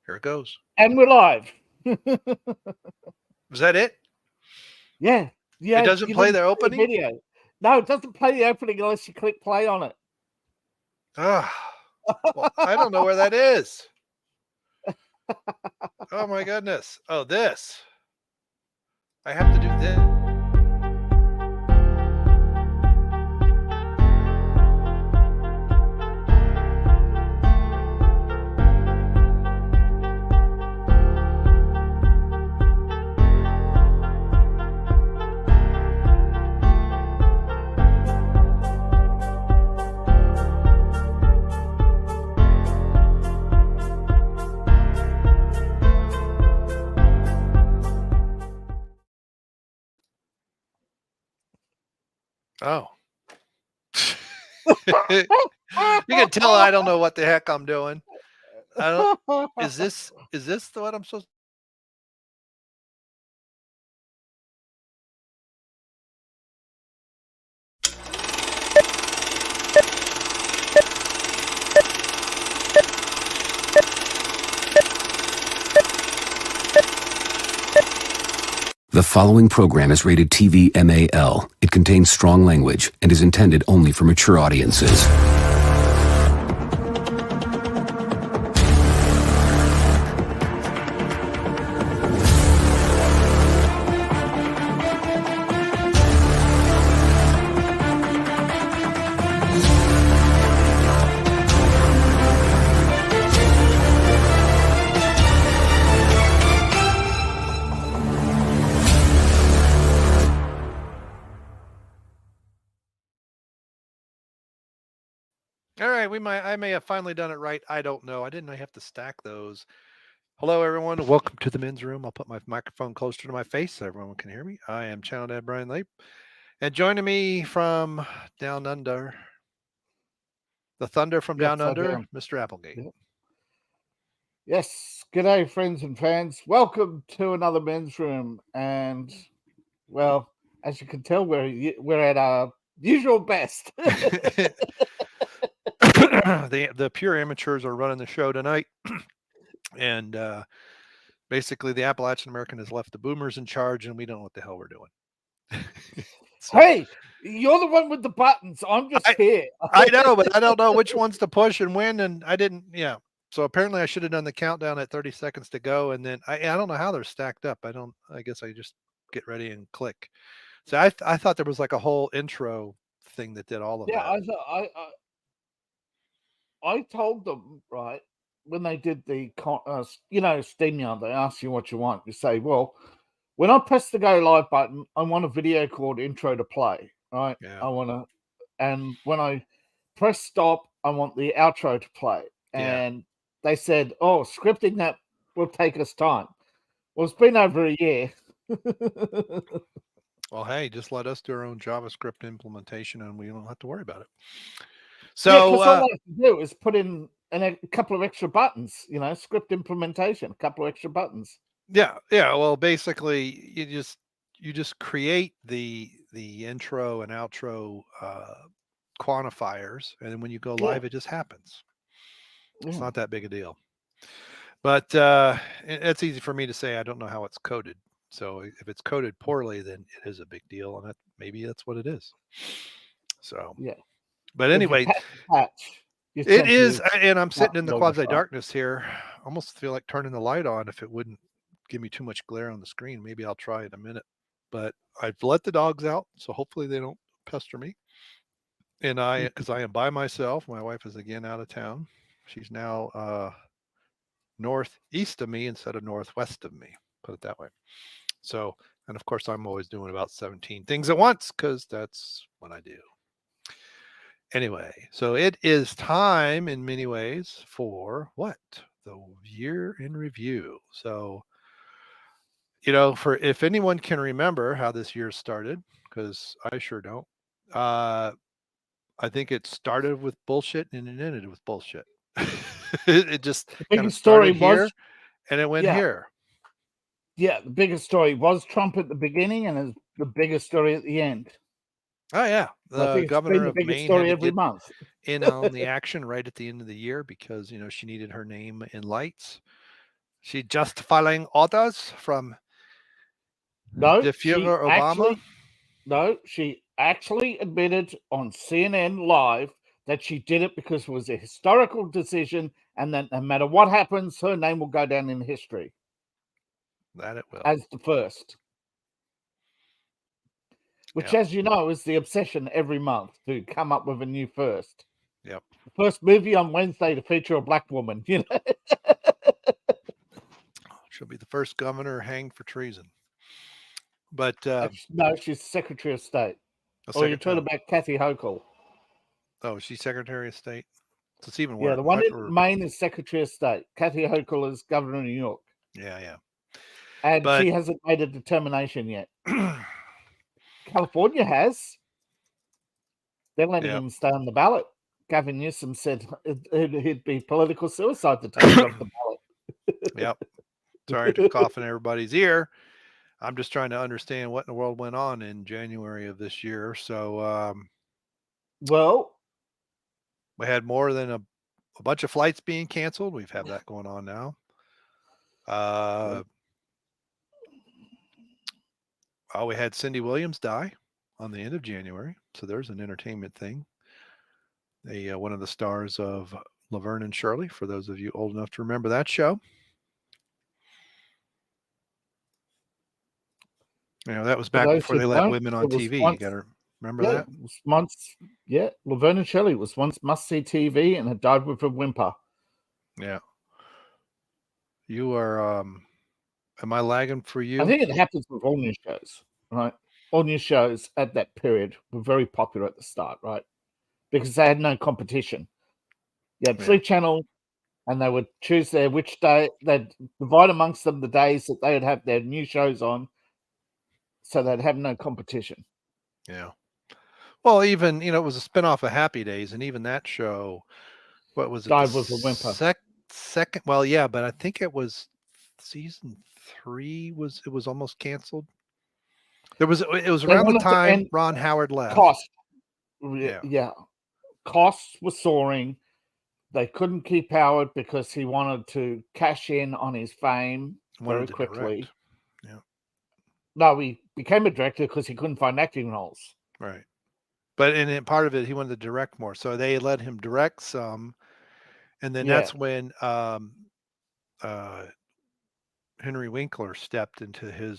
Here it goes. And we're live. Was that it? Yeah. It doesn't play the opening? Video. No, it doesn't play the opening unless you click play on it. Well, I don't know where that is. Oh my goodness. Oh, this. I have to do this. Oh. You can tell I don't know what the heck I'm doing. Is this what I'm supposed to? The following program is rated TV MAL. It contains strong language and is intended only for mature audiences. All right, I may have finally done it right. I don't know. I didn't have to stack those. Hello, everyone. Welcome to the men's room. I'll put my microphone closer to my face so everyone can hear me. I am Channel Dad Brian Lape. And joining me from down under, the thunder from down under, Mr. Applegate. Yes. G'day, friends and fans. Welcome to another men's room. And, well, as you can tell, we're at our usual best. The pure amateurs are running the show tonight. And basically the Appalachian American has left the boomers in charge, and we don't know what the hell we're doing. So, hey, you're the one with the buttons. I'm just here. I know, but I don't know which ones to push and when, and I didn't. Yeah. So apparently I should have done the countdown at 30 seconds to go, and then I don't know how they're stacked up. I guess I just get ready and click. So I thought there was like a whole intro thing that did all of that. Yeah, I told them, right, when they did the SteamYard, they ask you what you want. You say, well, when I press the go live button, I want a video called intro to play, right? Yeah. And when I press stop, I want the outro to play. And they said, oh, scripting that will take us time. Well, it's been over a year. Well, hey, just let us do our own JavaScript implementation and we don't have to worry about it. So all I have to do is put in a couple of extra buttons, script implementation, a couple of extra buttons. Yeah. Well, basically, you just create the intro and outro quantifiers, and then when you go live, it just happens. It's not that big a deal. But it's easy for me to say. I don't know how it's coded. So if it's coded poorly, then it is a big deal, and maybe that's what it is. So yeah. But anyway, it is, and I'm sitting in the quasi darkness here. I almost feel like turning the light on if it wouldn't give me too much glare on the screen. Maybe I'll try in a minute. But I've let the dogs out, so hopefully they don't pester me. And because I am by myself, my wife is again out of town. She's now northeast of me instead of northwest of me. Put it that way. So, and of course, I'm always doing about 17 things at once because that's what I do. Anyway, so it is time in many ways for what? The year in review. So, for if anyone can remember how this year started, because I sure don't, I think it started with bullshit and it ended with bullshit. It just kind of started here and it went here. Yeah, the biggest story was Trump at the beginning and the biggest story at the end. Oh, yeah. The governor of Maine story every month. in on the action right at the end of the year because she needed her name in lights. She just following orders from No, the Führer Obama. She actually admitted on CNN Live that she did it because it was a historical decision, and that no matter what happens, her name will go down in history. That it will. As the first. Which, as you know, is the obsession every month to come up with a new first. Yep. The first movie on Wednesday to feature a black woman, She'll be the first governor hanged for treason. But no, she's Secretary of State. Or you're talking about Kathy Hochul. Oh, she's Secretary of State. So it's even worse. Yeah, the one in Maine is Secretary of State. Kathy Hochul is Governor of New York. Yeah. And she hasn't made a determination yet. California has. They're letting him stay on the ballot. Gavin Newsom said it'd be political suicide to take him off the ballot. Yep. Sorry to cough in everybody's ear. I'm just trying to understand what in the world went on in January of this year. So, well, we had more than a bunch of flights being canceled. We've had that going on now. We had Cindy Williams die on the end of January. So there's an entertainment thing. One of the stars of Laverne and Shirley, for those of you old enough to remember that show. That was back before they let women on TV. You got to remember that? It was once, Laverne and Shirley was once must-see TV and had died with a whimper. Yeah. You are, am I lagging for you? I think it happens with all news shows, right? All news shows at that period were very popular at the start, right? Because they had no competition. You had free channel, and they would choose which day. They'd divide amongst them the days that they would have their new shows on, so they'd have no competition. Yeah. Well, even, it was a spinoff of Happy Days, and even that show, what was it? Died with a whimper. Second, well, yeah, but I think it was season 3 it was almost canceled. It was around the time Ron Howard left. Cost. Yeah. Costs were soaring. They couldn't keep Howard because he wanted to cash in on his fame very quickly. Yeah. No, he became a director because he couldn't find acting roles. Right. But in part of it, he wanted to direct more. So they let him direct some. And then that's when Henry Winkler stepped into the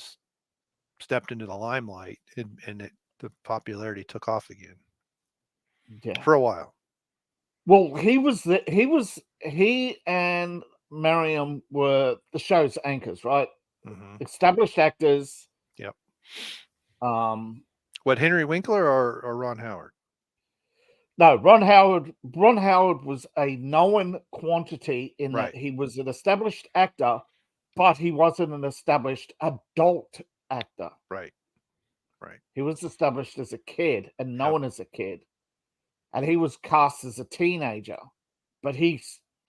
limelight, and the popularity took off again. Yeah. For a while. Well, he and Miriam were the show's anchors, right? Mm-hmm. Established actors. Yep. What, Henry Winkler or Ron Howard? No, Ron Howard was a known quantity in that he was an established actor, but he wasn't an established adult actor. Right. He was established as a kid and known as a kid. And he was cast as a teenager, but he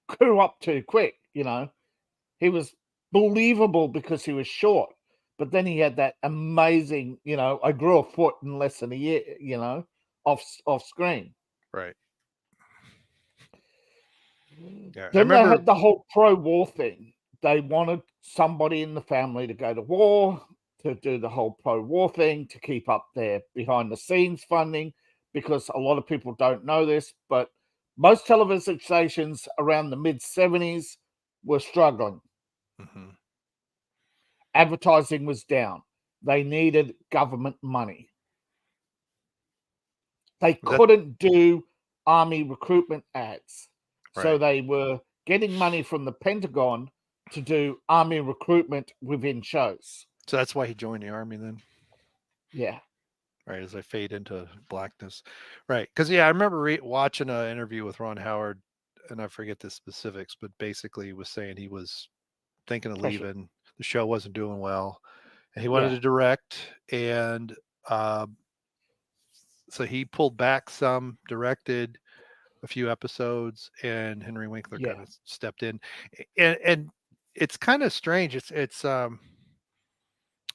grew up too quick, He was believable because he was short, but then he had that amazing, I grew a foot in less than a year, off screen. Right. Yeah, then they had the whole pro-war thing. They wanted somebody in the family to go to war, to do the whole pro-war thing, to keep up their behind-the-scenes funding, because a lot of people don't know this, but most television stations around the mid-70s were struggling. Mm-hmm. Advertising was down. They needed government money. They couldn't do army recruitment ads. So they were getting money from the Pentagon to do army recruitment within shows. So that's why he joined the army then? Yeah. Right, as I fade into blackness. Right, because, I remember watching an interview with Ron Howard, and I forget the specifics, but basically he was saying he was thinking of leaving. The show wasn't doing well, and he wanted to direct, and so he pulled back some, directed a few episodes, and Henry Winkler kind of stepped in. And it's kind of strange. It's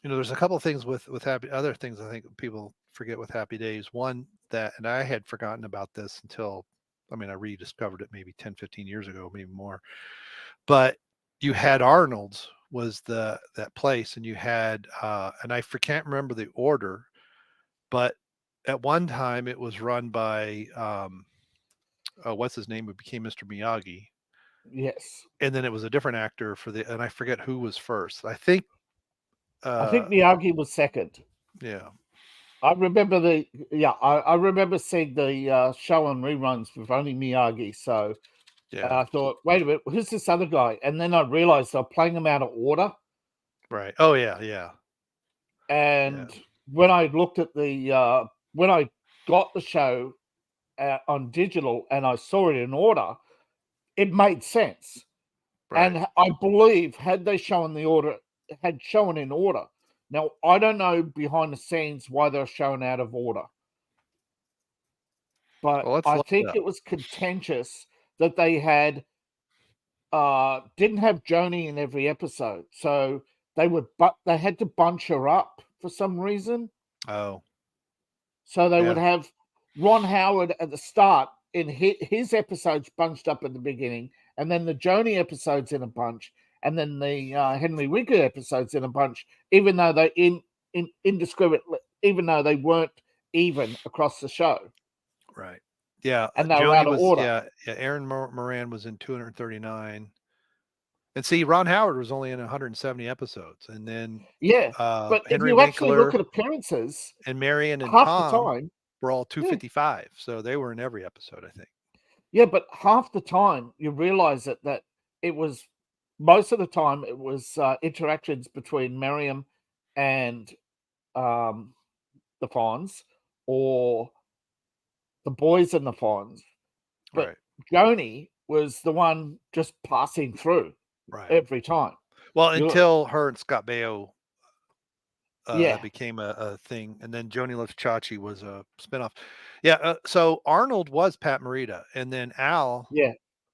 there's a couple of things with other things I think people forget with Happy Days. One, that, and I had forgotten about this until I mean, I rediscovered it maybe 10, 15 years ago, maybe more. But you had Arnold's was that place, and you had and I can't remember the order, but at one time it was run by what's his name, who became Mr. Miyagi. Yes. And then it was a different actor and I forget who was first. I think Miyagi was second. Yeah. I remember I remember seeing the Shawhan reruns with only Miyagi. So I thought, wait a minute, who's this other guy? And then I realized they're playing them out of order. Right. Oh yeah. And when I looked at when I got the show on digital and I saw it in order, it made sense. Right. And I believe had shown in order. Now, I don't know behind the scenes why they're shown out of order. But I think it was contentious that they had didn't have Joni in every episode. So they had to bunch her up for some reason. Oh. So they would have Ron Howard at the start in his episodes bunched up at the beginning, and then the Joni episodes in a bunch, and then the Henry Winkler episodes in a bunch, even though they indiscriminately, even though they weren't even across the show. Right. Yeah. And they were out of order. Yeah. Aaron Moran was in 239. And see, Ron Howard was only in 170 episodes. And then but Henry if you Winkler actually look at appearances, and Marion and half Tom the time were all 255. So they were in every episode, I think. Yeah, but half the time you realize that it was most of the time it was interactions between Miriam and the Fonz, or the boys and the Fonz. But Joni was the one just passing through every time. Well, until her and Scott Baio became a thing, and then Joni Loves Chachi was a spinoff. Yeah, so Arnold was Pat Morita, and then Al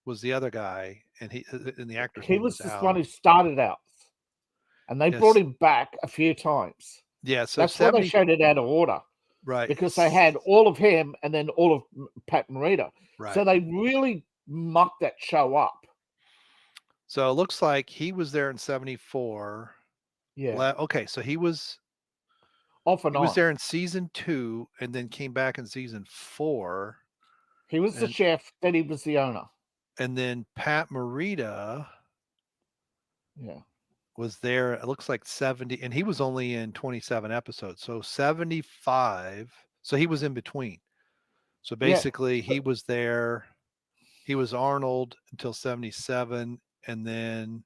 was the other guy, and the actor's name was this Al. one who started out, and they brought him back a few times. Yeah, so that's why they showed it out of order, right? Because they had all of him and then all of Pat Morita, so they really mucked that show up. So it looks like he was there in 74. Yeah. Okay, so he was off and on. He was there in season 2 and then came back in season 4. He was the chef, then he was the owner. And then Pat Morita was there, it looks like 70, and he was only in 27 episodes. So 75. So he was in between. So basically he was there. He was Arnold until 77, and then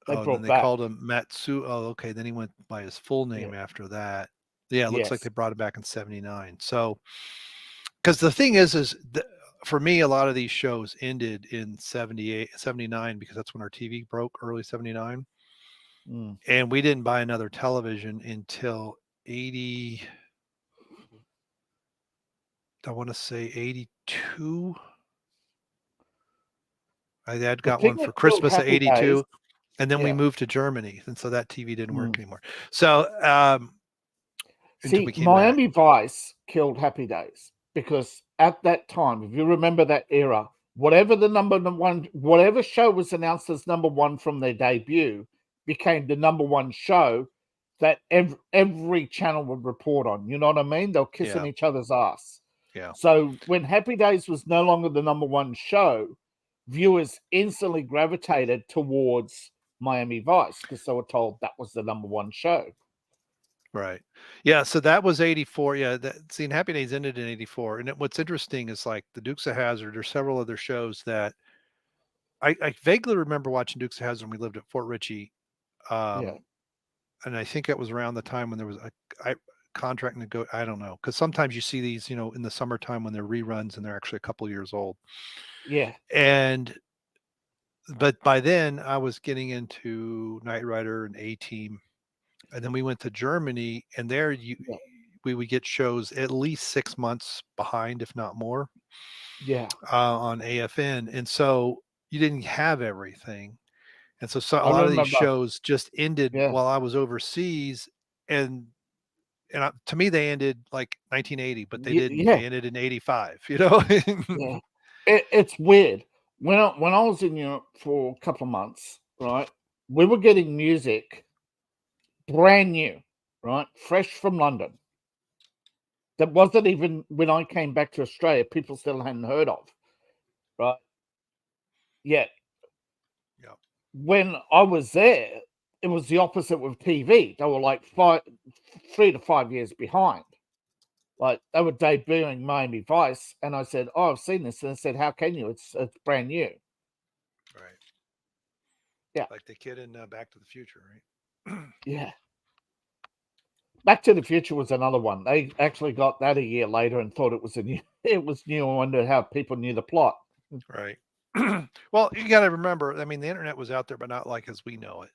they called him Matsu. Oh, okay. Then he went by his full name after that. Yeah, it looks like they brought him back in 79. So, because the thing is for me, a lot of these shows ended in 78, 79, because that's when our TV broke, early 79. And we didn't buy another television until 80. I want to say 82. I had got one for Christmas at 82. And then we moved to Germany, and so that TV didn't work anymore. So, see, Miami Vice killed Happy Days, because at that time, if you remember that era, whatever show was announced as number one from their debut became the number one show that every channel would report on. You know what I mean? They're kissing each other's ass. Yeah. So when Happy Days was no longer the number one show, viewers instantly gravitated towards Miami Vice because they were told that was the number one show. Right. Yeah. So that was 84. Yeah. And Happy Days ended in 84. And what's interesting is like the Dukes of Hazzard, or several other shows that I vaguely remember watching Dukes of Hazzard when we lived at Fort Ritchie. And I think it was around the time when there was a contract I don't know. Because sometimes you see these, in the summertime when they're reruns and they're actually a couple years old. Yeah. But by then I was getting into Knight Rider and A-Team. And then we went to Germany, and there we would get shows at least 6 months behind, if not more. Yeah. On AFN. And so you didn't have everything. And so a lot of these shows just ended while I was overseas. And and to me they ended like 1980, but they didn't. Yeah. They ended in 85. You know. Yeah. It's weird. When I was in Europe for a couple of months, right, we were getting music brand new, right, fresh from London. That wasn't even when I came back to Australia, people still hadn't heard of, right? Yet, Yeah. when I was there, it was the opposite with TV. They were like 3 to 5 years behind. Like they were debuting Miami Vice, and I said, "Oh, I've seen this," and I said, "How can you? It's brand new." Right. Yeah. Like the kid in Back to the Future, right? Yeah. Back to the Future was another one. They actually got that a year later and thought it was new. I wondered how people knew the plot. Right. Well, you got to remember, I mean, the internet was out there, but not like as we know it.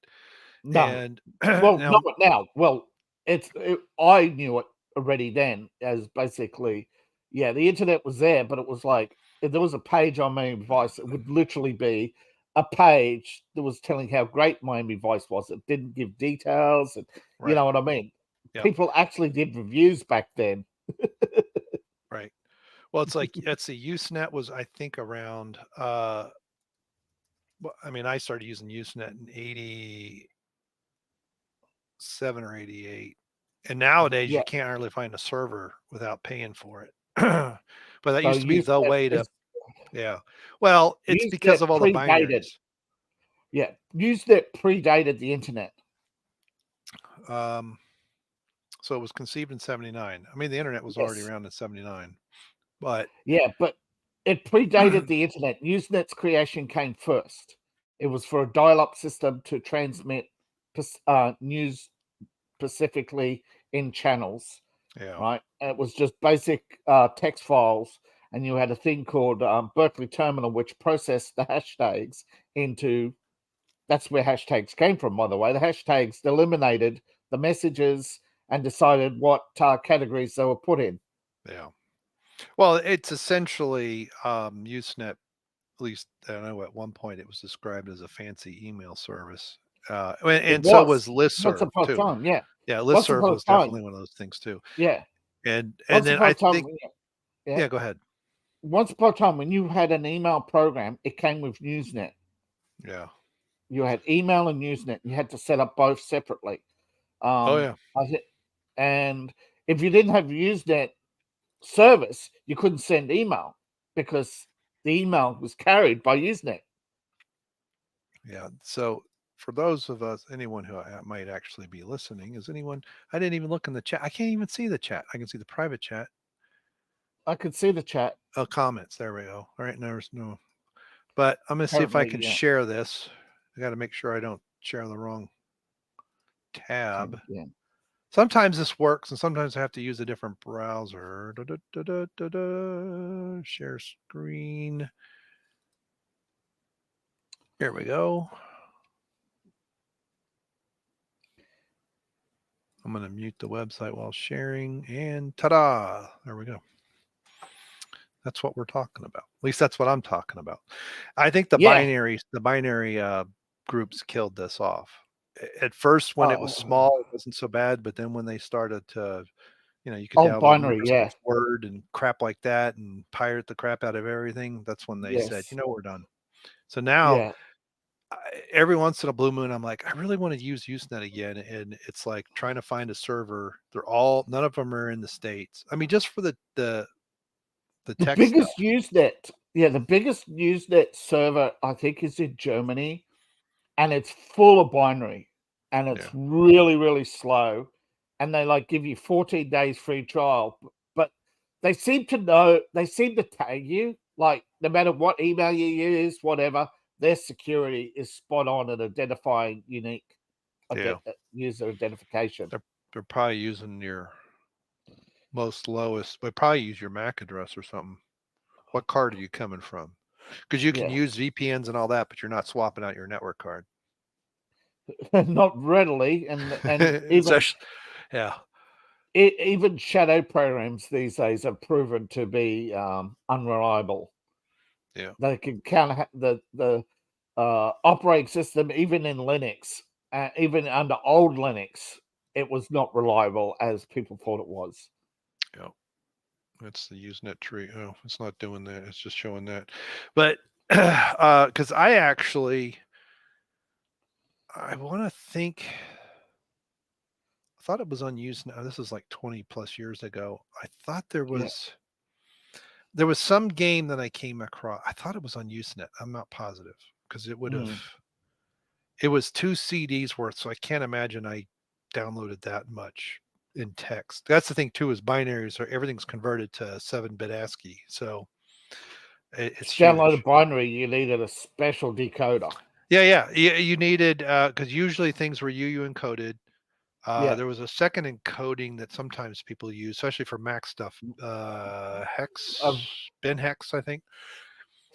No. And Well, now, not now. Well, I knew it already then as basically, yeah, the internet was there, but it was like if there was a page on Miami Vice, it would literally be a page that was telling how great Miami Vice was. It didn't give details, and you know right. what I mean. Yep. People actually did reviews back then. Right. Well, it's like, let's see, Usenet was, I think, around, well, I mean, I started using Usenet in 87 or 88. And nowadays Yeah. you can't hardly find a server without paying for it. But that So used to be the way to, yeah. Well, it's Usenet because of all the predated. binaries. Yeah, Usenet predated the internet. So it was conceived in 79. I mean, the internet was already around in 79, but yeah, but it predated the internet. Usenet's creation came first. It was for a dial-up system to transmit news specifically in channels. yeah, right. And it was just basic text files, and you had a thing called Berkeley Terminal, which processed the hashtags into. That's where hashtags came from, by the way. The hashtags eliminated the messages and decided what categories they were put in. yeah. Well, it's essentially Usenet. At least I know at one point it was described as a fancy email service, and so was Once listserv upon a too. time, yeah. Yeah, Once listserv upon was a time, definitely one of those things too. yeah. And Once then upon I a time, think, yeah. yeah, go ahead. Once upon a time, when you had an email program, it came with Usenet. Yeah. You had email and Usenet. You had to set up both separately. Oh yeah. And if you didn't have Usenet service, you couldn't send email because the email was carried by Usenet. Yeah. So for those of us, anyone who might actually be listening, is anyone? I didn't even look in the chat. I can't even see the chat. I can see the private chat. I could see the chat. Oh, comments. There we go. All right. There's no. But I'm gonna see if I can share this. I got to make sure I don't share the wrong tab. Yeah. Sometimes this works, and sometimes I have to use a different browser. Share screen. Here we go. I'm going to mute the website while sharing, and ta-da! There we go. That's what we're talking about. At least that's what I'm talking about. I think the binary groups killed this off. At first, when it was small, it wasn't so bad, but then when they started to, you could download binary, Word and crap like that and pirate the crap out of everything. That's when they said, we're done. So now, every once in a blue moon, I'm like, I really want to use Usenet again, and it's like trying to find a server. None of them are in the States. I mean, just for the text biggest stuff. Usenet, the biggest Usenet server I think is in Germany, and it's full of binary, and it's really, really slow, and they give you 14 days free trial, but they seem to tag you, like no matter what email you use, whatever, their security is spot on at identifying unique user identification. They're probably using your lowest, but probably use your MAC address or something. What card are you coming from? Because you can use VPNs and all that, but you're not swapping out your network card. Not readily, and even even shadow programs these days are proven to be unreliable. Yeah, they can counter the operating system, even in Linux, even under old Linux. it was not reliable as people thought it was. Yeah. That's the Usenet tree. Oh, it's not doing that. It's just showing that. But because I want to think, I thought it was on Usenet. This is like 20 plus years ago. I thought there was some game that I came across. I thought it was on Usenet. I'm not positive because it would have. It was 2 CDs worth, so I can't imagine I downloaded that much in text. That's the thing too, is binaries are everything's converted to 7-bit ASCII, so it's to download huge. a binary, you needed a special decoder. Yeah. You needed because usually things were UU encoded. There was a second encoding that sometimes people use, especially for Mac stuff. Hex, bin hex, I think.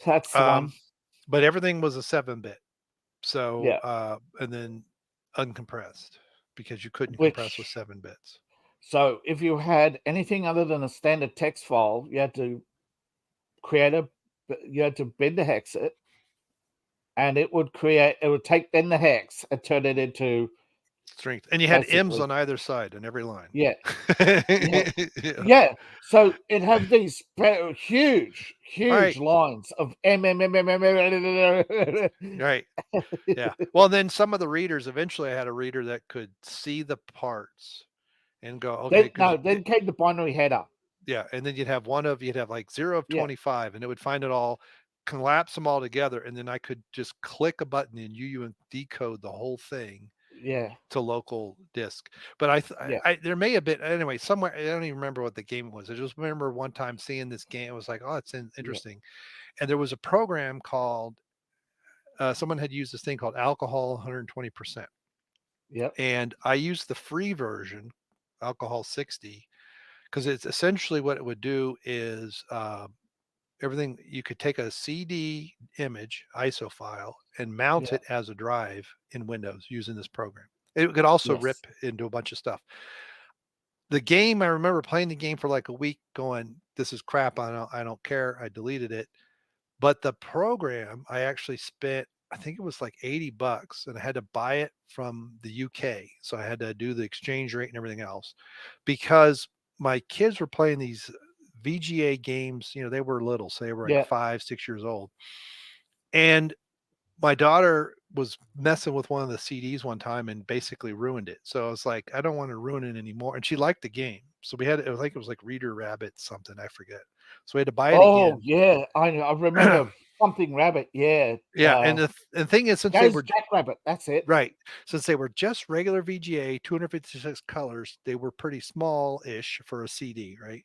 That's the one. But everything was a 7-bit. So and then uncompressed because you couldn't compress with 7 bits. So if you had anything other than a standard text file, you had to bin the hex it, and it would take then the hex and turn it into strength. And you had M's on either side on every line. Yeah. So it had these huge lines of Right. Yeah. Well, then some of the readers, eventually I had a reader that could see the parts and go, okay. Then came the binary header. Yeah. And then you'd have like 0 of 25 and it would find it all, collapse them all together. And then I could just click a button and UU and decode the whole thing. To local disk. But I there may have been, anyway, somewhere, I don't even remember what the game was. I just remember one time seeing this game. It was like, oh, it's interesting. And there was a program called, someone had used this thing called alcohol 120%. And I used the free version, alcohol 60, because it's essentially what it would do is everything, you could take a CD image ISO file and mount it as a drive in Windows using this program. It could also rip into a bunch of stuff. The game, I remember playing the game for like a week going, this is crap. I don't care. I deleted it. But the program, I actually spent, I think it was like $80 and I had to buy it from the UK. So I had to do the exchange rate and everything else because my kids were playing these VGA games. They were little, so they were like 5, 6 years old. And my daughter was messing with one of the CDs one time and basically ruined it. So I was like, I don't want to ruin it anymore. And she liked the game. So it was like Reader Rabbit something, I forget. So we had to buy it again. Oh yeah, I remember something rabbit. Yeah. And the thing is, since they were Jackrabbit, that's it. Right. Since they were just regular VGA, 256 colors, they were pretty small-ish for a CD, right?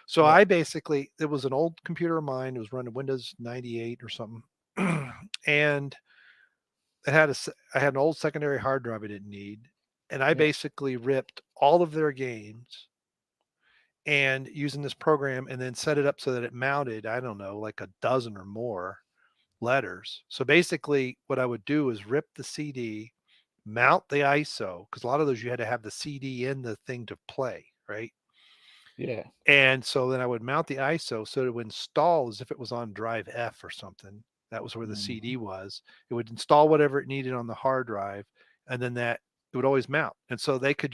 So I basically, it was an old computer of mine. It was running Windows 98 or something. And I had an old secondary hard drive I didn't need. And I basically ripped all of their games and using this program and then set it up so that it mounted, I don't know, like a dozen or more letters. So basically what I would do is rip the CD, mount the ISO, because a lot of those you had to have the CD in the thing to play, right? Yeah. And so then I would mount the ISO so it would install as if it was on drive F or something. That was where the CD was. It would install whatever it needed on the hard drive, and then it would always mount. And so I could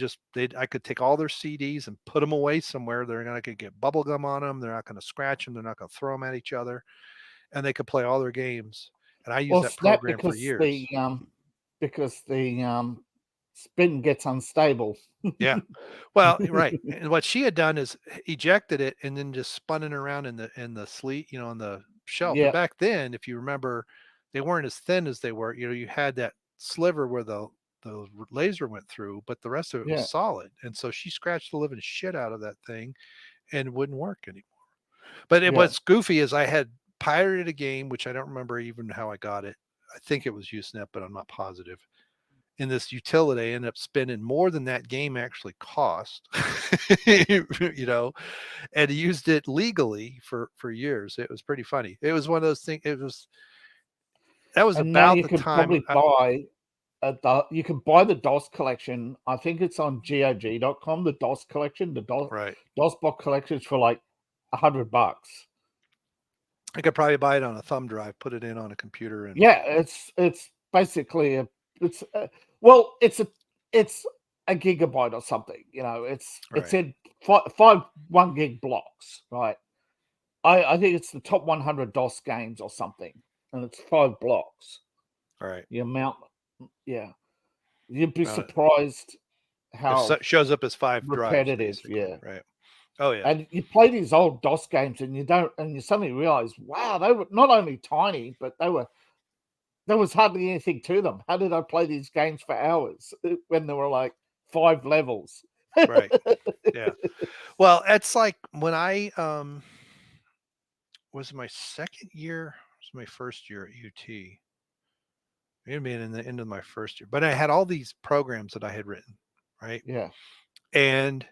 take all their CDs and put them away somewhere. They're not going to get bubble gum on them. They're not going to scratch them. They're not going to throw them at each other, and they could play all their games. And I used that program for years. Because the spin gets unstable. Yeah. Well, right. And what she had done is ejected it and then just spun it around in the sleeve, on the shelf. Yeah. And back then, if you remember, they weren't as thin as they were. You had that sliver where the laser went through, but the rest of it was solid. And so she scratched the living shit out of that thing and it wouldn't work anymore. But what's goofy is I had pirated a game, which I don't remember even how I got it. I think it was Usenet, but I'm not positive. In this utility, I ended up spending more than that game actually cost, and used it legally for years. It was pretty funny. It was one of those things. That was about the time. You can buy the DOS collection. I think it's on GOG.com. The DOS collection, the DOS box collections for like $100. I could probably buy it on a thumb drive, put it in on a computer, and it's basically it's a gigabyte or something. You know, it's Right. in five 1 gig blocks, right? I think it's the top 100 DOS games or something, and it's 5 blocks. Right. The amount, yeah, you'd be surprised how it shows up as 5 drives, repetitive, basically. yeah. Right. Oh yeah. And you play these old DOS games, and you suddenly realize, wow, they were not only tiny, but there was hardly anything to them. How did I play these games for hours when there were like 5 levels? Right. Yeah. Well, it's like when I was my second year, it was my first year at UT. Maybe in the end of my first year, but I had all these programs that I had written, right? Yeah. And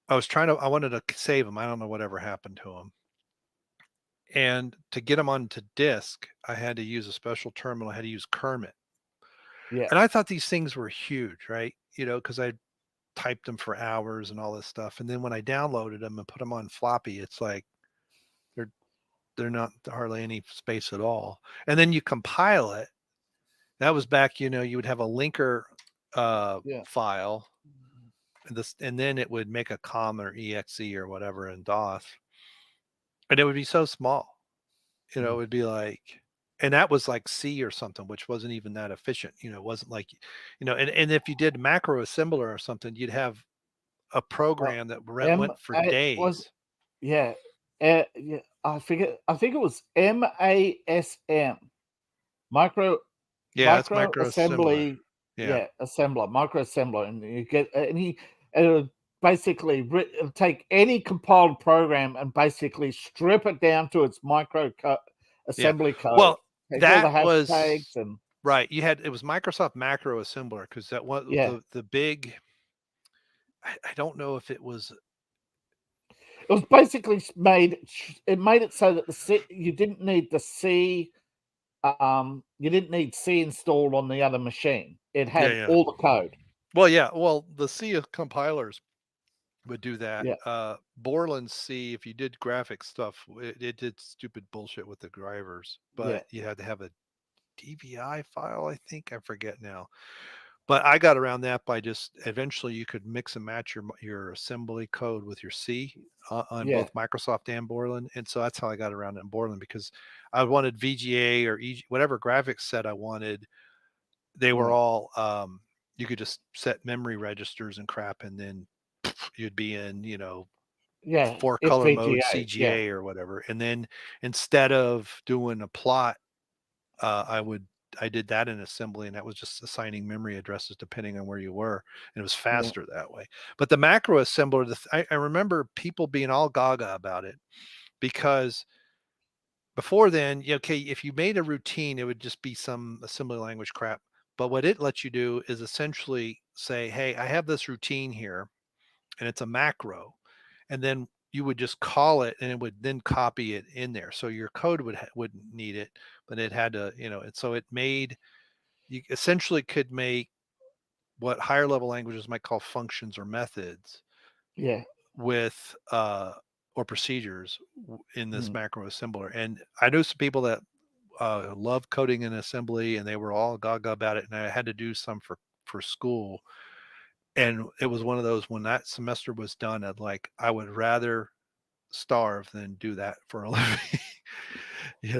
I wanted to save them. I don't know whatever happened to them. And to get them onto disk, I had to use a special terminal. I had to use Kermit. Yeah. And I thought these things were huge, right? You know, because I typed them for hours and all this stuff. And then when I downloaded them and put them on floppy, it's like they're not hardly any space at all. And then you compile it. That was back, you would have a linker file, and then it would make a COM or exe or whatever in DOS, and it would be so small. It would be like, and that was like C or something, which wasn't even that efficient. It wasn't like, and if you did macro assembler or something, you'd have a program that went for days. Yeah. I forget. I think it was MASM, micro It's micro assembly. Yeah. Assembler, micro assembler, and you get it'll basically it'll take any compiled program and basically strip it down to its micro assembly code. Well, take that all the was hashtags and right. It was Microsoft Macro Assembler, because that was the big. I don't know if it was. It was basically made it so that you didn't need the C. You didn't need C installed on the other machine. It had all the code. Well, yeah. Well, the C compilers would do that. Yeah. Borland C, if you did graphic stuff, it did stupid bullshit with the drivers, but you had to have a DVI file, I think. I forget now. But I got around that by just eventually you could mix and match your assembly code with your C on both Microsoft and Borland. And so that's how I got around it in Borland, because I wanted VGA or whatever graphics set I wanted. They were all, you could just set memory registers and crap, and then you'd be in, 4-color mode CGA or whatever. And then instead of doing a plot, I did that in assembly, and that was just assigning memory addresses depending on where you were, and it was faster that way. But the macro assembler, I remember people being all gaga about it, because before then, if you made a routine, it would just be some assembly language crap. But what it lets you do is essentially say, hey, I have this routine here, and it's a macro, and then you would just call it, and it would then copy it in there. So your code wouldn't need it, but it had to, and so it made, you essentially could make what higher level languages might call functions or methods. With or procedures in this macro assembler. And I know some people that love coding in assembly, and they were all gaga about it. And I had to do some for school. And it was one of those, when that semester was done, I would rather starve than do that for a living.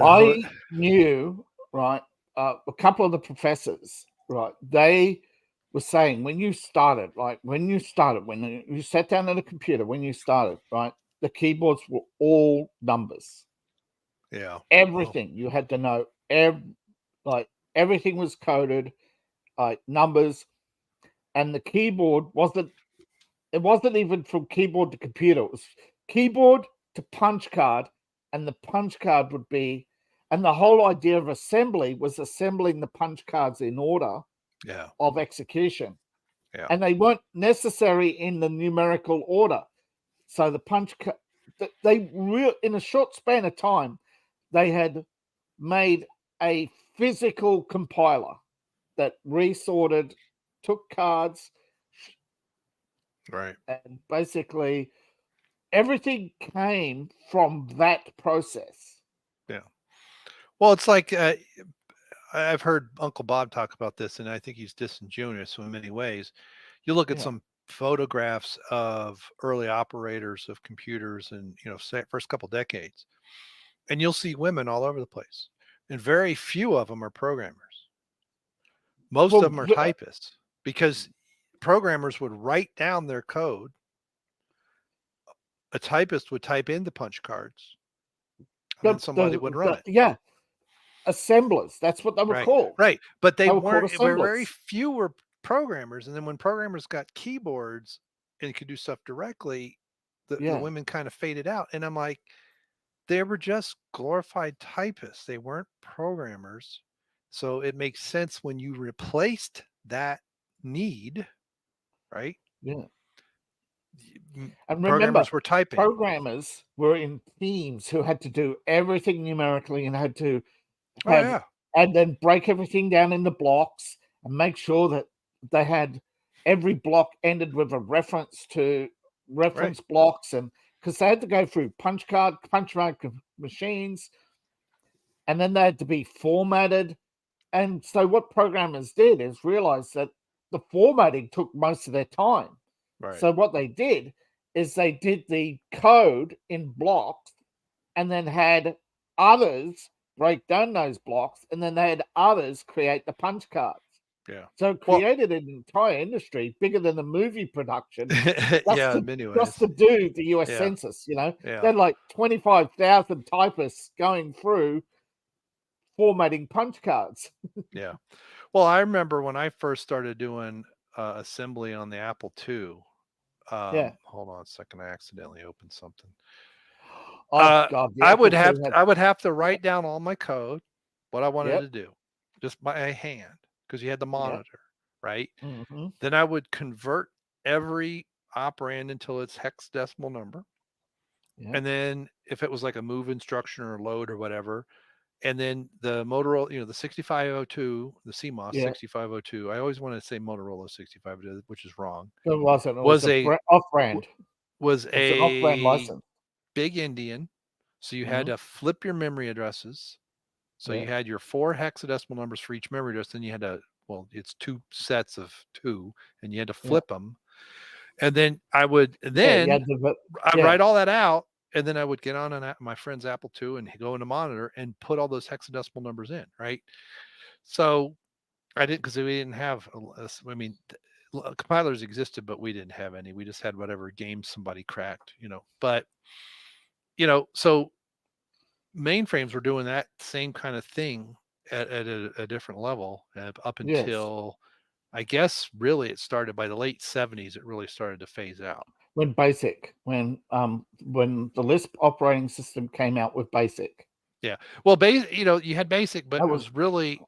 I knew, right, a couple of the professors, right, they were saying when you sat down at a computer, when you started, right, the keyboards were all numbers. Yeah. Everything you had to know, everything was coded, numbers, and the keyboard wasn't even from keyboard to computer. It was keyboard to punch card, and the punch card would be, and the whole idea of assembly was assembling the punch cards in order of execution. And they weren't necessary in the numerical order. So the punch card, in a short span of time, they had made a physical compiler that resorted, took cards, right, and basically everything came from that process. Yeah. Well, it's like I've heard Uncle Bob talk about this, and I think he's disingenuous in many ways. You look at some photographs of early operators of computers and, first couple decades, and you'll see women all over the place. And very few of them are programmers. Most of them are typists, because programmers would write down their code. A typist would type in the punch cards, and then somebody would run it. Yeah. Assemblers. That's what they were called. Right. But they weren't, very few were programmers. And then when programmers got keyboards and could do stuff directly, the women kind of faded out. And I'm like, they were just glorified typists. They weren't programmers. So it makes sense when you replaced that need, right? Yeah. And remember, were typing. Programmers were in teams who had to do everything numerically and had to and then break everything down into blocks and make sure that they had every block ended with a reference to reference blocks, and because they had to go through punch mark machines, and then they had to be formatted. And so what programmers did is realize that the formatting took most of their time. Right. So what they did is they did the code in blocks and then had others break down those blocks, and then they had others create the punch cards. Yeah. So it created an entire industry bigger than the movie production. In many ways. Just to do the US Census, They had like 25,000 typists going through formatting punch cards. Yeah. Well, I remember when I first started doing assembly on the Apple II. Hold on a second. I accidentally opened something. God, I would have to write down all my code, what I wanted to do, just by hand, because you had the monitor, right? Mm-hmm. Then I would convert every operand until its hexadecimal number. And then if it was like a move instruction or load or whatever, and then the Motorola, the 6502, the CMOS 6502. I always wanted to say Motorola 6502, which is wrong. It wasn't. It was a off-brand. Was an off-brand license. Big Indian. So you had to flip your memory addresses. So you had your 4 hexadecimal numbers for each memory address. Then you had to, it's 2 sets of 2, and you had to flip them. And then I'd write all that out, and then I would get on my friend's Apple II and go in the monitor and put all those hexadecimal numbers in, right? So I didn't, because we didn't have, compilers existed, but we didn't have any. We just had whatever games somebody cracked, But, so mainframes were doing that same kind of thing at a different level up until, I guess, really it started by the late 70s. It really started to phase out. When the Lisp operating system came out with BASIC. Yeah. Well, you had BASIC, but it was really,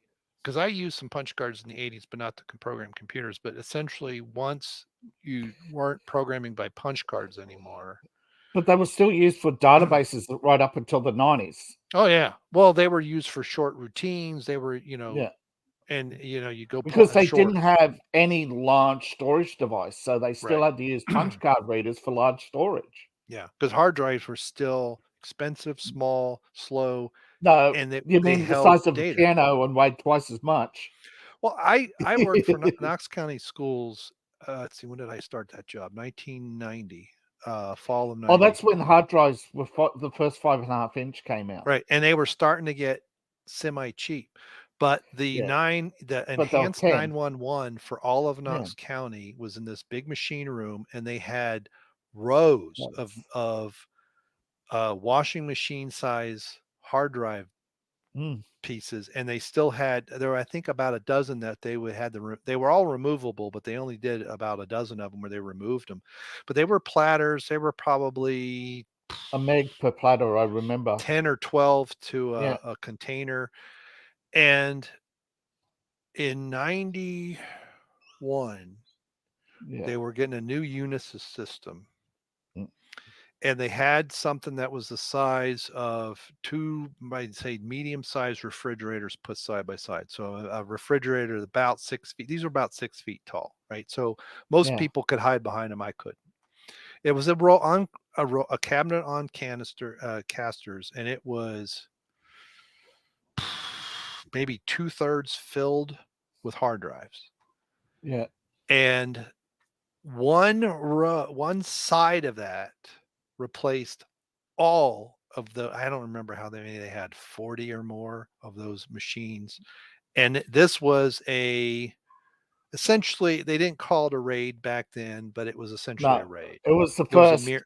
because I used some punch cards in the 80s, but not to program computers. But essentially, once you weren't programming by punch cards anymore. But they were still used for databases right up until the 90s. Oh, yeah. Well, they were used for short routines. They were, and, you go. Because they didn't have any large storage device. So they still had to use punch card readers for large storage. Yeah. Because hard drives were still expensive, small, slow. No, and you mean the size of a piano and weighed twice as much. Well, I worked for Knox County Schools. Let's see, when did I start that job? 1990, fall of 90. Oh, that's when hard drives were the first 5.5-inch came out. Right, and they were starting to get semi-cheap. But the enhanced 911 for all of Knox County was in this big machine room, and they had rows of washing machine size hard drive pieces, and they still had, there were, I think, about a dozen that they were all removable, but they only did about a dozen of them where they removed them. But they were platters. They were probably a meg per platter, I remember, 10 or 12 to a container. And in 91 they were getting a new Unisys system, and they had something that was the size of 2, I'd say, medium-sized refrigerators put side by side. So a refrigerator about 6 feet. These are about 6 feet tall, right? So most people could hide behind them. I couldn't. It was a cabinet on casters, and it was maybe 2/3 filled with hard drives. Yeah. And one side of that replaced all of the, I don't remember how many they had, 40 or more of those machines. And this was essentially, they didn't call it a raid back then, but it was essentially a raid. It was the It was first.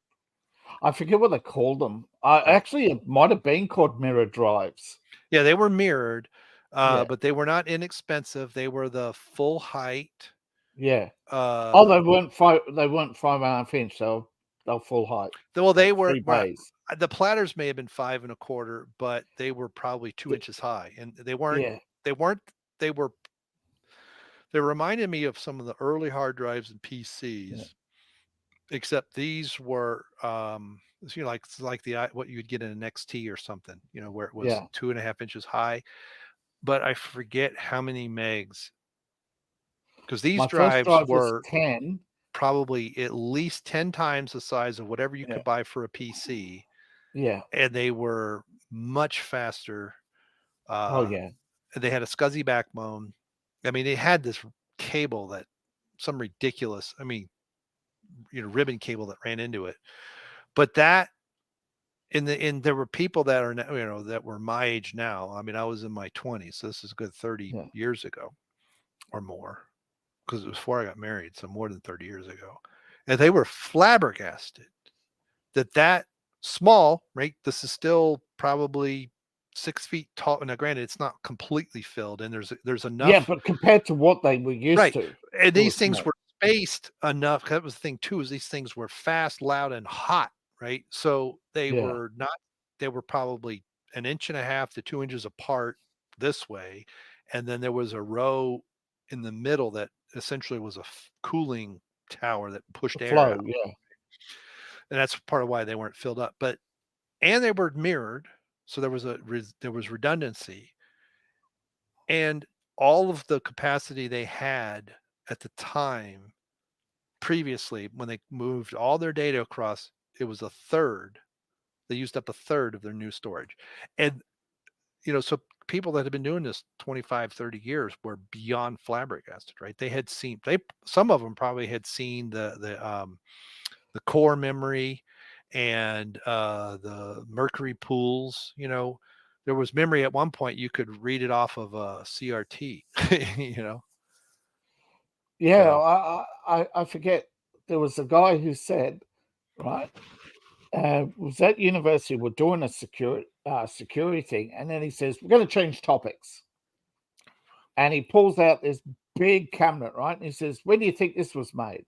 I forget what they called them. Right. Actually, it might have been called mirror drives. Yeah, they were mirrored, but they were not inexpensive. They were the full height. Yeah. They weren't 5.5 inch, so they're full height. Well, they were. The platters may have been 5 1/4, but they were probably 2 inches high, and they weren't. Yeah. They reminded me of some of the early hard drives and PCs, except these were, like the what you'd get in an XT or something, where it was 2.5 inches high. But I forget how many megs, because these drives were 10, probably at least 10 times the size of whatever you could buy for a PC. Yeah. And they were much faster. They had a SCSI backbone. I mean, they had this cable that some ridiculous, ribbon cable that ran into it. But that, there were people that are now, that were my age now. I mean, I was in my 20s, so this is a good 30 years ago or more, because it was before I got married, so more than 30 years ago. And they were flabbergasted that small, right? This is still probably 6 feet tall. Now, granted, it's not completely filled, and there's enough. Yeah, but compared to what they were used to, and these things were spaced enough. That was the thing too, is these things were fast, loud, and hot, right? So they were not. They were probably 1.5 to 2 inches apart this way, and then there was a row in the middle that essentially was a cooling tower that pushed air out. And that's part of why they weren't filled up. And they were mirrored, so there was redundancy, and all of the capacity they had at the time previously, when they moved all their data across, it was a third. They used up a third of their new storage. And so people that had been doing this 25, 30 years were beyond flabbergasted, right? Some of them probably had seen the core memory and the mercury pools. There was memory at one point, you could read it off of a CRT. I forget, there was a guy who said, right, was at university, we're doing a security thing, and then he says, we're going to change topics, and he pulls out this big cabinet, right, and he says, when do you think this was made?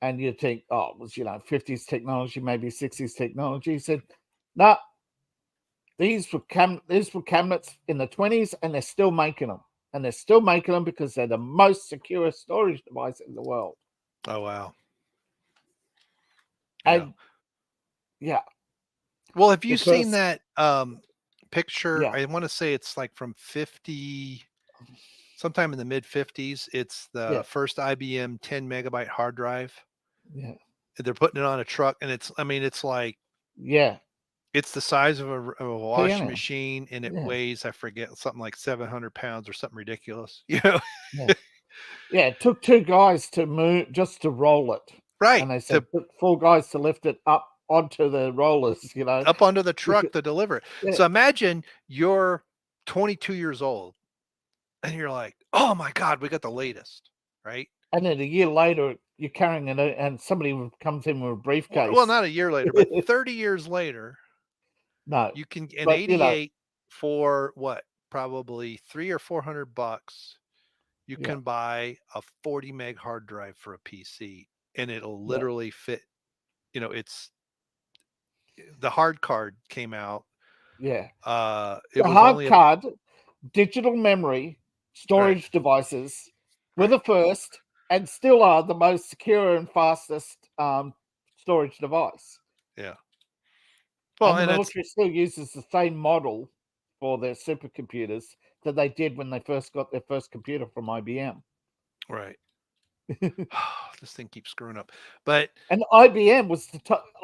And you think, it was 50s technology, maybe 60s technology. He said, no, these were cabinets in the 20s, and they're still making them, and they're still making them because they're the most secure storage device in the world. Oh wow. And well, have you seen that picture? I want to say it's like from 50, sometime in the mid 50s. It's the first IBM 10 megabyte hard drive. Yeah. They're putting it on a truck, and it's like, it's the size of a washing machine, and it weighs, I forget, something like 700 pounds or something ridiculous. It took 2 guys to move, just to roll it. Right. And they said took 4 guys to lift it up onto the rollers, up onto the truck to deliver it. Yeah. So imagine you're 22 years old and you're like, oh my God, we got the latest, right? And then a year later, you're carrying it, and somebody comes in with a briefcase. Well, not a year later, but 30 years later, you can, in 88, for what, probably $300 or $400, you can buy a 40 meg hard drive for a PC, and it'll literally fit. It's the hard card came out. It was the hard card, digital memory storage devices were the first, and still are the most secure and fastest storage device. Yeah. Well, and the military still uses the same model for their supercomputers that they did when they first got their first computer from IBM. Right. This thing keeps screwing up. And IBM was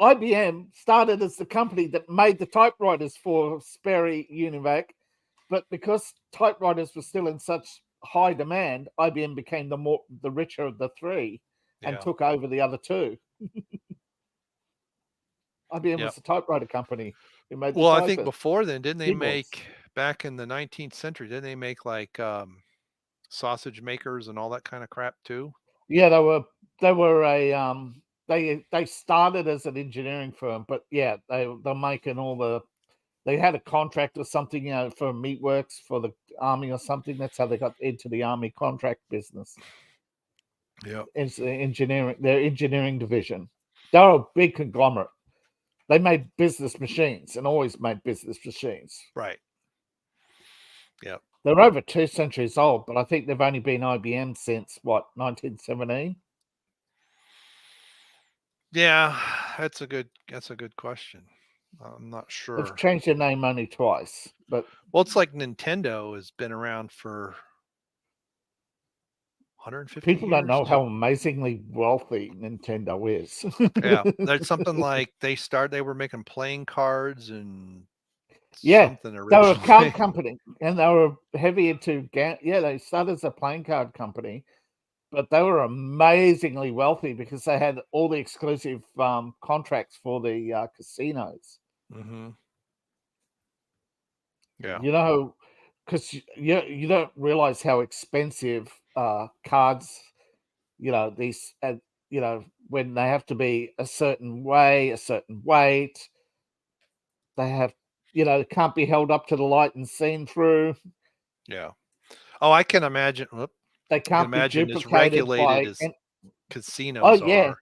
IBM started as the company that made the typewriters for Sperry Univac, but because typewriters were still in such high demand, IBM became the richer of the three, and took over the other two. IBM was a typewriter company who made the I think before then, didn't they keyboards. back in the 19th century, didn't they make like sausage makers and all that kind of crap too? Yeah, they were a they started as an engineering firm, but yeah, they're making all the. They had a contract or something, for meatworks for the army or something. That's how they got into the army contract business. Yeah, it's their engineering division. They're a big conglomerate. They made business machines and always made business machines. Right. Yeah. They're over 2 centuries old, but I think they've only been IBM since 1917. Yeah, that's a good question. I'm not sure. They've changed their name only twice, but it's like Nintendo has been around for 150 people years. Don't know how amazingly wealthy Nintendo is. Yeah, there's something like they were making playing cards and something originally. They were a card company, and they were heavy into they started as a playing card company, but they were amazingly wealthy because they had all the exclusive contracts for the casinos. Mm-hmm. Yeah, because you don't realize how expensive cards, these, when they have to be a certain way, a certain weight, they have, can't be held up to the light and seen through. Yeah. Oh, I can imagine. They can't be duplicated as regulated as casinos are. Oh yeah,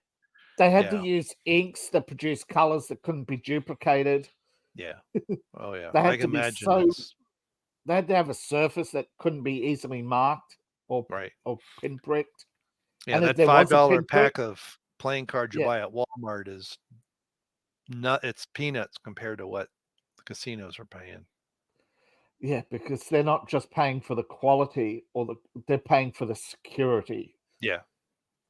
they had to use inks that produce colors that couldn't be duplicated. Yeah. Oh yeah. They had to imagine they had to have a surface that couldn't be easily marked or pinpricked. Yeah, and that $5 pack of playing cards you buy at Walmart is it's peanuts compared to what the casinos are paying. Yeah, because they're not just paying for the quality they're paying for the security. Yeah.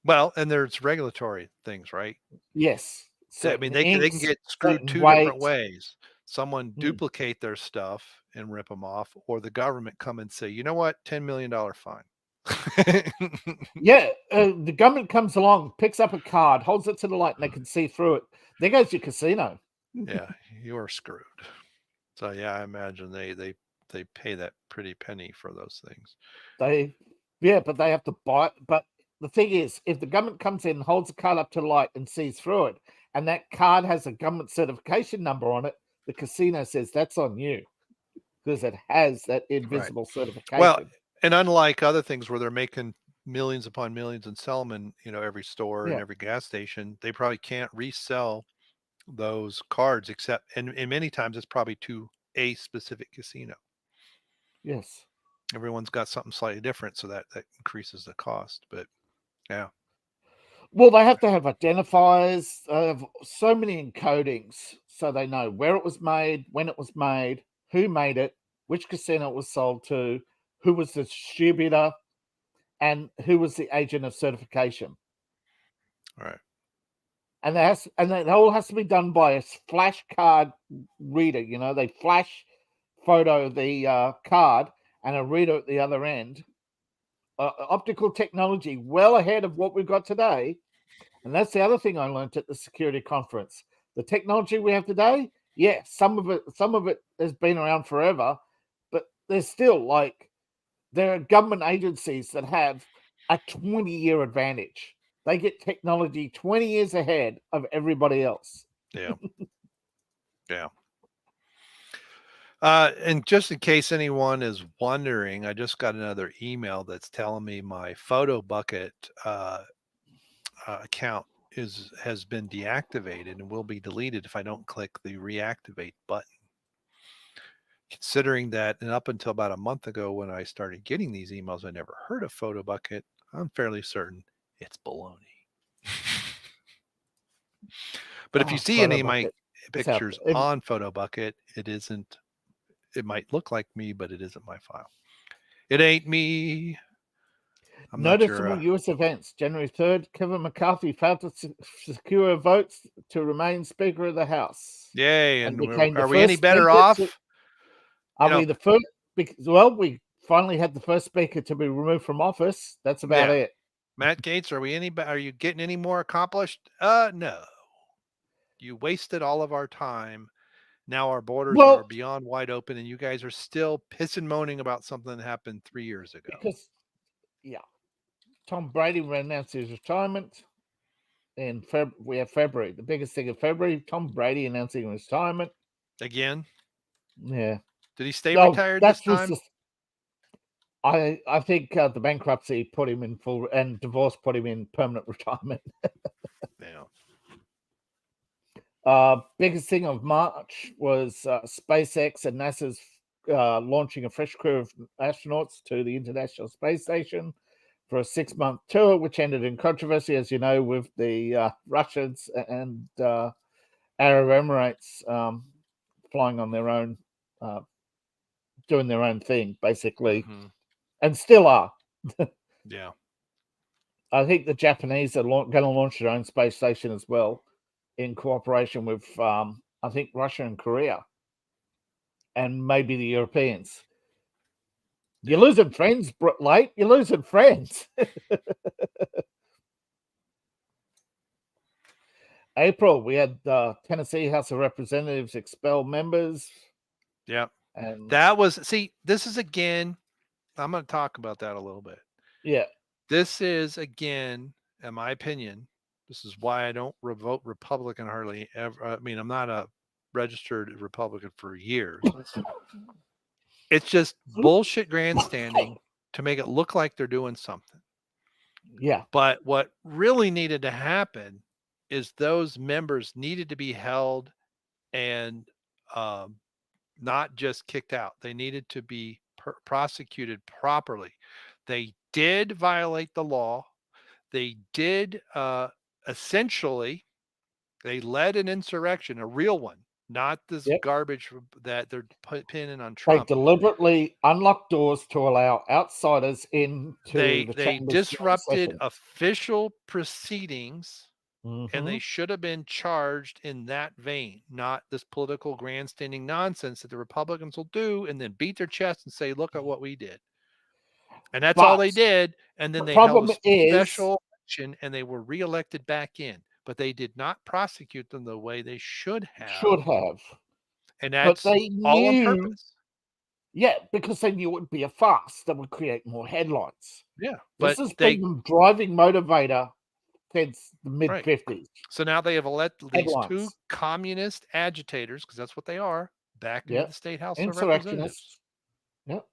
Well, and there's regulatory things, right? Yes. So, I mean, they can get screwed two different ways. Someone duplicate their stuff and rip them off, or the government come and say, you know what, $10 million fine. The government comes along, picks up a card, holds it to the light, and they can see through it. There goes your casino. Yeah, you are screwed. So yeah, I imagine they pay that pretty penny for those things. But they have to buy it. But the thing is, if the government comes in, holds the card up to the light and sees through it, and that card has a government certification number on it, the casino says that's on you because it has that invisible certification. Well, and unlike other things where they're making millions upon millions and sell them in every store and every gas station, they probably can't resell those cards except, and many times it's probably to a specific casino. Yes. Everyone's got something slightly different, so that increases the cost. But yeah. Well, they have to have identifiers, so many encodings, so they know where it was made, when it was made, who made it, which casino it was sold to, who was the distributor, and who was the agent of certification. All right. And that all has to be done by a flash card reader. They flash photo the card and a reader at the other end. Optical technology well ahead of what we've got today. And that's the other thing I learned at the security conference. The technology we have today, some of it has been around forever, but there's still there are government agencies that have a 20-year advantage. They get technology 20 years ahead of everybody else. Yeah. Yeah. And just in case anyone is wondering, I just got another email that's telling me my Photo Bucket account has been deactivated and will be deleted if I don't click the reactivate button. Considering that, and up until about a month ago when I started getting these emails, I never heard of Photo Bucket. I'm fairly certain it's baloney. But if you see any of my pictures on Photo Bucket, it isn't. It might look like me, but it isn't my file. It ain't me. I'm Noticeable U.S. events. January 3rd, Kevin McCarthy failed to secure votes to remain Speaker of the House. Yay. And are we any better off? Are we the first? Well, we finally had the first speaker to be removed from office. That's about it. Matt Gaetz, are you getting any more accomplished? No. You wasted all of our time. Now our borders are beyond wide open, and you guys are still pissing and moaning about something that happened 3 years ago. Because, Tom Brady announced his retirement in we have February. The biggest thing of February, Tom Brady announcing his retirement. Again? Yeah. Did he stay retired this time? I think the bankruptcy put him in full, and divorce put him in permanent retirement. Biggest thing of March was SpaceX and NASA's launching a fresh crew of astronauts to the International Space Station for a 6-month tour, which ended in controversy, as you know, with the Russians and Arab Emirates flying on their own, doing their own thing, basically, and still are. Yeah. I think the Japanese are going to launch their own space station as well, in cooperation with, I think, Russia and Korea, and maybe the Europeans. You're losing friends, Late. You're losing friends. April, we had Tennessee House of Representatives expel members. Yeah. And this is again, I'm going to talk about that a little bit. Yeah. This is, again, in my opinion, this is why I don't vote Republican hardly ever. I mean, I'm not a registered Republican for years. It's just bullshit grandstanding to make it look like they're doing something. Yeah. But what really needed to happen is those members needed to be held and not just kicked out. They needed to be prosecuted properly. They did violate the law. They did essentially, they led an insurrection, a real one, not this garbage that they're pinning on Trump. They deliberately unlocked doors to allow outsiders into They disrupted official proceedings, and they should have been charged in that vein, not this political grandstanding nonsense that the Republicans will do and then beat their chest and say, look at what we did. And that's all they did. And then they held a special election and they were reelected back in. But they did not prosecute them the way they should have. And that's all on purpose. Yeah, because they knew it would be a farce that would create more headlines. Yeah. This has been the driving motivator since the mid-50s. Right. So now they have elected these two communist agitators, because that's what they are, back into the State House of Representatives. Yep.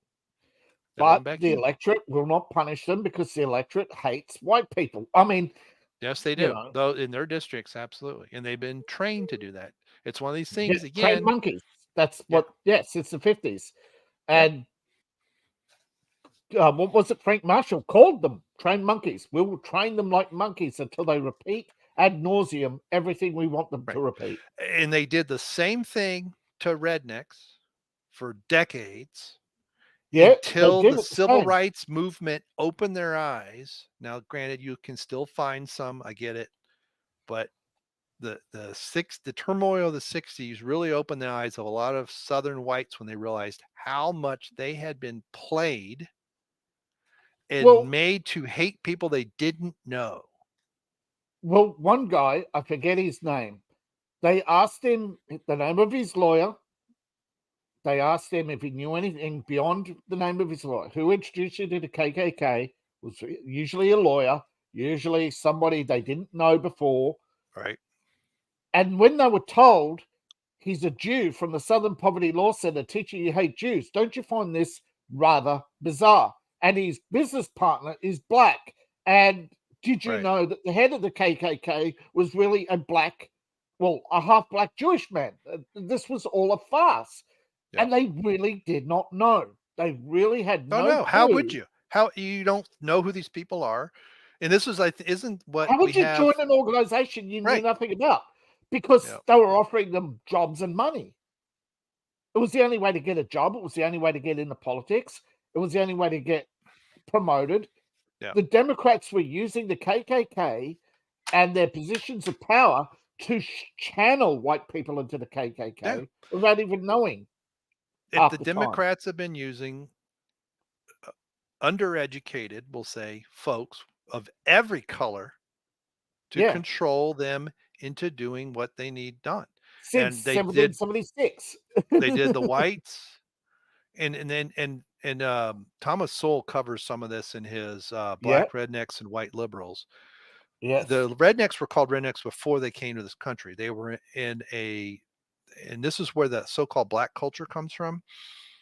But the electorate will not punish them because the electorate hates white people. I mean, yes, they do. Though in their districts, absolutely. And they've been trained to do that. It's one of these things, again. Trained monkeys. That's what, yes, it's the 50s. And what was it Frank Marshall called them? Trained monkeys. We will train them like monkeys until they repeat ad nauseum everything we want them to repeat. And they did the same thing to rednecks for decades. Until the civil rights movement opened their eyes. Now, granted, you can still find some, I get it, but the turmoil of the 60s really opened the eyes of a lot of Southern whites when they realized how much they had been played and made to hate people they didn't know. Well, one guy, I forget his name, they asked him the name of his lawyer. They asked him if he knew anything beyond the name of his lawyer. Who introduced you to the KKK? Was usually a lawyer, usually somebody they didn't know before. Right. And when they were told he's a Jew from the Southern Poverty Law Center teaching you hate Jews, don't you find this rather bizarre? And his business partner is black. And did you know that the head of the KKK was really a half black Jewish man? This was all a farce. Yeah. And they really did not know. They really had no clue. How would you? How you don't know who these people are? And this is, isn't what How would you join an organization you knew nothing about? Because they were offering them jobs and money. It was the only way to get a job. It was the only way to get into politics. It was the only way to get promoted. Yeah. The Democrats were using the KKK and their positions of power to channel white people into the KKK without even knowing. If the Democrats have been using undereducated, we'll say, folks, of every color to Yeah. control them into doing what they need done. Since And they did 1776. the whites, and Thomas Sowell covers some of this in his Yeah. Black Rednecks and White Liberals. Yes. The rednecks were called rednecks before they came to this country. They were and this is where the so-called black culture comes from.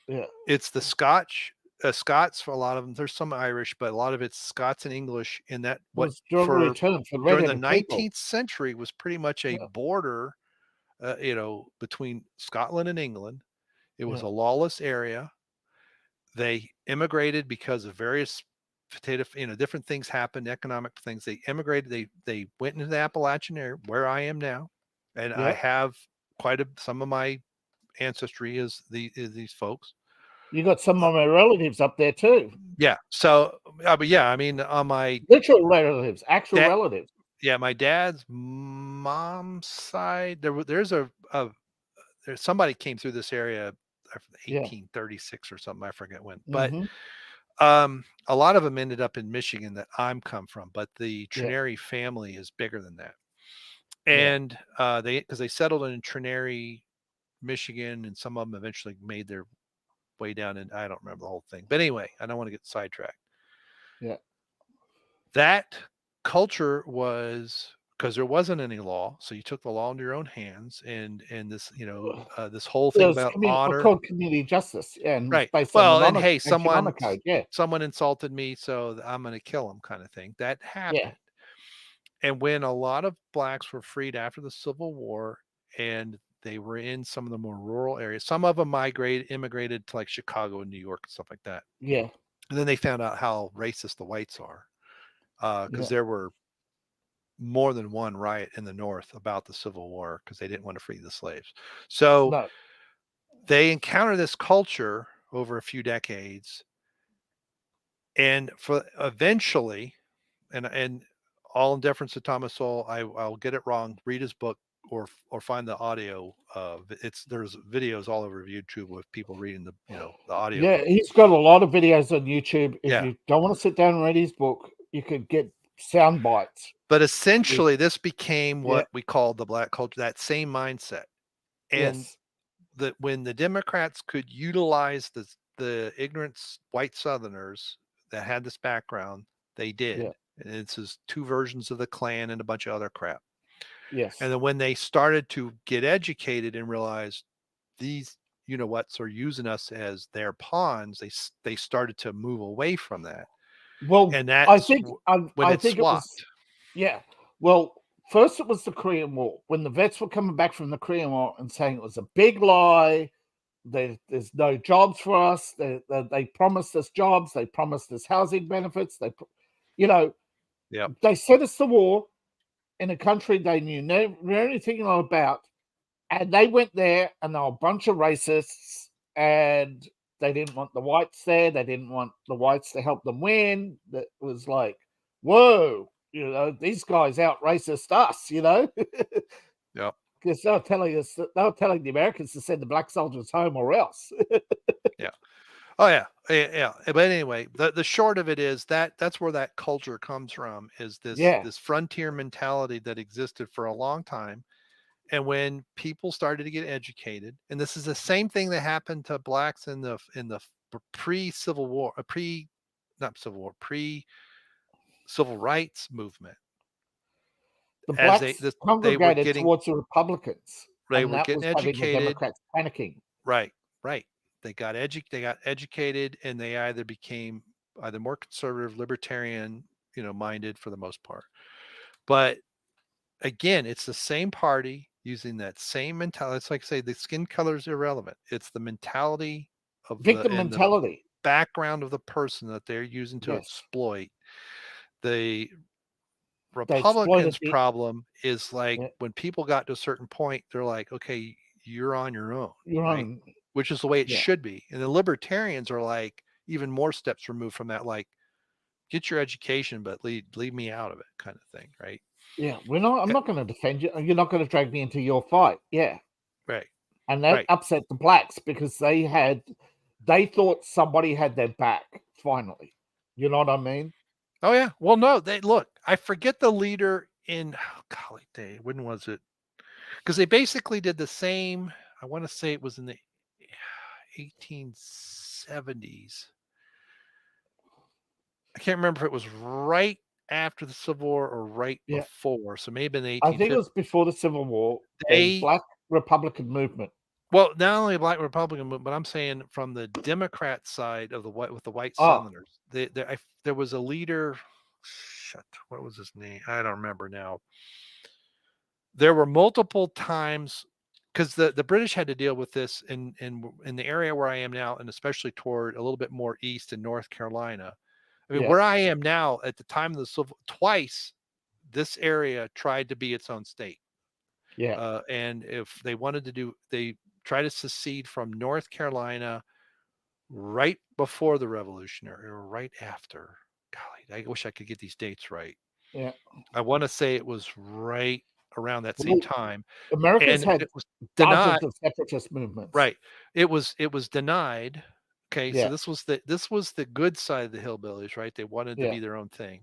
Yeah. It's the Scots for a lot of them. There's some Irish, but a lot of it's Scots and English. In that, what Was during return for during the redheaded people. 19th century was pretty much a border, between Scotland and England. It was a lawless area. They immigrated because of various different things happened, economic things. They immigrated. They went into the Appalachian area where I am now, and I have some of my ancestry is these folks. You got some of my relatives up there too. Yeah. So, but yeah, I mean, on my literal relatives, actual relatives. Yeah, my dad's mom's side, there's somebody came through this area, 1836 or something. I forget when, but a lot of them ended up in Michigan that I'm come from. But the Trinary family is bigger than that, and because they settled in Trinary, Michigan, and some of them eventually made their way down, and I don't remember the whole thing. But anyway, I don't want to get sidetracked. Yeah. That culture was, because there wasn't any law, so you took the law into your own hands, and this this whole thing about honor, called community justice, and right? Well, and hey, someone insulted me, so I'm going to kill him, kind of thing. That happened, and when a lot of blacks were freed after the Civil War, and they were in some of the more rural areas. Some of them immigrated to like Chicago and New York and stuff like that. Yeah. And then they found out how racist the whites are, because there were more than one riot in the North about the Civil War because they didn't want to free the slaves. So they encounter this culture over a few decades, and for eventually, and all in deference to Thomas Sowell, I'll get it wrong. Read his book or find the audio. There's videos all over YouTube with people reading the audio. Yeah, he's got a lot of videos on YouTube. If you don't want to sit down and read his book, you could get sound bites. But essentially, this became what we call the black culture, that same mindset. And that when the Democrats could utilize the ignorant white Southerners that had this background, they did. Yeah. And it's just two versions of the Klan and a bunch of other crap. Yes. And then when they started to get educated and realize these whats are using us as their pawns, they started to move away from that. Well, and that's I think it was. Yeah. Well, first it was the Korean War, when the vets were coming back from the Korean War and saying it was a big lie. There's no jobs for us. They promised us jobs. They promised us housing benefits. They sent us to war in a country they knew anything about, and they went there and they were a bunch of racists, and they didn't want the whites there. They didn't want the whites to help them win. That was like, whoa, these guys out racist us, Yeah. Because they were telling the Americans to send the black soldiers home or else. Yeah. Oh yeah. But anyway, the short of it is that's where that culture comes from, is this frontier mentality that existed for a long time. And when people started to get educated, and this is the same thing that happened to blacks in the pre-Civil War, pre-Civil Rights movement. The blacks congregated towards the Republicans. They were getting educated. The Democrats panicking. Right. They got educated, and they either became more conservative, libertarian, minded for the most part. But again, it's the same party using that same mentality. It's like, say, the skin color is irrelevant. It's the mentality of victim mentality, the background of the person that they're using to exploit. The Republicans' problem is like when people got to a certain point, they're like, okay, you're on your own. Which is the way it should be. And the libertarians are like even more steps removed from that, like, get your education, but leave me out of it, kind of thing, right? Yeah, I'm not going to defend you. You're not going to drag me into your fight. Yeah. Right. And that upset the blacks because they thought somebody had their back, finally. You know what I mean? Oh yeah. Well, no, I forget the leader in golly day. When was it? Because they basically did the same. I want to say it was in the 1870s. I can't remember if it was right after the Civil War or right before. So maybe in the I think it 1850s. was before the Civil War. The Black Republican movement. Well, not only Black Republican movement, but I'm saying from the Democrat side of the white Southerners. There was a leader. Shit, what was his name? I don't remember now. There were multiple times because the British had to deal with this in the area where I am now, and especially toward a little bit more east in North Carolina. I mean, where I am now at the time of the Civil, twice this area tried to be its own state. Yeah. And if they wanted to do, they try to secede from North Carolina right before the Revolutionary or right after. Golly, I wish I could get these dates right. Yeah. I want to say it was right around that same time. America's had it was denied. dozens of separatist movements. Right. It was denied. Okay. Yeah. So this was the good side of the hillbillies, right? They wanted to be their own thing.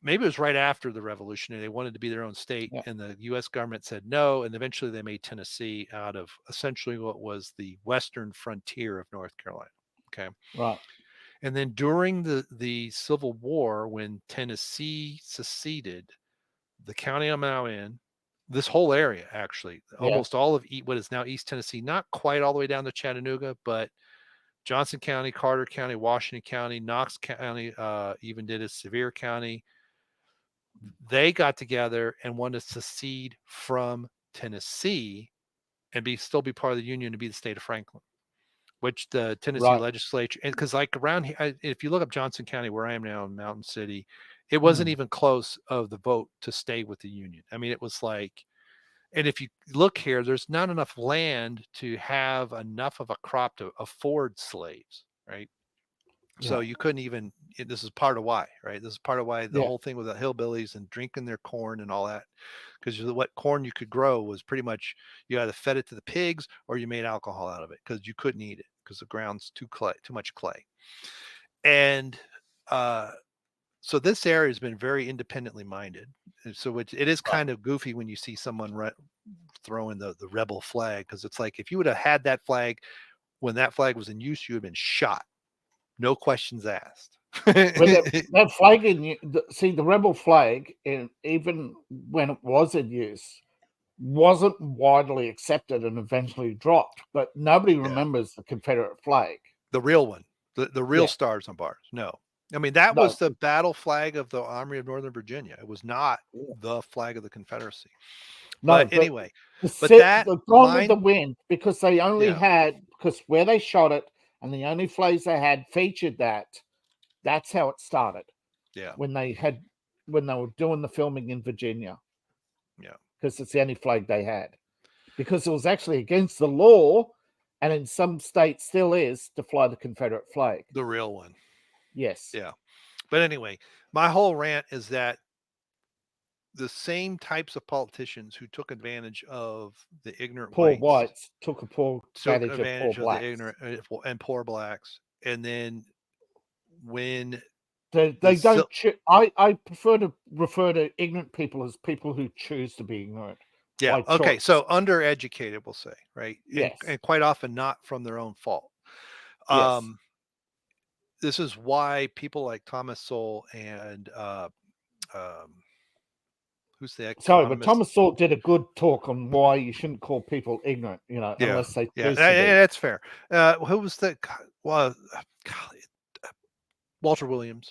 Maybe it was right after the Revolutionary. They wanted to be their own state, and the U.S. government said no. And eventually, they made Tennessee out of essentially what was the western frontier of North Carolina. Okay, right. And then during the Civil War, when Tennessee seceded, the county I'm now in, this whole area actually, almost all of what is now East Tennessee, not quite all the way down to Chattanooga, but Johnson County, Carter County, Washington County, Knox County, even did it, Sevier County. They got together and wanted to secede from Tennessee and still be part of the Union to be the state of Franklin, which the Tennessee legislature, and because like around here, if you look up Johnson County, where I am now in Mountain City, it wasn't even close of the vote to stay with the Union. I mean, it was like, and if you look here, there's not enough land to have enough of a crop to afford slaves, right? So you couldn't even, this is part of why, right? This is part of why the whole thing with the hillbillies and drinking their corn and all that, because what corn you could grow was pretty much, you either fed it to the pigs or you made alcohol out of it because you couldn't eat it because the ground's too much clay. And so this area has been very independently minded. And so it is kind of goofy when you see someone throwing the rebel flag, because it's like, if you would have had that flag when that flag was in use, you would have been shot. No questions asked. that flag the rebel flag, even when it was in use, wasn't widely accepted and eventually dropped. But nobody remembers the Confederate flag, the real one, the real stars and bars. No, I mean that was the battle flag of the Army of Northern Virginia. It was not the flag of the Confederacy. No, but anyway, the Gone with the Wind, because they only had, because where they shot it, and the only flags they had featured that. That's how it started. Yeah. When they were doing the filming in Virginia. Yeah. Because it's the only flag they had. Because it was actually against the law, and in some states still is, to fly the Confederate flag. The real one. Yes. Yeah. But anyway, my whole rant is that the same types of politicians who took advantage of the ignorant whites took advantage of the ignorant and poor blacks. And then when they don't I prefer to refer to ignorant people as people who choose to be ignorant. Yeah. Okay. So undereducated, we'll say, right? Yes. And quite often not from their own fault. Yes. This is why people like Thomas Sowell and who's the economist? Sorry, but Thomas Sowell did a good talk on why you shouldn't call people ignorant, unless they choose to be. That's fair. Who was the? Well, Walter Williams.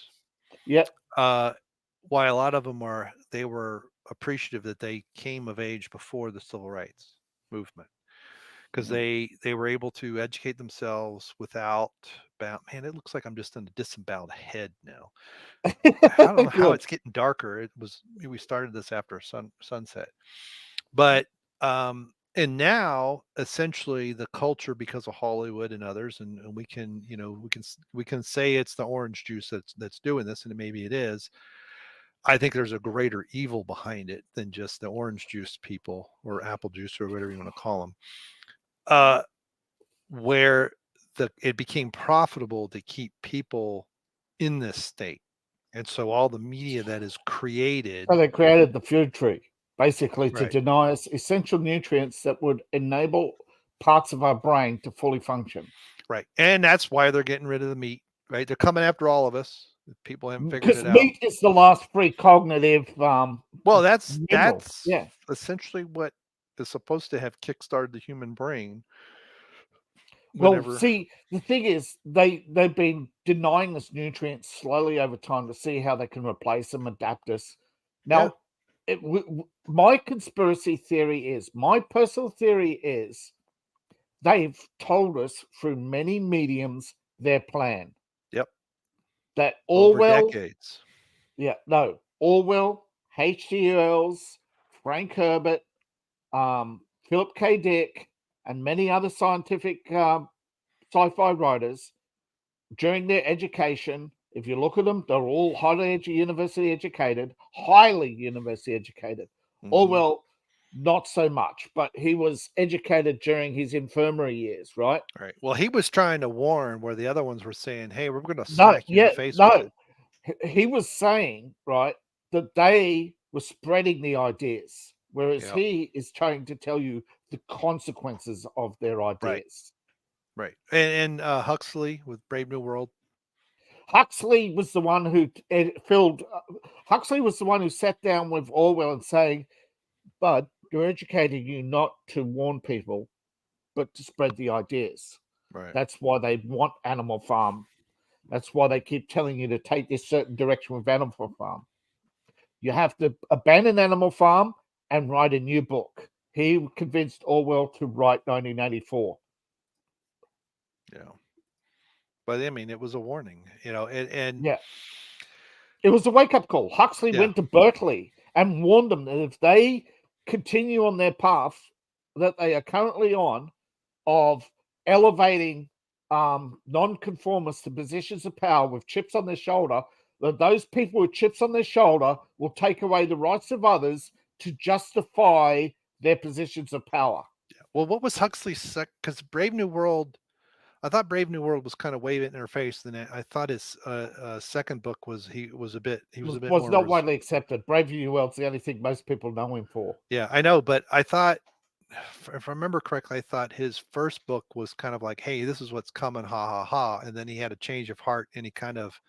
Yeah. Why a lot of them they were appreciative that they came of age before the civil rights movement, because they were able to educate themselves without man, it looks like I'm just in a disemboweled head now. I don't know how it's getting darker. We started this after sunset, but and now essentially the culture, because of Hollywood and others, and we can we can say it's the orange juice that's doing this, and maybe it is. I think there's a greater evil behind it than just the orange juice people, or apple juice, or whatever you want to call them, where it became profitable to keep people in this state. And so all the media that is created. So they created the food tree, basically to Right. deny us essential nutrients that would enable parts of our brain to fully function. Right. And that's why they're getting rid of the meat, right? They're coming after all of us. People haven't figured it out. Because meat is the last free cognitive well, that's mineral. Yeah. essentially what is supposed to have kickstarted the human brain. Well, see, the thing is, they've been denying us nutrients slowly over time to see how they can replace them, adapt us. Now, my conspiracy theory is, my personal theory is, they've told us through many mediums their plan. Yep. That Orwell, over decades. Yeah, no, Orwell, H.G. Wells, Frank Herbert, Philip K. Dick, and many other scientific sci-fi writers, during their education, if you look at them, they're all highly university educated. Mm-hmm. Orwell, not so much, but he was educated during his infirmary years, right? Right. Well, he was trying to warn where the other ones were saying, hey, we're going to smack you in the face with it. He was saying, right, that they were spreading the ideas, whereas he is trying to tell you the consequences of their ideas. Right. And Huxley with Brave New World. Huxley was the one who Huxley was the one who sat down with Orwell and saying, "Bud, you're educating you not to warn people, but to spread the ideas. Right. That's why they want Animal Farm. That's why they keep telling you to take this certain direction with Animal Farm. You have to abandon Animal Farm and write a new book." He convinced Orwell to write 1984. Yeah. But I mean, it was a warning, and yeah, it was a wake-up call. Huxley went to Berkeley and warned them that if they continue on their path that they are currently on of elevating non-conformists to positions of power with chips on their shoulder, that those people with chips on their shoulder will take away the rights of others to justify their positions of power. Yeah. Well, what was Huxley's because Brave New World, I thought Brave New World was kind of waving in her face. Then I thought his second book was a bit more not widely accepted. Brave New World's the only thing most people know him for. Yeah, I know, but I thought, if I remember correctly, I thought his first book was kind of like, "Hey, this is what's coming, ha ha ha," and then he had a change of heart and he kind of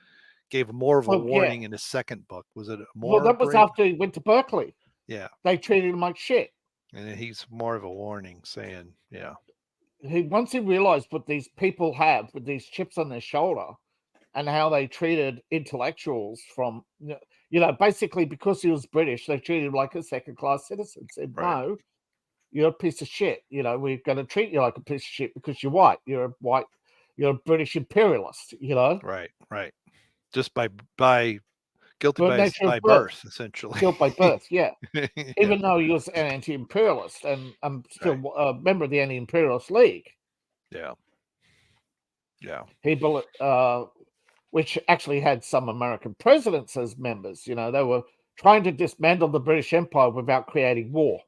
gave more of a warning in his second book. Was it more? Well, that was after he went to Berkeley. Yeah, they treated him like shit, and he's more of a warning, saying, "Yeah." Once he realized what these people have with these chips on their shoulder and how they treated intellectuals from, basically because he was British, they treated him like a second-class citizen. Said, no, you're a piece of shit. We're going to treat you like a piece of shit because you're white. You're a British imperialist, Right. Just by guilty by birth, essentially. Guilt by birth, yeah. Even though he was an anti-imperialist, and I'm still a member of the Anti-Imperialist League. Yeah. He which actually had some American presidents as members. They were trying to dismantle the British Empire without creating war.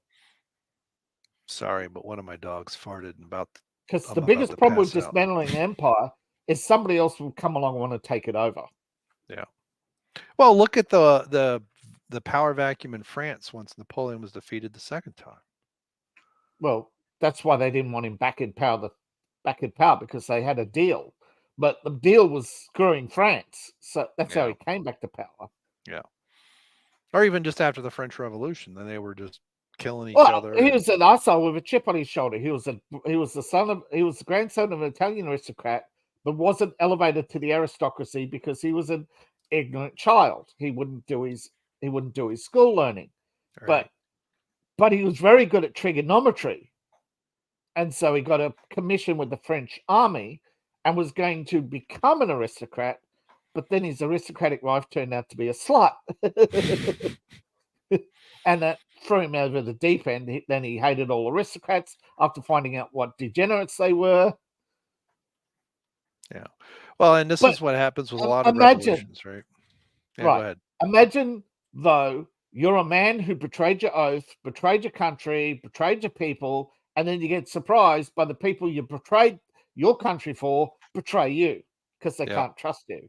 Sorry, but one of my dogs farted because the biggest problem with dismantling an empire is somebody else will come along and want to take it over. Yeah. Well, look at the power vacuum in France once Napoleon was defeated the second time. Well, that's why they didn't want him back in power because they had a deal. But the deal was screwing France. So that's how he came back to power. Yeah. Or even just after the French Revolution, then they were just killing each other. He was an asshole with a chip on his shoulder. He was the grandson of an Italian aristocrat, but wasn't elevated to the aristocracy because he was an ignorant child. He wouldn't do his school learning. Right. But he was very good at trigonometry. And so he got a commission with the French army and was going to become an aristocrat, but then his aristocratic wife turned out to be a slut. And that threw him over the deep end. Then he hated all aristocrats after finding out what degenerates they were. Yeah. Well, and this is what happens with a lot of revolutions, right? Yeah, right. Go ahead. Imagine, though, you're a man who betrayed your oath, betrayed your country, betrayed your people, and then you get surprised by the people you betrayed your country for betray you because they can't trust you.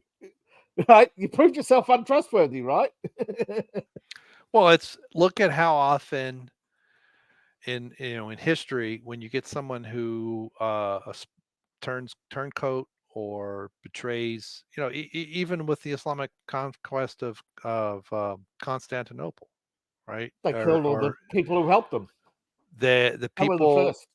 Right? You proved yourself untrustworthy, right? Well, look at how often in history, when you get someone who turns turncoat or betrays, even with the Islamic conquest of Constantinople, right? They killed all the people who helped them. The They were the people first.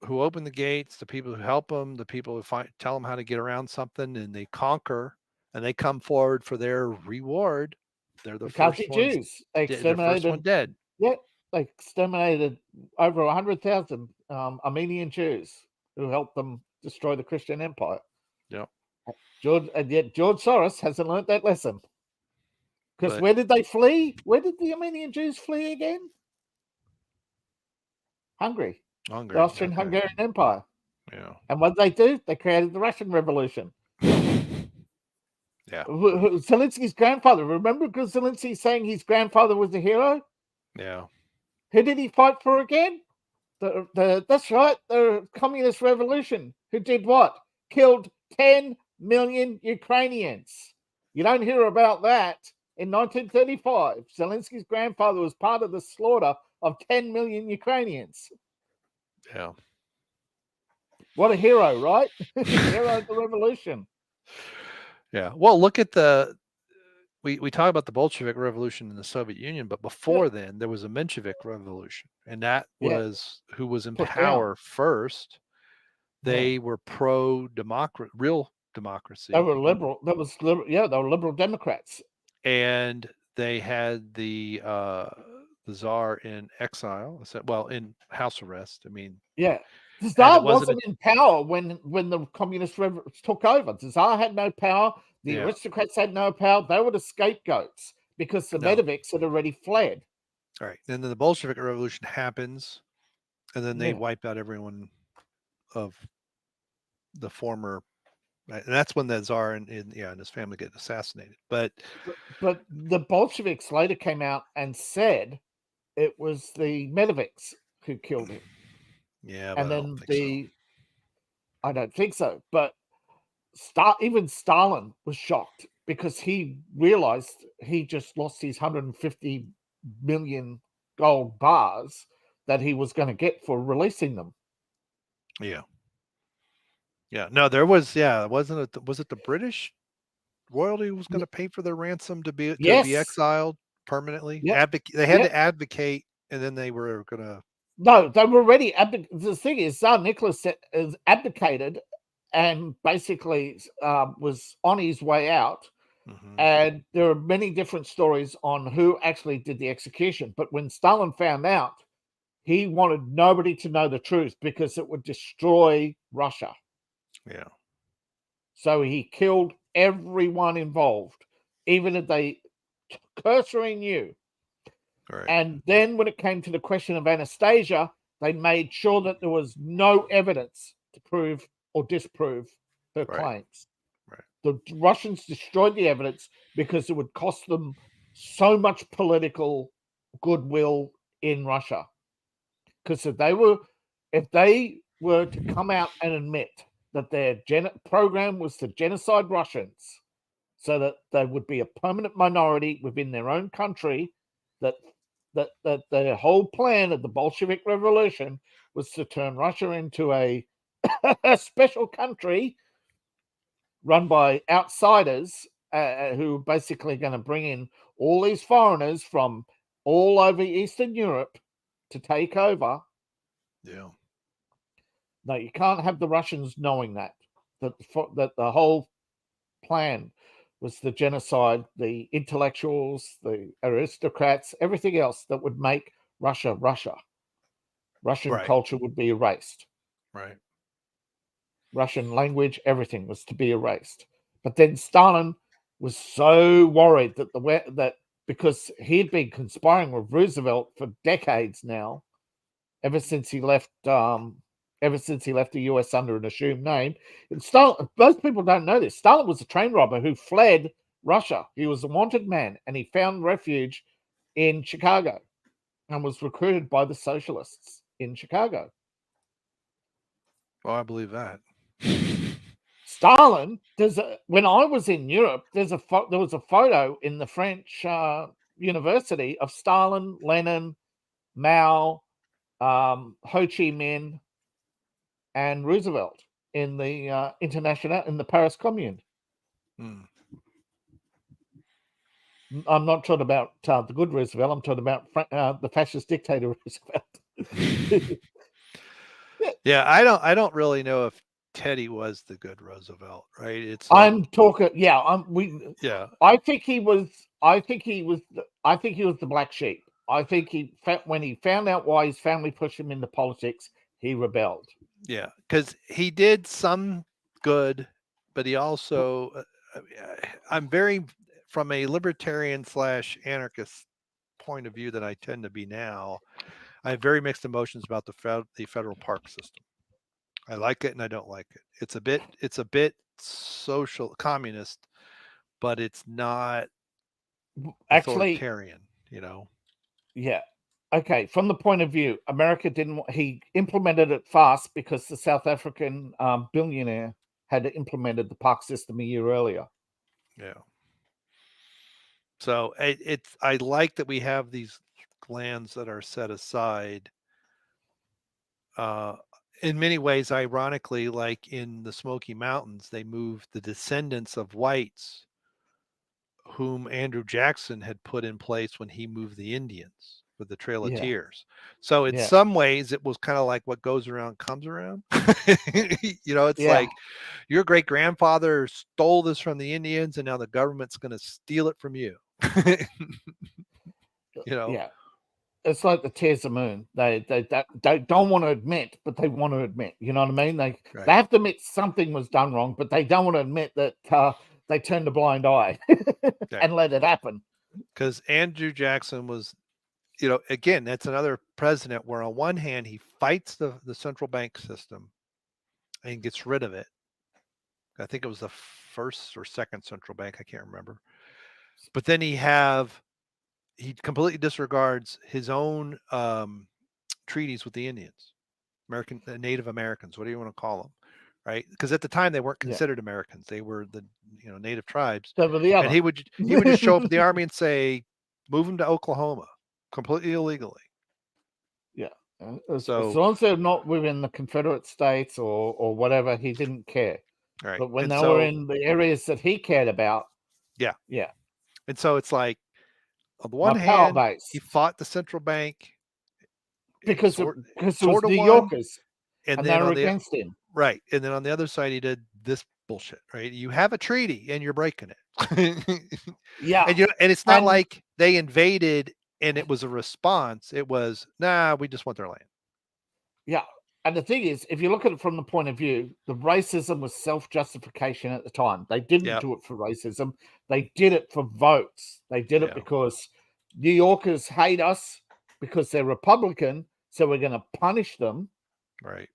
who open the gates, the people who help them, the people who tell them how to get around something, and they conquer, and they come forward for their reward. They're the first ones. Jews. They They're the first one dead. Yeah, they exterminated over 100,000 Armenian Jews who helped them destroy the Christian Empire. Yep. And yet George Soros hasn't learned that lesson. Because where did they flee? Where did the Armenian Jews flee again? Hungary. The Austrian-Hungarian Empire. Yeah. And what did they do? They created the Russian Revolution. Yeah. Zelensky's grandfather. Remember Zelensky saying his grandfather was a hero? Yeah. Who did he fight for again? That's right, the Communist Revolution. Who did what? Killed 10 million Ukrainians. You don't hear about that. In 1935, Zelensky's grandfather was part of the slaughter of 10 million Ukrainians. Yeah. What a hero, right? Hero of the revolution. Yeah. Well, look at we talk about the Bolshevik Revolution in the Soviet Union, but before then there was a Menshevik Revolution, and that was who was in power first. They were pro-democracy, real democracy. They were liberal. They were liberal Democrats. And they had the Tsar in exile. Well, in house arrest. I mean, the Tsar wasn't in power when the communists took over. The Tsar had no power. The aristocrats had no power. They were the scapegoats because the Medoviks had already fled. All right. And then the Bolshevik Revolution happens, and then they wipe out everyone of the former. And that's when the Tsar and his family get assassinated. But the Bolsheviks later came out and said it was the Medoviks who killed him. Yeah, and then I don't think so. But even Stalin was shocked because he realized he just lost his 150 million gold bars that he was going to get for releasing them. Yeah. Yeah, no, there was, wasn't it? Was it the British royalty was going to pay for their ransom to be exiled permanently? Yep. They had to advocate, and then they were going to. No, they were already. The thing is, Tsar Nicholas abdicated, and basically was on his way out. Mm-hmm. And there are many different stories on who actually did the execution. But when Stalin found out, he wanted nobody to know the truth because it would destroy Russia. Yeah. So he killed everyone involved, even if they cursory knew. Right. And then when it came to the question of Anastasia, they made sure that there was no evidence to prove or disprove her claims. Right. The Russians destroyed the evidence because it would cost them so much political goodwill in Russia. Because if they were to come out and admit that their program was to genocide Russians so that they would be a permanent minority within their own country, that the whole plan of the Bolshevik Revolution was to turn Russia into a special country run by outsiders who are basically going to bring in all these foreigners from all over Eastern Europe to take over. Yeah. No, you can't have the Russians knowing that the whole plan was the genocide, the intellectuals, the aristocrats, everything else that would make Russia Russia. Russian culture would be erased. Right. Russian language, everything was to be erased. But then Stalin was so worried that because he had been conspiring with Roosevelt for decades now, ever since he left the US under an assumed name. And Stalin, most people don't know this. Stalin was a train robber who fled Russia. He was a wanted man, and he found refuge in Chicago and was recruited by the socialists in Chicago. Well, I believe that. Stalin, when I was in Europe, there was a photo in the French university of Stalin, Lenin, Mao, Ho Chi Minh, and Roosevelt in the in the Paris Commune. I'm not talking about the good Roosevelt. I'm talking about the fascist dictator Roosevelt. Yeah, I don't really know if Teddy was the good Roosevelt, right? It's I'm talking. Yeah, I think he was. I think he was the black sheep. I think when he found out why his family pushed him into politics, he rebelled. Yeah, because he did some good, but he also. I'm very from a libertarian / anarchist point of view that I tend to be now. I have very mixed emotions about the federal park system. I like it and I don't like it. It's a bit social communist, but it's not authoritarian, Yeah. Okay. From the point of view, America he implemented it fast because the South African billionaire had implemented the park system a year earlier. Yeah. So I like that we have these lands that are set aside. In many ways, ironically, like in the Smoky Mountains, they moved the descendants of whites whom Andrew Jackson had put in place when he moved the Indians with the Trail of Tears. So in some ways, it was kind of like what goes around comes around. It's like your great grandfather stole this from the Indians, and now the government's going to steal it from you. Yeah. It's like the tears of the moon. They don't want to admit, but they want to admit. You know what I mean? They have to admit something was done wrong, but they don't want to admit that they turned a blind eye and let it happen. Because Andrew Jackson was, again, that's another president where on one hand he fights the central bank system and gets rid of it. I think it was the first or second central bank. I can't remember. But then he completely disregards his own treaties with the Indians, Native Americans, what do you want to call them, right? Because at the time they weren't considered Americans; they were the native tribes. And he would just show up at the army and say, "Move them to Oklahoma, completely illegally." Yeah. As long as they're not within the Confederate States or whatever, he didn't care. Right. But when they were in the areas that he cared about, yeah. And so it's like, on the one hand, he fought the central bank because it was New Yorkers, and they were against him. Right. And then on the other side, he did this bullshit, right? You have a treaty and you're breaking it. Yeah. And it's not like they invaded and it was a response. It was, nah, we just want their land. Yeah. And the thing is, if you look at it from the point of view, the racism was self-justification at the time. They didn't do it for racism. They did it for votes. They did it because New Yorkers hate us because they're Republican, so we're going to punish them. Right.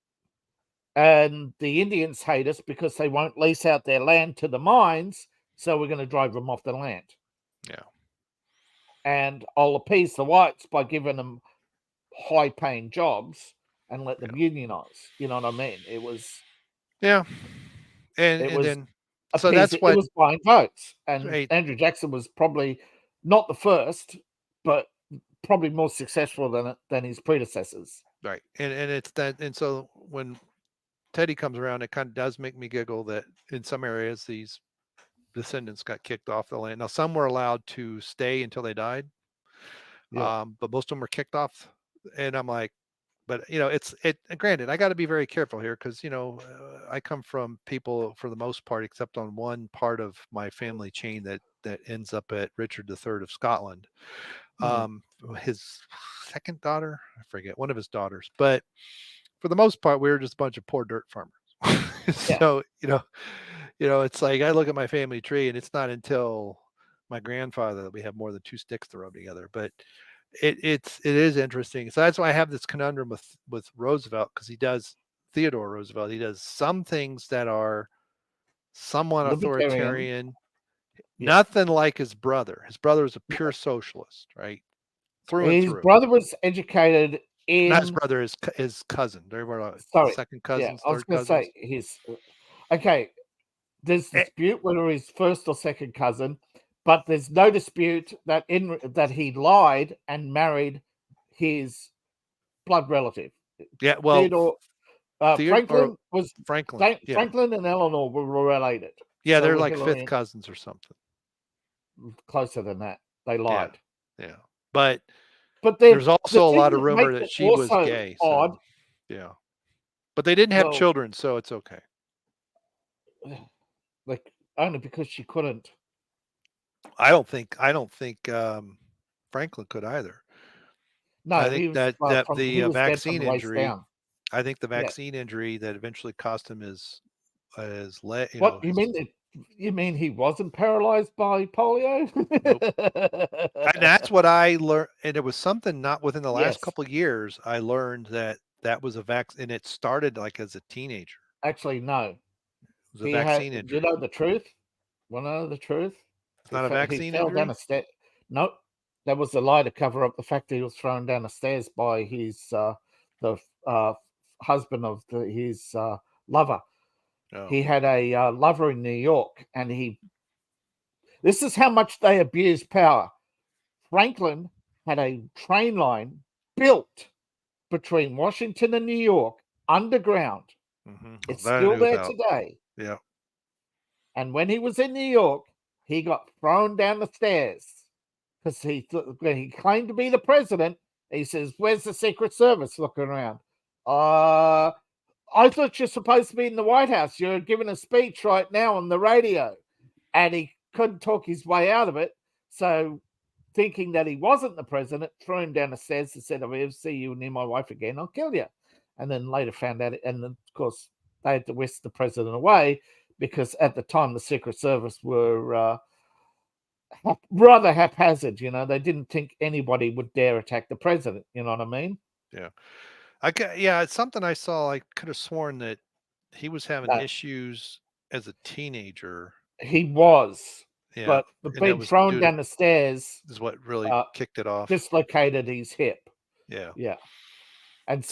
And the Indians hate us because they won't lease out their land to the mines, so we're going to drive them off the land. Yeah. And I'll appease the whites by giving them high-paying jobs and let them unionize. You know what I mean? It was... Yeah. And so that's what... It was buying votes. And Andrew Jackson was probably not the first, but probably more successful than his predecessors. Right. And it's that... And so when Teddy comes around, it kind of does make me giggle that in some areas these descendants got kicked off the land. Now, some were allowed to stay until they died, but most of them were kicked off. And I'm like, but granted, I got to be very careful here because I come from people for the most part, except on one part of my family chain that ends up at Richard III of Scotland. His second daughter, I forget, one of his daughters, but for the most part, we were just a bunch of poor dirt farmers. So, it's like I look at my family tree and it's not until my grandfather that we have more than two sticks to rub together. But it is interesting. So that's why I have this conundrum with Roosevelt, because Theodore Roosevelt, he does some things that are somewhat authoritarian, nothing like his brother. His brother was a pure socialist, right? Through and through. His brother was educated in... Not his brother, his cousin. They were second cousins. I was going to say his... Okay, there's dispute whether he's first or second cousin, but there's no dispute that he lied and married his blood relative. Yeah, well, Franklin was Franklin. Franklin and Eleanor were related. Yeah, they're like fifth cousins or something. Closer than that. They lied. Yeah. But there's also a lot of rumor that she was gay. Odd. So, yeah. But they didn't have children, so it's okay. Like, only because she couldn't. I don't think Franklin could either. No, I think that the vaccine injury. I think the vaccine injury that eventually cost him his leg. You mean he wasn't paralyzed by polio? Nope. And that's what I learned. And it was something not within the last couple of years. I learned that was a vaccine, and it started like as a teenager. Actually, no. It was a vaccine injury. You know the truth? Want to know the truth? It's not a vaccine injury? Nope. That was a lie to cover up the fact that he was thrown down the stairs by his the husband of his lover. Oh. He had a lover in New York, and this is how much they abused power. Franklin had a train line built between Washington and New York, underground. Mm-hmm. It's still there today. Yeah. And when he was in New York, he got thrown down the stairs because when he claimed to be the president, he says, "Where's the Secret Service?" Looking around. I thought you're supposed to be in the White House. You're giving a speech right now on the radio. And he couldn't talk his way out of it. So thinking that he wasn't the president, threw him down the stairs and said, "If I ever see you near my wife again, I'll kill you." And then later found out, and then, of course, they had to whisk the president away because at the time the Secret Service were rather haphazard. They didn't think anybody would dare attack the president. You know what I mean? Yeah. It's something I saw. I could have sworn that he was having issues as a teenager. He was. Yeah. But being thrown down the stairs is what really kicked it off. Dislocated his hip. Yeah. Yeah. And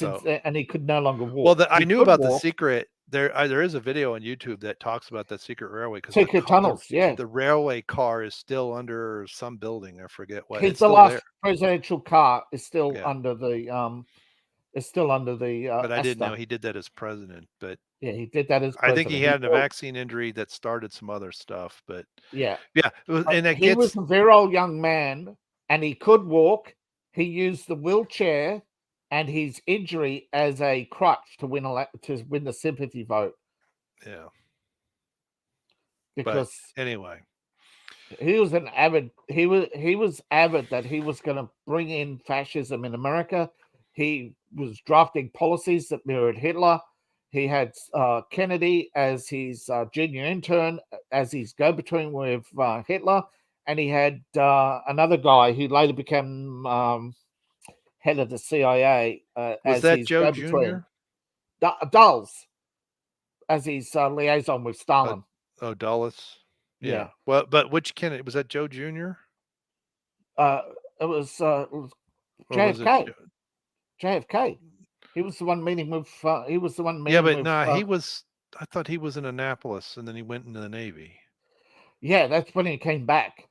and he could no longer walk. Well, I knew about the secret. There is a video on YouTube that talks about that secret railway. Secret tunnels, the railway car is still under some building. I forget what. It's the last presidential car is still under the It's still under the. But I didn't know he did that as president. But yeah, he did that as president. I think he had a vaccine injury that started some other stuff. But yeah. And he was a very old young man, and he could walk. He used the wheelchair and his injury as a crutch to win the sympathy vote. Yeah. Because anyway, he was an avid. He was avid that he was going to bring in fascism in America. He was drafting policies that mirrored Hitler. He had Kennedy as his junior intern, as his go-between with Hitler. And he had another guy who later became head of the CIA. Was that Joe Jr.? Dulles, as his liaison with Stalin. Dulles? Yeah. Well, but which Kennedy? Was that Joe Jr.? It was JFK. JFK. He was the one meeting with. He was the one meeting. Yeah, but he was. I thought he was in Annapolis, and then he went into the Navy. Yeah, that's when he came back.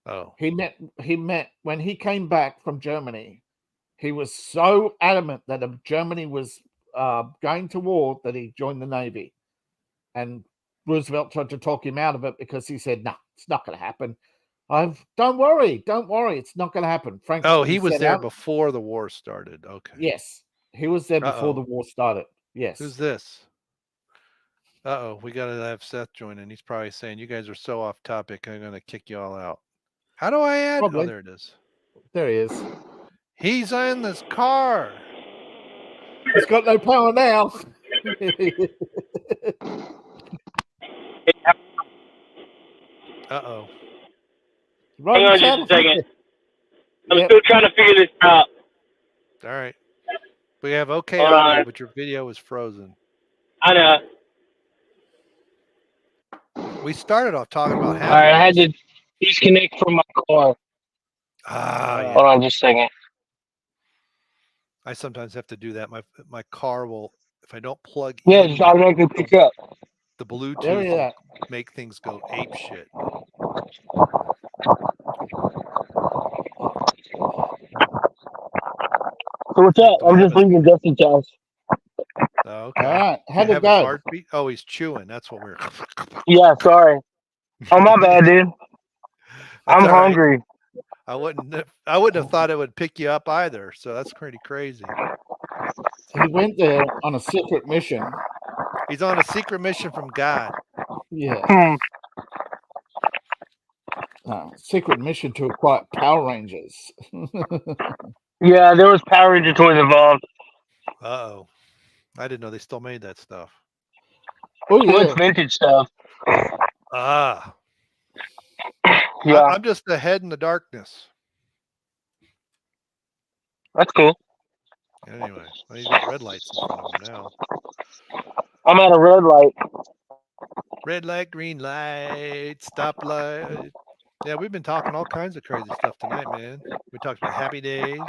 Oh. He met when he came back from Germany. He was so adamant that if Germany was going to war that he joined the Navy, and Roosevelt tried to talk him out of it because he said, "No, it's not going to happen." Don't worry, it's not going to happen. Franklin, he was there before the war started. Okay. Yes, he was there before the war started. Yes. Who's this? We got to have Seth join in. He's probably saying, "You guys are so off topic. I'm going to kick you all out." How do I add? Probably. Oh, there it is. There he is. He's in this car. He's got no power now. Uh-oh. Hang on just a second. I'm still trying to figure this out. All right. We have audio, but your video is frozen. I know. We started off talking about all right, I had to disconnect from my car. Yeah. Hold on just a second. I sometimes have to do that. My car will, if I don't plug in. Yeah, just automatically pick up. The Bluetooth will make things go ape shit. So what's up? I'm just leaving Justin's house. Oh, okay. All right. How'd it go? Heartbeat? Oh, he's chewing. That's what we're. Yeah, sorry. Oh, my bad, dude. I'm hungry. I wouldn't have thought it would pick you up either. So that's pretty crazy. He went there on a secret mission. He's on a secret mission from God. Yeah. Secret mission to acquire Power Rangers. Yeah, there was Power Ranger toys involved. Uh-oh. I didn't know they still made that stuff. Oh, yeah. It's vintage stuff. Ah. Yeah. I'm just a head in the darkness. That's cool. Anyway, he's got red lights in front of him now. I'm at a red light. Red light, green light, stop light. Yeah, we've been talking all kinds of crazy stuff tonight, man. We talked about happy days.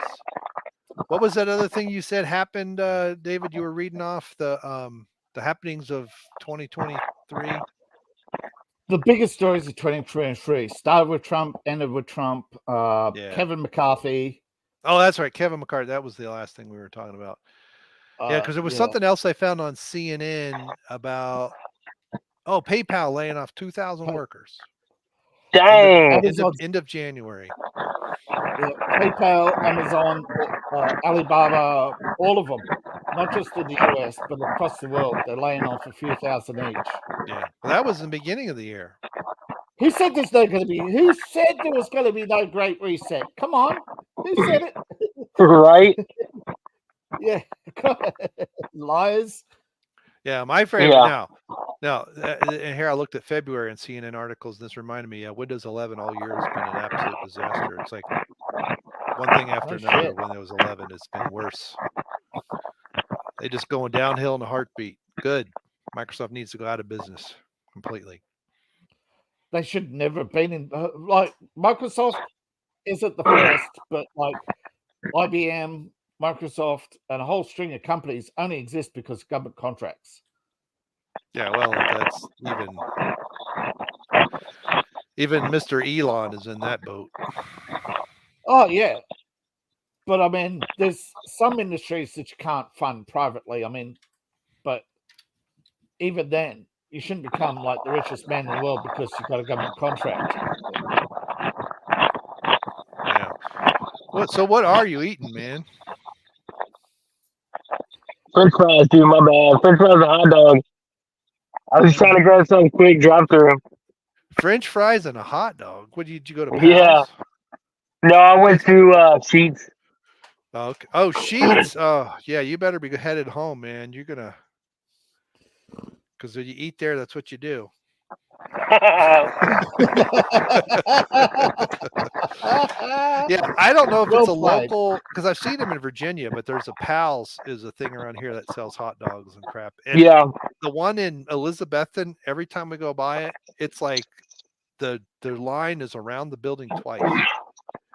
What was that other thing you said happened, David? You were reading off the happenings of 2023. The biggest stories of 2023 started with Trump, ended with Trump. Kevin McCarthy. Oh, that's right, Kevin McCarthy. That was the last thing we were talking about. Yeah, because there was something else I found on CNN about PayPal laying off 2,000 workers. Dang. End of January. Yeah, PayPal, Amazon, Alibaba, all of them, not just in the US, but across the world. They're laying off a few thousand each. Yeah, well, that was in the beginning of the year. Who said there's no going to be? Who said there was going to be no great reset? Come on, who said it? Right? Yeah, liars. Yeah, my favorite now, and here I looked at February and CNN articles. And this reminded me, Windows 11 all year has been an absolute disaster. It's like one thing after another. Windows 11 has been worse. They just going downhill in a heartbeat. Good. Microsoft needs to go out of business completely. They should never have been in. Like Microsoft isn't the first, but like IBM, Microsoft, and a whole string of companies only exist because of government contracts. Yeah, well, that's even Mr. Elon is in that boat. Oh, yeah. But I mean, there's some industries that you can't fund privately. I mean, but even then, you shouldn't become like the richest man in the world because you've got a government contract. Yeah. So what are you eating, man? French fries, dude, my bad. French fries and hot dog. I was trying to grab something quick, drive through. French fries and a hot dog. What did you go to? Pals? Yeah. No, I went to Sheets. Oh, okay. Oh, Sheets. Oh, yeah. You better be headed home, man. You're gonna, because when you eat there, that's what you do. Yeah, I don't know if it's a local, because I've seen them in Virginia, but there's a Pals is a thing around here that sells hot dogs and crap. And yeah, the one in Elizabethton, every time we go by it, it's like the line is around the building twice.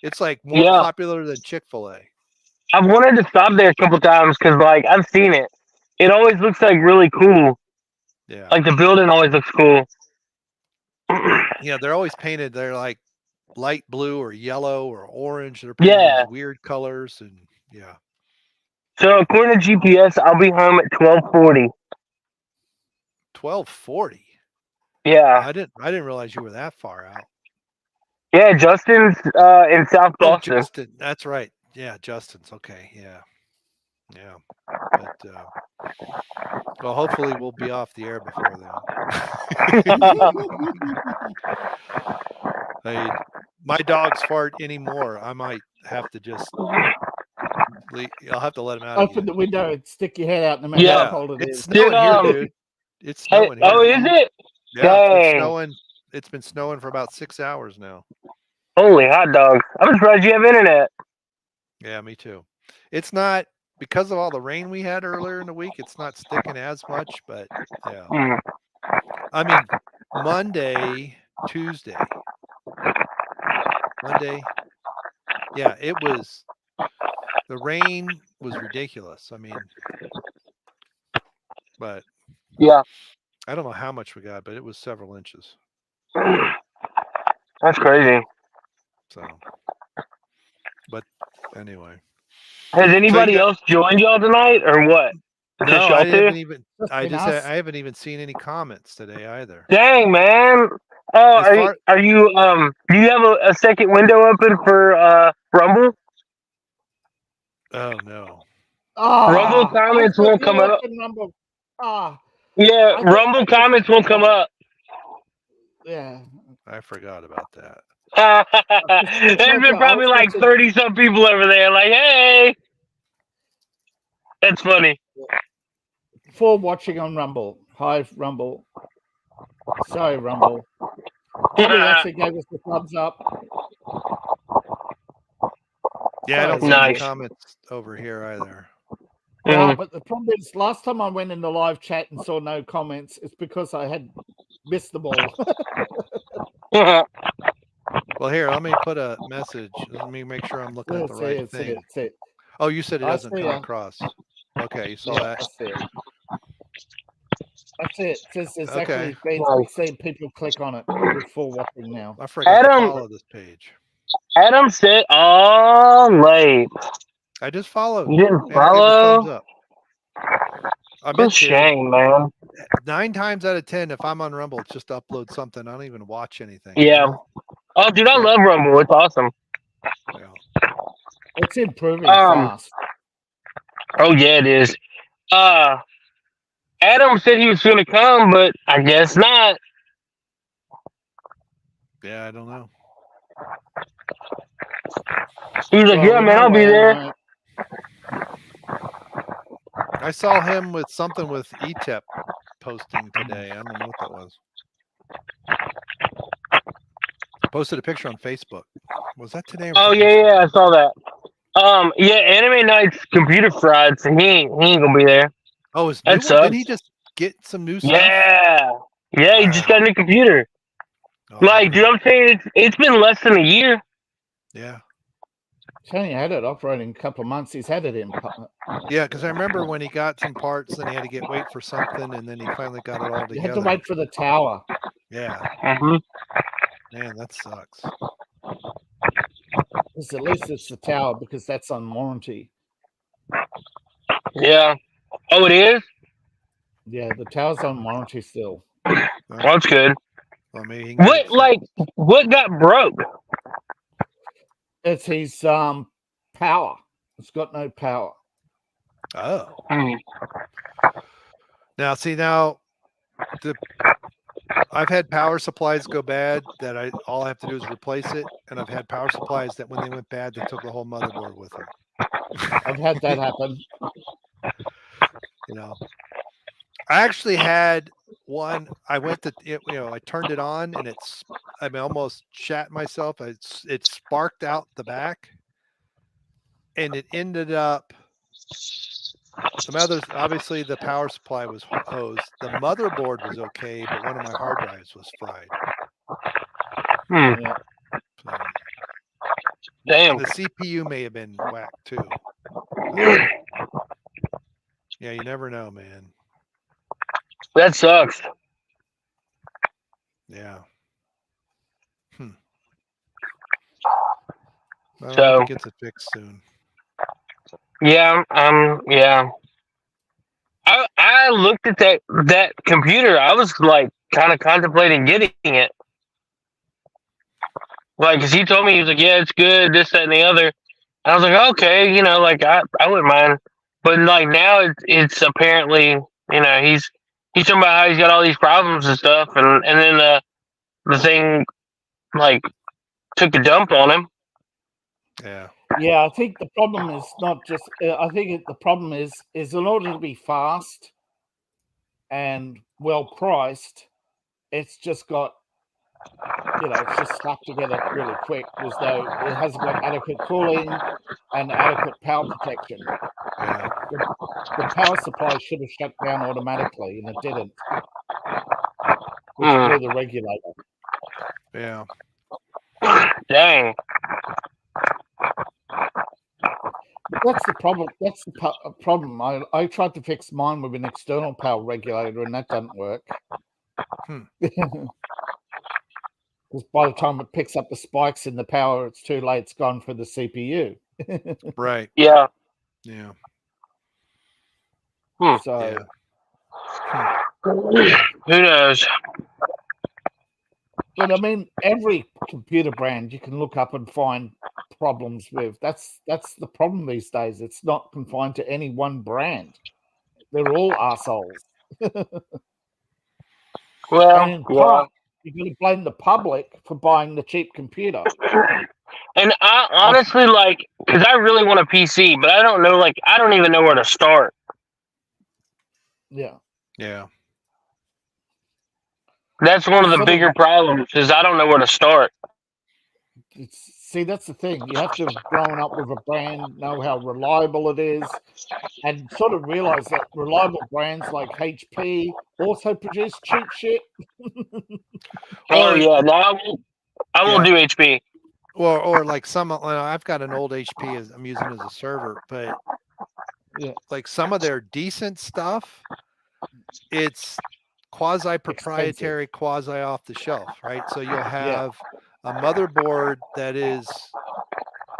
It's like more popular than Chick-fil-A. I've wanted to stop there a couple times because, like, I've seen it. It always looks like really cool. Yeah, like the building always looks cool. Yeah, they're always painted. They're like light blue or yellow or orange. They're painted these weird colors, and yeah. So according to GPS, I'll be home at 12:40. 12:40. Yeah. I didn't realize you were that far out. Yeah, Justin's in South Boston. Justin, that's right. Yeah, Justin's okay. Yeah. But well, hopefully we'll be off the air before then. My dogs fart anymore. I might have to just I'll have to let him out. Open the window and stick your head out in the matter how cold it is. It's snowing here, dude. It's snowing here. Oh, is it? Yeah, it's been snowing for about 6 hours now. Holy hot dogs. I'm surprised you have internet. Yeah, me too. It's not, because of all the rain we had earlier in the week, it's not sticking as much, but yeah. I mean, Monday, Tuesday. Yeah, it was, the rain was ridiculous. I mean, but yeah. I don't know how much we got, but it was several inches. That's crazy. So, but anyway. Has anybody else joined y'all tonight, or what? No, I haven't even seen any comments today either. Dang, man. Oh, are you do you have a second window open for Rumble? Oh no. Rumble comments won't come up. Yeah, Rumble comments won't come up. Yeah. I forgot about that. There's been probably like 30-some people over there, like, hey. That's funny. For watching on Rumble. Hi, Rumble. Sorry, Rumble. Probably actually gave us the thumbs up. Yeah, I don't see any comments over here either. No, but the problem is, last time I went in the live chat and saw no comments, it's because I had missed them all. Well, here, let me put a message. Let me make sure I'm looking at the right thing. Oh, you said it doesn't come across. Okay, you saw that? That's it. It's exactly seeing people click on it before watching now. I forgot to follow this page. Adam said, "Oh, late." I just followed. You didn't follow? Thumbs up. That's a shame, man. 9 times out of 10, if I'm on Rumble, it's just to upload something. I don't even watch anything. Yeah. Oh, dude, I love Rumble. It's awesome. Yeah. It's improving fast. Oh yeah, it is. Adam said he was going to come, but I guess not. Yeah, I don't know. He was like, "Yeah, man, I'll be there." I saw him with something with Etep posting today. I don't know what that was. Posted a picture on Facebook. Was that today? Oh yeah, I saw that. Yeah, Anime Night's computer fried, so he ain't gonna be there. Oh, did he just get some new stuff? Yeah, he just got a new computer. Oh, dude, I'm saying it's been less than a year. Yeah. He's only had it operating a couple of months. He's had it in. Yeah, because I remember when he got some parts, then he had to wait for something, and then he finally got it all together. You had to wait for the tower. Yeah. Man, that sucks. At least it's the tower because that's on warranty. Yeah. Oh, it is? Yeah, the tower's on warranty still. That's good. Well, maybe what got broke? It's his power. It's got no power. Oh. Mm. Now, I've had power supplies go bad that all I have to do is replace it, and I've had power supplies that when they went bad, they took the whole motherboard with them. I've had that happen. You know, I actually had one. I went to I turned it on, and I almost shat myself. It sparked out the back, and it ended up. Obviously the power supply was hosed. The motherboard was okay, but one of my hard drives was fried. Yeah. So, damn. The CPU may have been whacked too. Yeah, you never know, man. That sucks. Yeah. So I think it's a fix soon. Yeah, yeah. I looked at that computer. I was like kind of contemplating getting it. Like, cause he told me, he was like, "Yeah, it's good, this, that, and the other." And I was like, "Okay, like I wouldn't mind." But like now, it's apparently, he's talking about how he's got all these problems and stuff, and then the thing like took a dump on him. Yeah. Yeah, I think the problem is not just. I think the problem is in order to be fast and well priced, it's just got, it's just slapped together really quick, as though it hasn't got adequate cooling and adequate power protection. Yeah. The power supply should have shut down automatically, and it didn't. Which blew the regulator. Yeah. Dang. That's the problem. That's the problem. I tried to fix mine with an external power regulator, and that doesn't work. Because by the time it picks up the spikes in the power, it's too late. It's gone for the CPU. Right. Yeah. Yeah. So, who knows? but I mean, every computer brand you can look up and find problems with. That's the problem these days. It's not confined to any one brand. They're all assholes. Well, And in part, you're going to blame the public for buying the cheap computer. And I honestly, like, because I really want a PC, but I don't know, like, I don't even know where to start. Yeah. Yeah. That's one of the bigger problems, is I don't know where to start. See, that's the thing. You have to have grown up with a brand, know how reliable it is, and sort of realize that reliable brands like HP also produce cheap shit. Oh, yeah. No, I won't do HP. Or like I've got an old HP as I'm using as a server, but like some of their decent stuff, it's quasi proprietary, quasi off the shelf, right? So you'll have a motherboard that is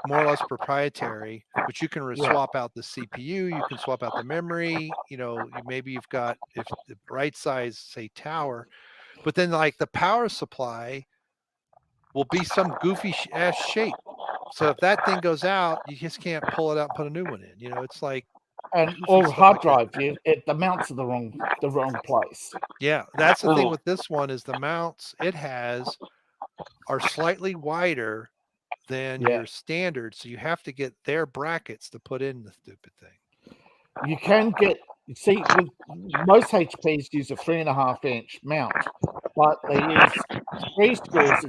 more or less proprietary, but you can swap out the CPU, you can swap out the memory, maybe you've got, if the right size, say tower, but then like the power supply will be some goofy ass shape. So if that thing goes out, you just can't pull it out and put a new one in. It's like, and or hard drive, the mounts are the wrong place. Yeah, that's the thing with this one is the mounts it has are slightly wider than your standard, so you have to get their brackets to put in the stupid thing. You can get, with most HPs use a 3.5-inch mount, but they use 3 screws.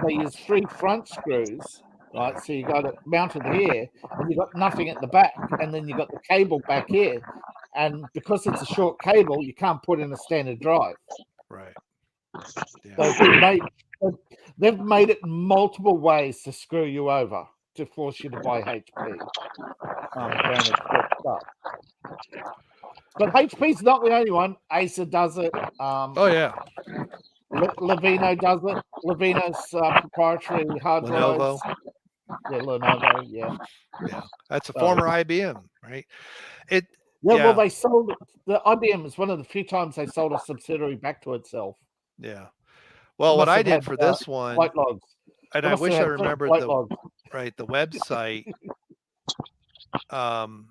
They use 3 front screws, right? So you got it mounted here, and you got nothing at the back, and then you got the cable back here. And because it's a short cable, you can't put in a standard drive. Right. Yeah. So they've made it multiple ways to screw you over to force you to buy HP. But HP's not the only one. Acer does it. Levino does it. Levino's proprietary hard Lenovo. drives. Yeah, Lenovo. Yeah. That's a former IBM, right? Well, they sold the IBM is one of the few times they sold a subsidiary back to itself. Yeah. Well, what I did for this one, white logs. And I wish I remembered the website. And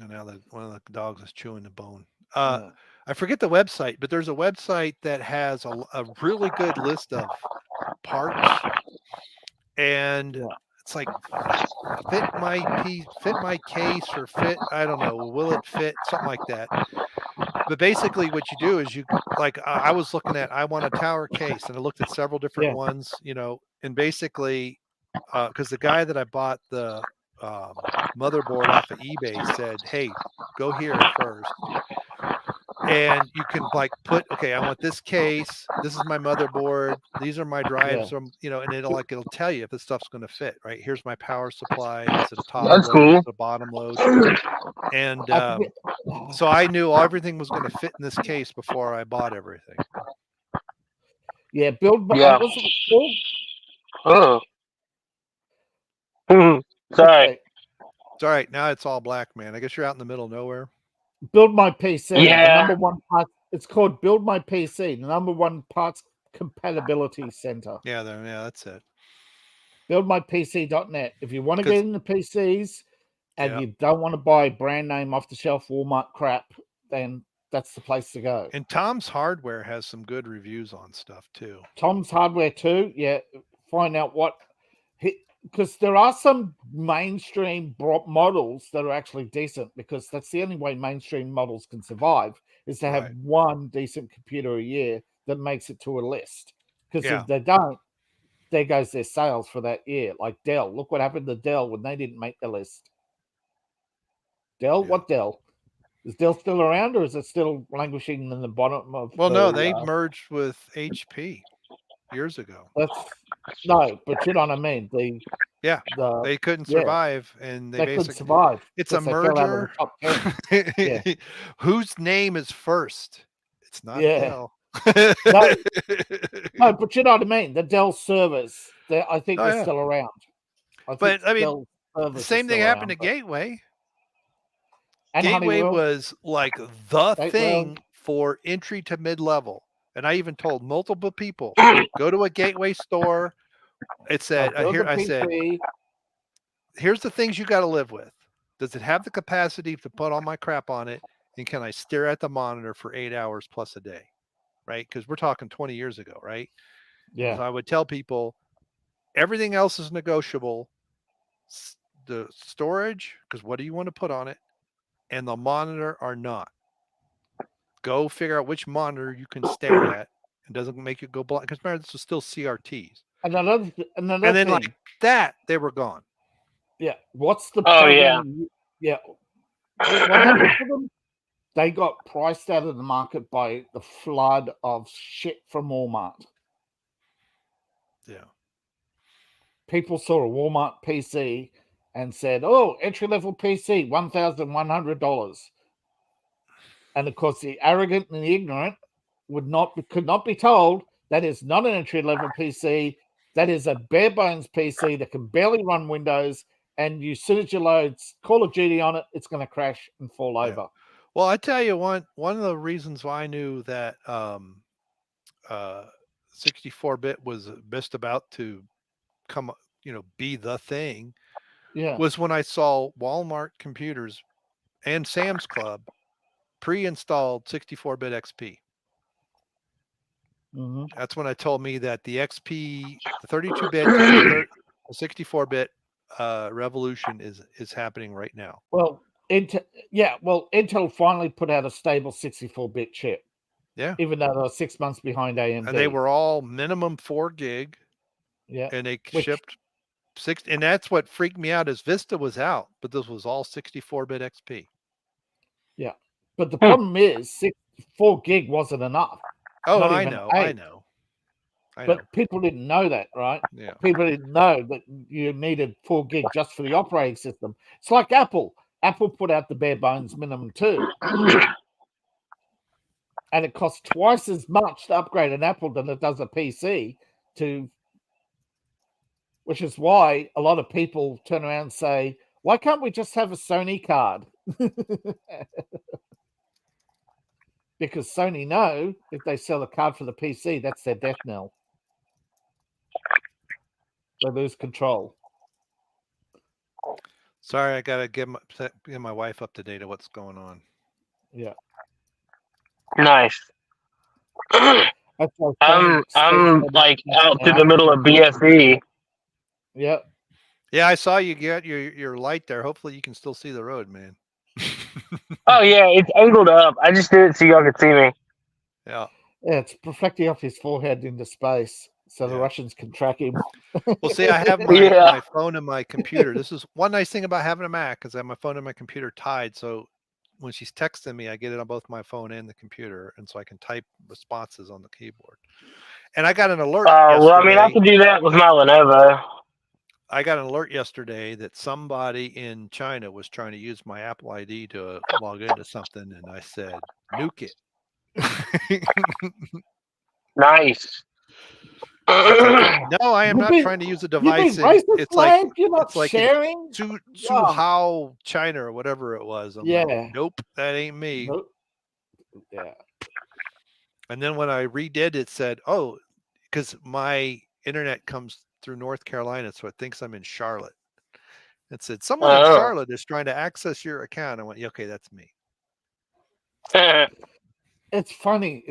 now that one of the dogs is chewing the bone. I forget the website, but there's a website that has a really good list of parts, and it's like fit my case, or fit, I don't know, will it fit, something like that. But basically what you do is I was looking at, I want a tower case, and I looked at several different ones, and basically because the guy that I bought the motherboard off of eBay said, hey, go here first, and you can put, okay, I want this case, this is my motherboard, these are my drives, and it'll tell you if this stuff's going to fit, right? Here's my power supply, is it a top That's load, cool. is it a bottom load? And so I knew everything was going to fit in this case before I bought everything. Yeah, build. Yeah. Oh. Sorry. Okay. It's all right. Now it's all black, man. I guess you're out in the middle of nowhere. Build My PC. Yeah. The #1 part. It's called Build My PC. The #1 parts compatibility center. Yeah, that's it. BuildMyPC.net. If you want to get into PCs and you don't want to buy brand name off the shelf Walmart crap, then that's the place to go. And Tom's Hardware has some good reviews on stuff too. Tom's Hardware too. Yeah. Find out because there are some mainstream models that are actually decent, because that's the only way mainstream models can survive, is to have one decent computer a year that makes it to a list. Because if they don't, there goes their sales for that year. Like Dell. Look what happened to Dell when they didn't make the list. Dell? What Dell? Is Dell still around, or is it still languishing in the bottom of no, they merged with HP years ago. No, but you know what I mean. They couldn't survive, and they couldn't survive. It's a merger. Yeah. Whose name is first? It's not Dell. No, but you know what I mean. The Dell servers, I think they're still around. But I mean, the same thing happened to Gateway. And Gateway Honeywell was like the thing for entry to mid-level. And I even told multiple people, go to a Gateway store. It said, I said, here's the things you got to live with. Does it have the capacity to put all my crap on it? And can I stare at the monitor for 8 hours plus a day? Right? Because we're talking 20 years ago, right? Yeah. So I would tell people everything else is negotiable. The storage, because what do you want to put on it? And the monitor are not. Go figure out which monitor you can stare at and doesn't make you go blind. Because remember, this was still CRTs. And then thing, like that, they were gone. Yeah. What's the problem? Yeah. What happened to them? They got priced out of the market by the flood of shit from Walmart. Yeah. People saw a Walmart PC and said, "Oh, entry-level PC, $1,100." And of course, the arrogant and the ignorant could not be told that is not an entry-level PC. That is a bare bones PC that can barely run Windows. And as soon as you load Call of Duty on it, it's going to crash and fall over. Well, I tell you, one of the reasons why I knew that 64-bit was just about to come, be the thing, was when I saw Walmart computers and Sam's Club pre-installed 64-bit XP. Mm-hmm. That's when I told me that the XP, the 32-bit, the 64-bit revolution is happening right now. Well, Intel finally put out a stable 64-bit chip. Yeah. Even though they were 6 months behind AMD. And they were all minimum 4 gig. Yeah. And they shipped 6. And that's what freaked me out is Vista was out, but this was all 64-bit XP. Yeah. But the problem is 4 gig wasn't enough. Oh, I know. But people didn't know that, right? Yeah. People didn't know that you needed 4 gig just for the operating system. It's like Apple. Apple put out the bare bones minimum too. And it costs twice as much to upgrade an Apple than it does a PC which is why a lot of people turn around and say, why can't we just have a Sony card? Because Sony know if they sell a card for the PC, that's their death knell. They lose control. Sorry, I gotta get my wife up to date on what's going on. Yeah. Nice. I'm like out to the middle of BSE. Yeah. Yeah, I saw you get your light there. Hopefully you can still see the road, man. Oh yeah, it's angled up. I just did it so y'all could see me. Yeah. Yeah, it's reflecting off his forehead into space, so the Russians can track him. Well, see, I have my phone and my computer. This is one nice thing about having a Mac is I have my phone and my computer tied. So when she's texting me, I get it on both my phone and the computer, and so I can type responses on the keyboard. And I got an alert. Well, I mean, I can do that with my Lenovo. I got an alert yesterday that somebody in China was trying to use my Apple ID to log into something, and I said, "Nuke it." Nice. No, I am not trying to use a device. It's like sharing. Zhuhao, China, or whatever it was. I'm like, nope, that ain't me. Nope. Yeah. And then when I redid, it said, "Oh, because my internet comes through North Carolina, so it thinks I'm in Charlotte." It said, "Someone in Charlotte is trying to access your account." I went, yeah, "Okay, that's me." It's funny.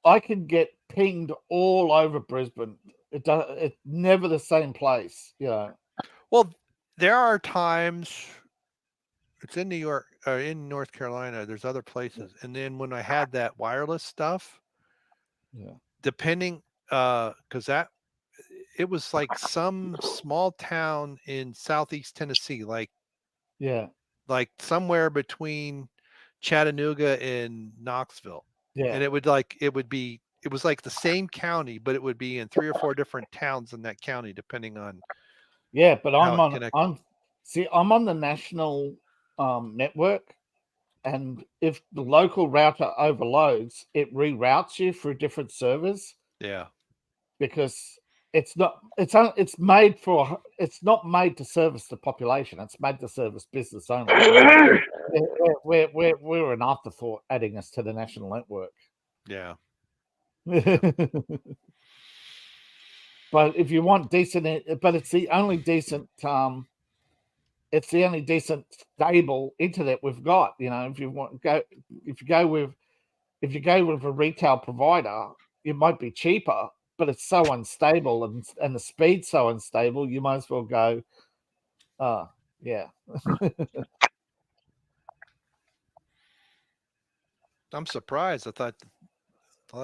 I can get pinged all over Brisbane. It's never the same place, Well, there are times it's in New York or in North Carolina. There's other places, and then when I had that wireless stuff, depending, because it was like some small town in southeast Tennessee, like somewhere between Chattanooga and Knoxville. Yeah. And it would be it was like the same county, but it would be in 3 or 4 different towns in that county, depending on. Yeah, but I'm how it on. connected. I'm on the national network, and if the local router overloads, it reroutes you through different servers. Yeah. Because it's not made to service the population. It's made to service business only. We're an afterthought adding us to the national network. Yeah. But if you want decent, but it's the only decent stable internet we've got. You know, if you go with a retail provider, it might be cheaper, but it's so unstable and the speed's so unstable, you might as well go, yeah. I'm surprised. I thought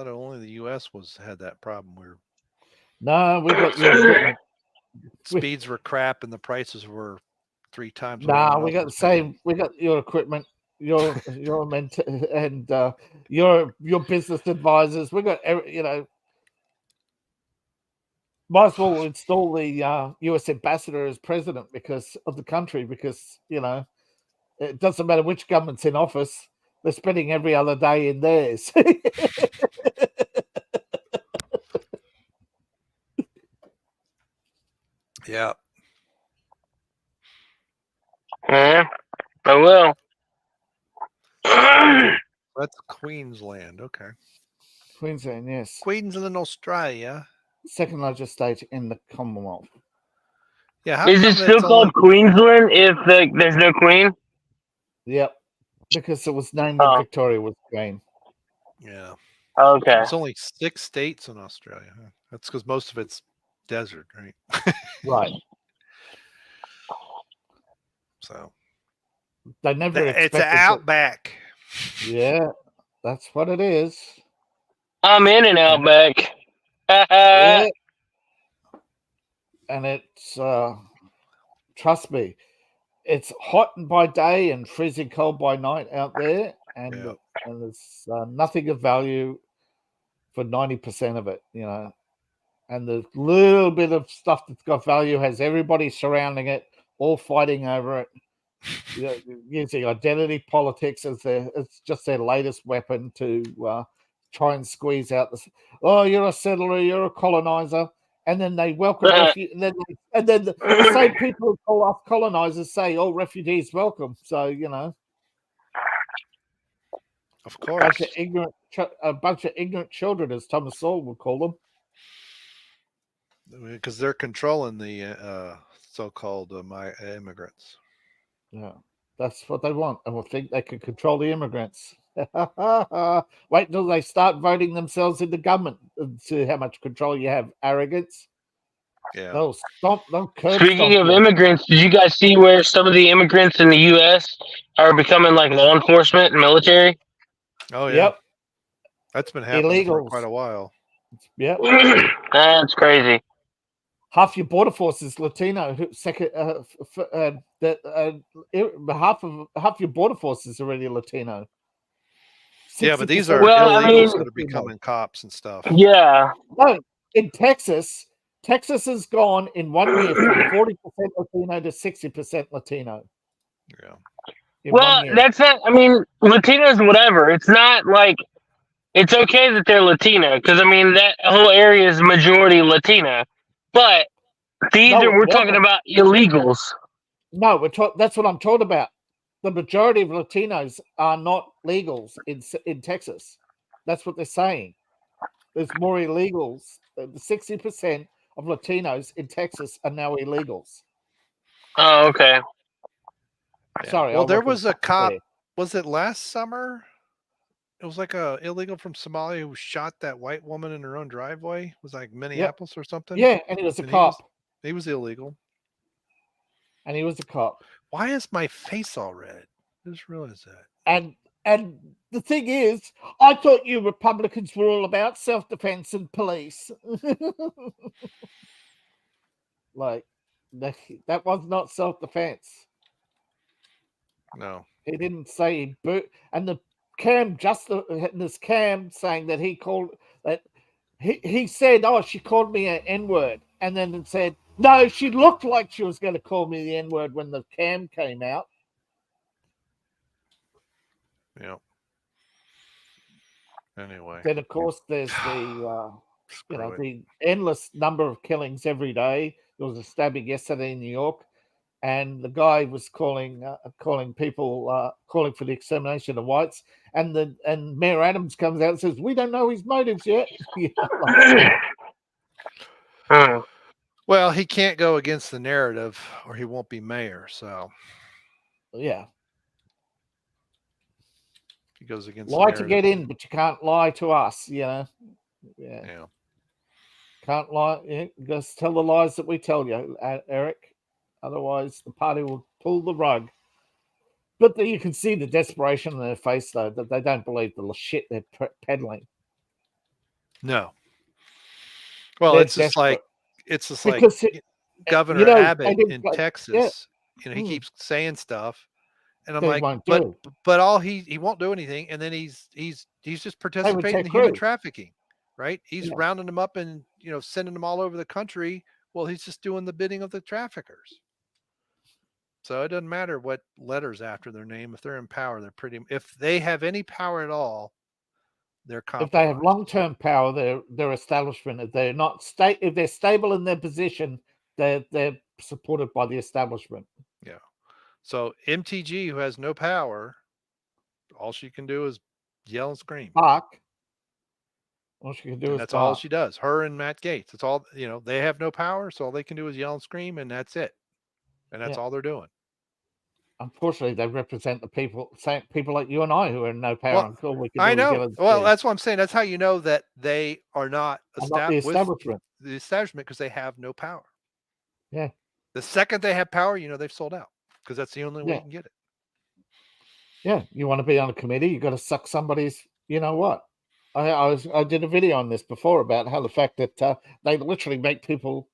only the U.S. had that problem where No, we got your equipment. Speeds were crap and the prices were 3 times. No, we got the same. We got your equipment, your and your business advisors. We got might as well install the U.S. ambassador as president because of the country, because it doesn't matter which government's in office, they're spending every other day in theirs. Yeah. I will. That's Queensland. Okay. Queensland, yes. Queensland, Australia. Second largest state in the Commonwealth. Yeah. Is it still called Queensland if there's no queen? Yep. Because it was named when Victoria was queen. Yeah. Okay. There's only 6 states in Australia. That's because most of it's desert, right? Right. So they never it's an outback. Yeah, that's what it is. I'm in an outback. Yeah. And it's trust me, it's hot by day and freezing cold by night out there, and there's nothing of value for 90% of it, and the little bit of stuff that's got value has everybody surrounding it, all fighting over it, using identity politics as it's just their latest weapon to try and squeeze out this. Oh, you're a settler, you're a colonizer, and then they welcome and then the same people who call us colonizers say, "Oh, refugees welcome." So of course, a bunch of ignorant children, as Thomas Sowell would call them. Because they're controlling the so-called immigrants. Yeah, that's what they want, and will think they can control the immigrants. Wait until they start voting themselves into government and see how much control you have. Arrogance. Yeah. They'll Speaking of immigrants, did you guys see where some of the immigrants in the U.S. are becoming like law enforcement and military? Oh yeah. Yep. That's been happening for quite a while. Yep. That's crazy. Half your border force is Latino. Half your border force is already Latino. Yeah, but these are illegals that are becoming cops and stuff. Yeah. No, in Texas has gone in 1 year from 40% Latino to 60% Latino. Yeah. Well, that's not. I mean, Latinos, whatever. It's not like it's okay that they're Latino because I mean that whole area is majority Latino. But we're talking about illegals. No, that's what I'm talking about. The majority of Latinos are not legals in Texas. That's what they're saying. There's more illegals. 60% of Latinos in Texas are now illegals. Oh, okay. Yeah. Sorry. Well, there was a cop. Was it last summer? It was like a illegal from Somalia who shot that white woman in her own driveway. It was like Minneapolis or something. Yeah, and he was a cop. He was illegal. And he was a cop. Why is my face all red? I just realized that. And the thing is, I thought you Republicans were all about self-defense and police. Like that was not self-defense. No, he didn't say and the Cam saying that he called that He said, "Oh, she called me an N-word," and then it said, "No, she looked like she was going to call me the N-word when the cam came out." Yeah. Anyway. Then of course there's the endless number of killings every day. There was a stabbing yesterday in New York, and the guy was calling people calling for the extermination of whites, and Mayor Adams comes out and says, "We don't know his motives yet." Well, he can't go against the narrative, or he won't be mayor. So yeah, he goes against lie to get in, but you can't lie to us. Yeah. Can't lie. Yeah, just tell the lies that we tell you, Eric. Otherwise, the party will pull the rug. But you can see the desperation in their face, though, that they don't believe the shit they're peddling. No. Well, they're it's just desperate. like Governor Abbott in Texas. You know, he keeps saying stuff, and I'm like, but all he won't do anything, and then he's just participating in human trafficking, right? He's rounding them up and sending them all over the country. Well, he's just doing the bidding of the traffickers. So it doesn't matter what letters after their name. If they're in power, if they have any power at all, they're compromised. If they have long-term power, their establishment, if they're stable in their position, they're supported by the establishment. Yeah. So MTG, who has no power, all she can do is yell and scream. Bark. All she can do is that's all she does. Her and Matt Gaetz. It's all, they have no power, so all they can do is yell and scream, and that's it. And that's all they're doing. Unfortunately, they represent the people like you and I who are in no power. Well, I know. Well, that's what I'm saying. That's how you know that they are not the establishment. The establishment, because they have no power. Yeah. The second they have power, they've sold out, because that's the only way you can get it. Yeah. You want to be on a committee, you got to suck somebody's, you know what? I did a video on this before about how the fact that they literally make people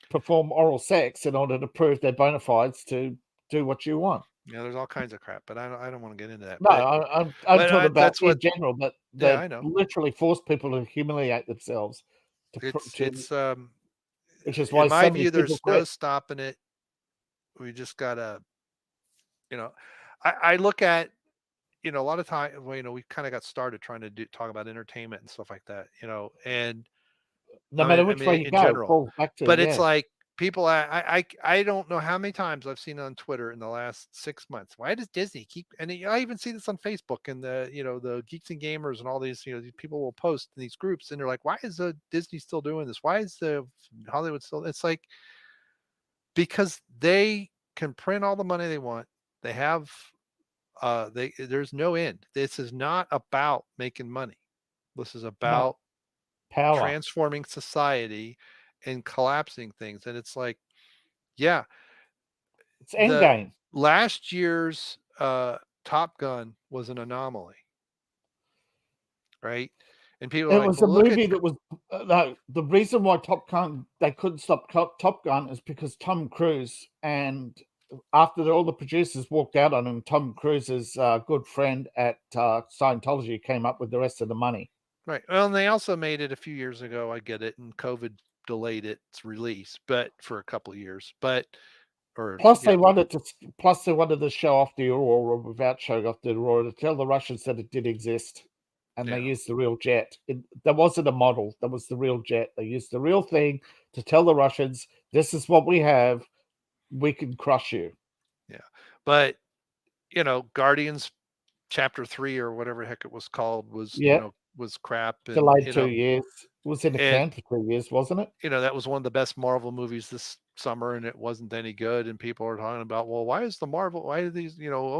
perform oral sex in order to prove their bona fides to do what you want. Yeah, there's all kinds of crap, but I don't want to get into that. No, I'm talking about in general, but they literally force people to humiliate themselves. Which is why, in my view, there's no stopping it. We just gotta, I look at, a lot of time, we kind of got started trying to talk about entertainment and stuff like that, and no matter which way you go, general, but it's like people, I don't know how many times I've seen on Twitter in the last 6 months. Why does Disney keep? And I even see this on Facebook and the Geeks and Gamers and all these, these people will post in these groups, and they're like, why is Disney still doing this? Why is the Hollywood still? It's like, because they can print all the money they want. They have, there's no end. This is not about making money. This is about power, transforming society and collapsing things. And it's like, yeah, it's endgame. Last year's Top Gun was an anomaly, right? And people, it was a movie that was the reason why Top Gun, they couldn't stop Top Gun, is because Tom Cruise, and after all the producers walked out on him, Tom Cruise's good friend at Scientology came up with the rest of the money. Right. Well, and they also made it a few years ago. I get it, and COVID delayed its release, but for a couple of years. But they wanted to show off the Aurora without showing off the Aurora, to tell the Russians that it did exist, and they used the real jet. There wasn't a model. That was the real jet. They used the real thing to tell the Russians, this is what we have. We can crush you. Yeah. But, Guardians Chapter 3 or whatever the heck it was called was, was crap. And, delayed 2 years. It was in a can for 2 years, wasn't it? That was one of the best Marvel movies this summer, and it wasn't any good. And people are talking about, well, why do these,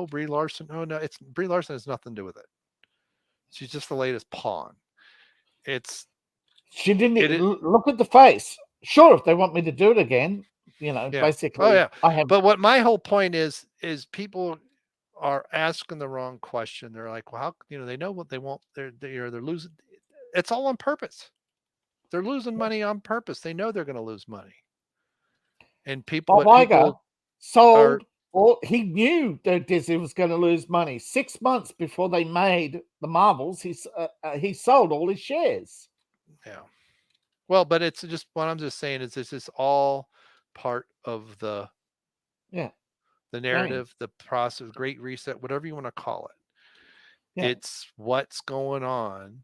Brie Larson? Oh, no, Brie Larson has nothing to do with it. She's just the latest pawn. She didn't look at the face. Sure, if they want me to do it again, basically. Oh, yeah. But what my whole point is people are asking the wrong question. They're like, well, how, they know what they want. They're losing. It's all on purpose. They're losing money on purpose. They know they're going to lose money. And people, sold. He knew that Disney was going to lose money 6 months before they made the Marvels. He sold all his shares. Yeah. Well, but it's just what I'm just saying is this is all part of the narrative, the process, great reset, whatever you want to call it. Yeah. It's what's going on.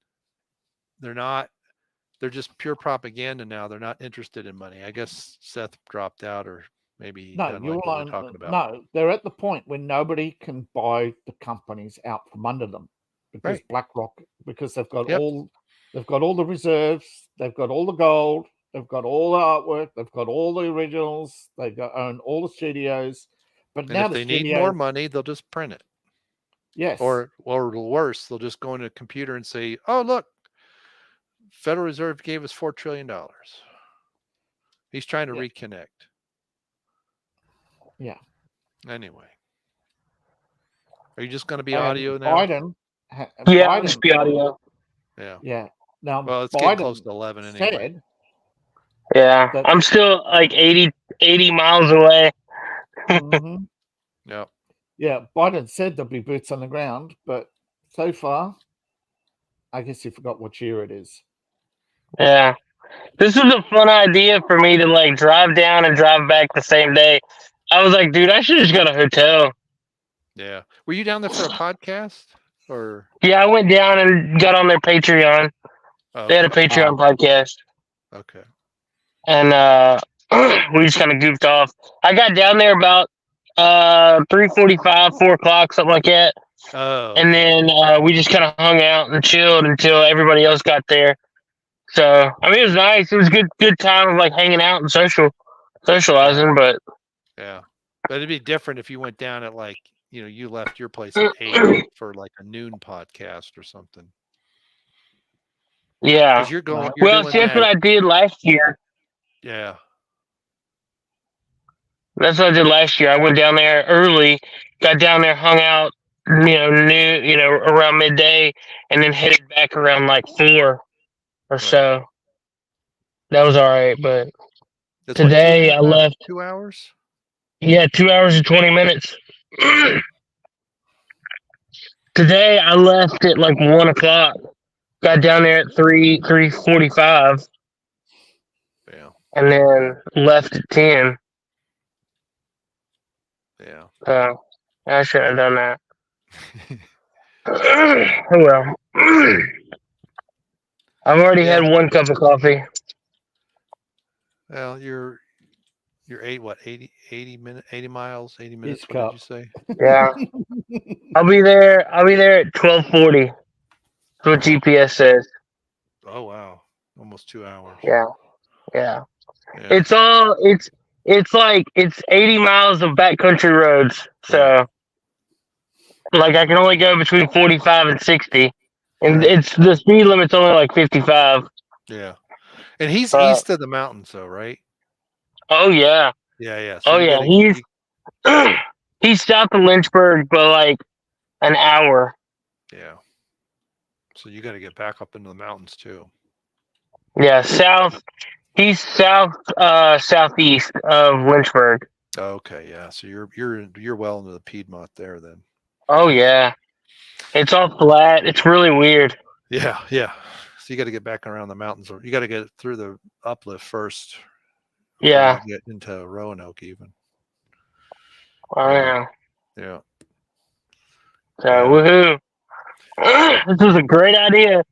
They're just pure propaganda now. They're not interested in money. I guess Seth dropped out, or maybe he doesn't like what we're talking about. No, they're at the point where nobody can buy the companies out from under them because BlackRock, because they've got all the reserves, they've got all the gold, they've got all the artwork, they've got all the originals, they own all the studios. But now if they need more money, they'll just print it. Yes. Or worse, they'll just go into a computer and say, "Oh, look, Federal Reserve gave us $4 trillion. He's trying to reconnect." Yeah. Anyway, are you just going to be audio now? Biden. Biden, just be audio. Yeah. Yeah. Now, well, it's getting close to 11 anyway. Yeah, I'm still like 80 miles away. Mm-hmm. Yep. Yeah, Biden said there'll be boots on the ground, but so far, I guess you forgot what year it is. Yeah. This was a fun idea for me to like drive down and drive back the same day. I was like, dude, I should have just got a hotel. Yeah. Were you down there for a podcast? Or yeah, I went down and got on their Patreon. They had a Patreon podcast. Okay. And we just kind of goofed off. I got down there about 3:45, 4 o'clock, something like that. Oh. And then we just kind of hung out and chilled until everybody else got there. So I mean, it was nice. It was good time of like hanging out and socializing. But yeah, but it'd be different if you went down at like, you know, you left your place at 8 for like a noon podcast or something. Yeah. You're going. Well, see, that's what I did last year. Yeah. That's what I did last year. I went down there early, got down there, hung out, around midday, and then headed back around like 4 or so. That was all right, but today I left 2 hours. Yeah, 2 hours and 20 minutes. Today I left at like 1 o'clock. Got down there at 3:45. Yeah. And then left at 10. Yeah. I shouldn't have done that. Oh well. I've already had 1 cup of coffee. Well, you're 80 miles, 80 minutes. Each what cup. did you say? Yeah. I'll be there at 12:40. That's what GPS says. Oh wow. Almost 2 hours. Yeah. It's 80 miles of backcountry roads. So like I can only go between 45 and 60. And it's the speed limit's only like 55. Yeah. And he's east of the mountains though, right? Oh yeah. Yeah. So he's south of Lynchburg, but like an hour. Yeah. So you got to get back up into the mountains too. Yeah, he's southeast of Lynchburg. Okay, yeah. So you're well into the Piedmont there then. Oh yeah. It's all flat. It's really weird. Yeah. So you got to get back around the mountains, or you got to get through the uplift first. Yeah. Get into Roanoke even. Oh yeah. Yeah. So woohoo! This was a great idea.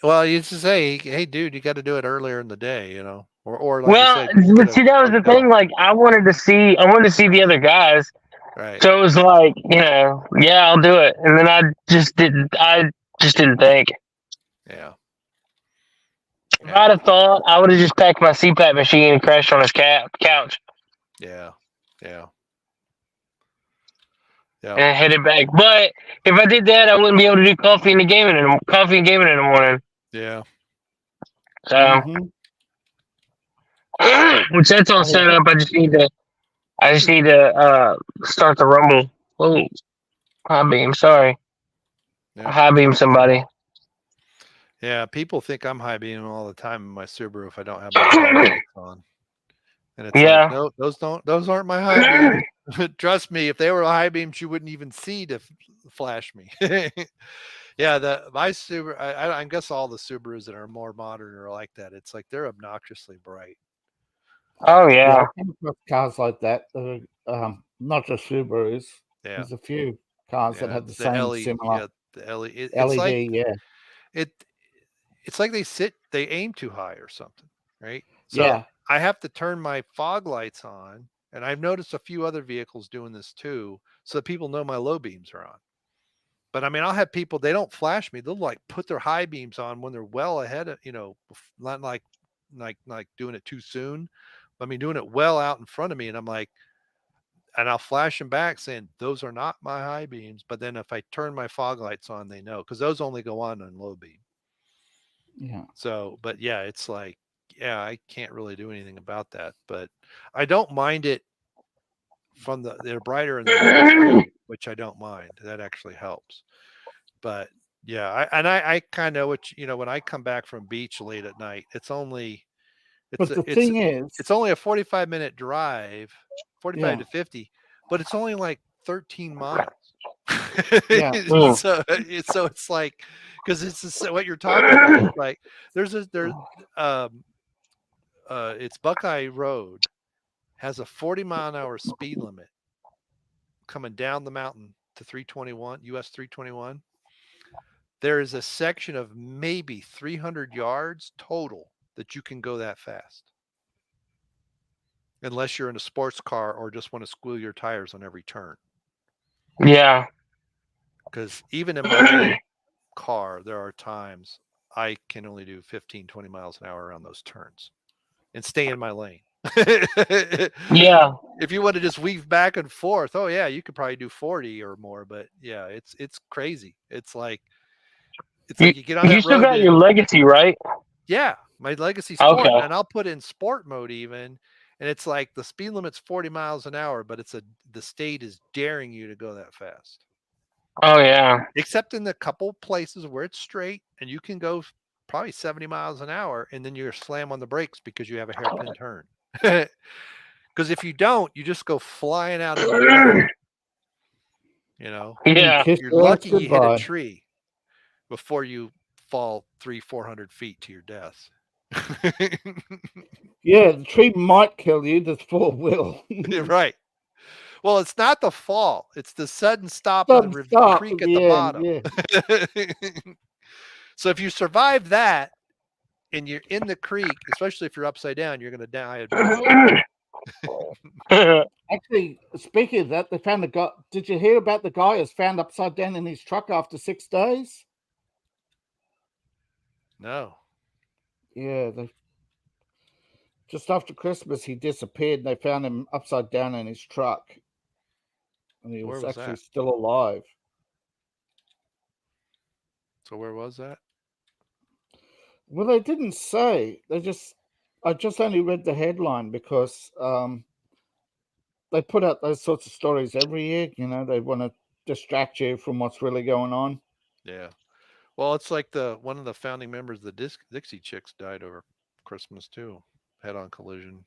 Well, you just say, "Hey, dude, you got to do it earlier in the day," you know, or like well, you said, but see, that was the thing. Like, I wanted to see the other guys. Right. So it was like, yeah, I'll do it, and then I just didn't think. Yeah. If I'd have thought, I would have just packed my CPAP machine and crashed on his couch. Yeah. And headed back. But if I did that, I wouldn't be able to do coffee and gaming in the morning. Yeah. So, which that's all set up. I just need to start the Rumble. Oh, high beam. Sorry, high beam somebody. Yeah, people think I'm high beaming all the time in my Subaru if I don't have my lights on. And it's like, no, those aren't my high beams. Trust me, if they were high beams, you wouldn't even see to flash me. Yeah, my Subaru, I guess all the Subarus that are more modern are like that. It's like they're obnoxiously bright. Oh yeah. I've come across cars like that. Not just Subarus. Yeah. There's a few cars that have the same similar. Yeah, the LED. It's LED, like, it's like they aim too high or something, right? So yeah. I have to turn my fog lights on, and I've noticed a few other vehicles doing this too, so that people know my low beams are on. But I mean, I'll have people, they don't flash me. They'll like put their high beams on when they're well ahead of, not like doing it too soon. I mean, doing it well out in front of me. And I'm like, and I'll flash them back saying, those are not my high beams. But then if I turn my fog lights on, they know, because those only go on low beam. Yeah. So, but yeah, it's like, yeah, I can't really do anything about that. But I don't mind it from they're brighter in the which I don't mind. That actually helps. But yeah, I kind of know what when I come back from beach late at night, it's only it's only a 45-minute drive, 45 to 50, but it's only like 13 miles. Yeah. so it's like, because it's what you're talking about. Like it's Buckeye Road has a 40-mile-an-hour speed limit coming down the mountain to 321 US 321. There is a section of maybe 300 yards total that you can go that fast, unless you're in a sports car or just want to squeal your tires on every turn. Yeah. Because even in my car, there are times I can only do 15, 20 miles an hour around those turns and stay in my lane. Yeah. If you want to just weave back and forth, oh yeah, you could probably do 40 or more. But yeah, it's crazy. It's like you get on that road. You still got your Legacy, right? Yeah, my Legacy Sport, okay. And I'll put in sport mode even, and it's like the speed limit's 40 miles an hour, but the state is daring you to go that fast. Oh yeah. Except in the couple places where it's straight and you can go probably 70 miles an hour, and then you slam on the brakes because you have a hairpin turn. Because if you don't, you just go flying out into nothing. Yeah. You're lucky you hit a tree before you fall 300-400 feet to your death. Yeah, the tree might kill you, the fall will. Right. Well, it's not the fall, it's the sudden stop of the creek at the bottom. Yeah. So if you survive that and you're in the creek, especially if you're upside down, you're going to die. Actually, speaking of that, they found a guy. Did you hear about the guy who's found upside down in his truck after 6 days? No. Yeah, just after Christmas, he disappeared, and they found him upside down in his truck, and he was actually still alive. So where was that? Well, they didn't say. I just only read the headline because they put out those sorts of stories every year. They want to distract you from what's really going on. Yeah. Well, it's like one of the founding members of the Dixie Chicks died over Christmas too. Head-on collision.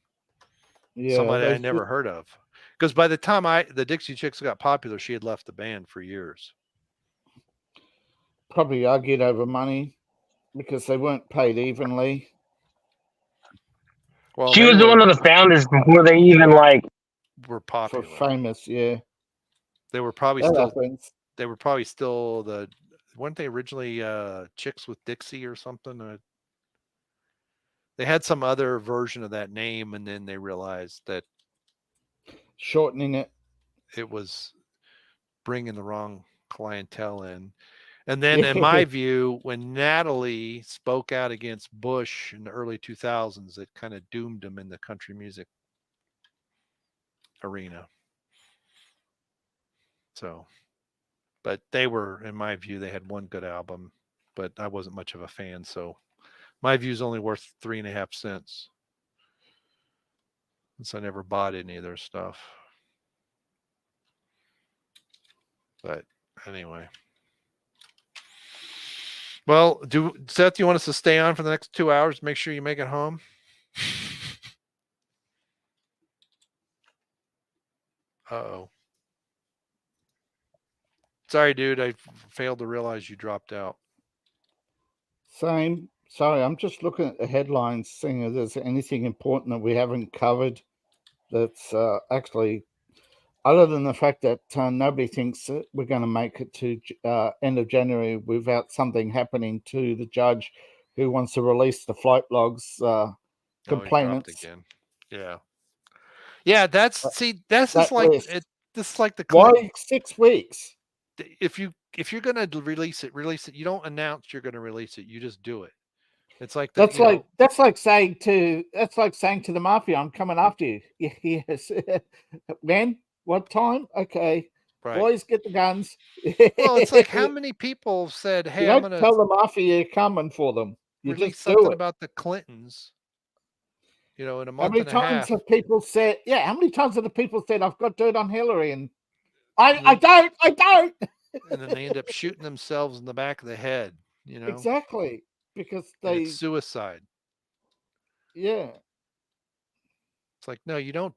Yeah, somebody I never heard of. Because by the time the Dixie Chicks got popular, she had left the band for years. Probably argued over money because they weren't paid evenly. Well, she was one of the founders before they even were popular. Famous, yeah. They were probably still weren't they originally Chicks with Dixie or something? They had some other version of that name, and then they realized that shortening it was bringing the wrong clientele in. And then, in my view, when Natalie spoke out against Bush in the early 2000s, it kind of doomed them in the country music arena. So, but they were, in my view, they had one good album, but I wasn't much of a fan. So my view is only worth 3.5 cents. Since I never bought any of their stuff. But anyway. Well, Seth, you want us to stay on for the next 2 hours? Make sure you make it home. Uh-oh. Sorry, dude. I failed to realize you dropped out. Same. Sorry, I'm just looking at the headlines, seeing if there's anything important that we haven't covered that's actually, other than the fact that nobody thinks that we're going to make it to end of January without something happening to the judge who wants to release the flight logs complainants. Again. Yeah. Yeah, that's just like it. This is like the why 6 weeks? If you're gonna release it. You don't announce you're gonna release it. You just do it. It's like that's like saying to the mafia, "I'm coming after you." Yes, man. What time? Okay, right. Boys, get the guns. Well, it's like how many people said, "Hey, you I'm don't gonna tell the mafia you're coming for them. You release just something do it. about the Clintons." In a month how many and a times half. have people said? Yeah, how many times have the people said, "I've got dirt on Hillary," and I don't. And then they end up shooting themselves in the back of the head. Exactly, because it's suicide. Yeah. It's like, no, you don't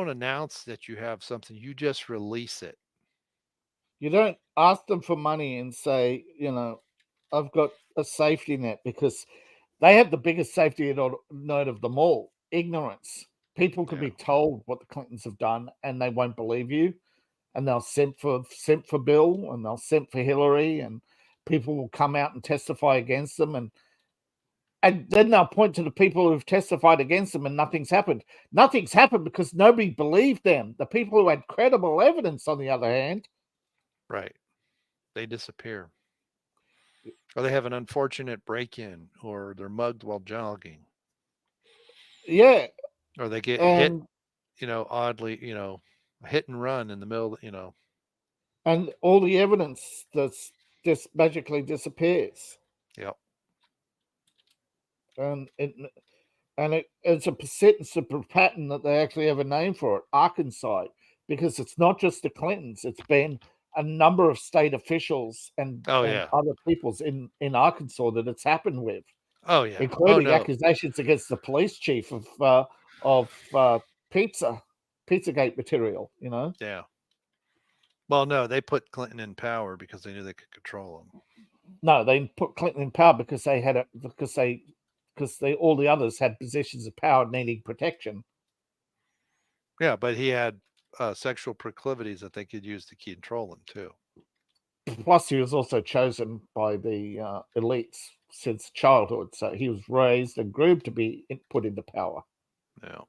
announce that you have something. You just release it. You don't ask them for money and say, I've got a safety net, because they have the biggest safety net of them all. Ignorance. People can be told what the Clintons have done and they won't believe you. And they'll simp for Bill, and they'll simp for Hillary, and people will come out and testify against them. And then they'll point to the people who've testified against them, and nothing's happened. Nothing's happened because nobody believed them. The people who had credible evidence, on the other hand, right, they disappear. Or they have an unfortunate break-in, or they're mugged while jogging. Yeah. Or they get hit, oddly, hit and run in the middle, And all the evidence that's just magically disappears. Yep. And it's a persistence of a pattern that they actually have a name for it, Arkansas, because it's not just the Clintons. It's been a number of state officials and other peoples in Arkansas that it's happened with. Oh yeah, including accusations against the police chief of Pizzagate material. Yeah. Well, no, they put Clinton in power because they knew they could control him. No, they put Clinton in power because all the others had positions of power needing protection. Yeah, but he had sexual proclivities that they could use to control him too. Plus, he was also chosen by the elites since childhood, so he was raised and groomed to be put into power. Yeah.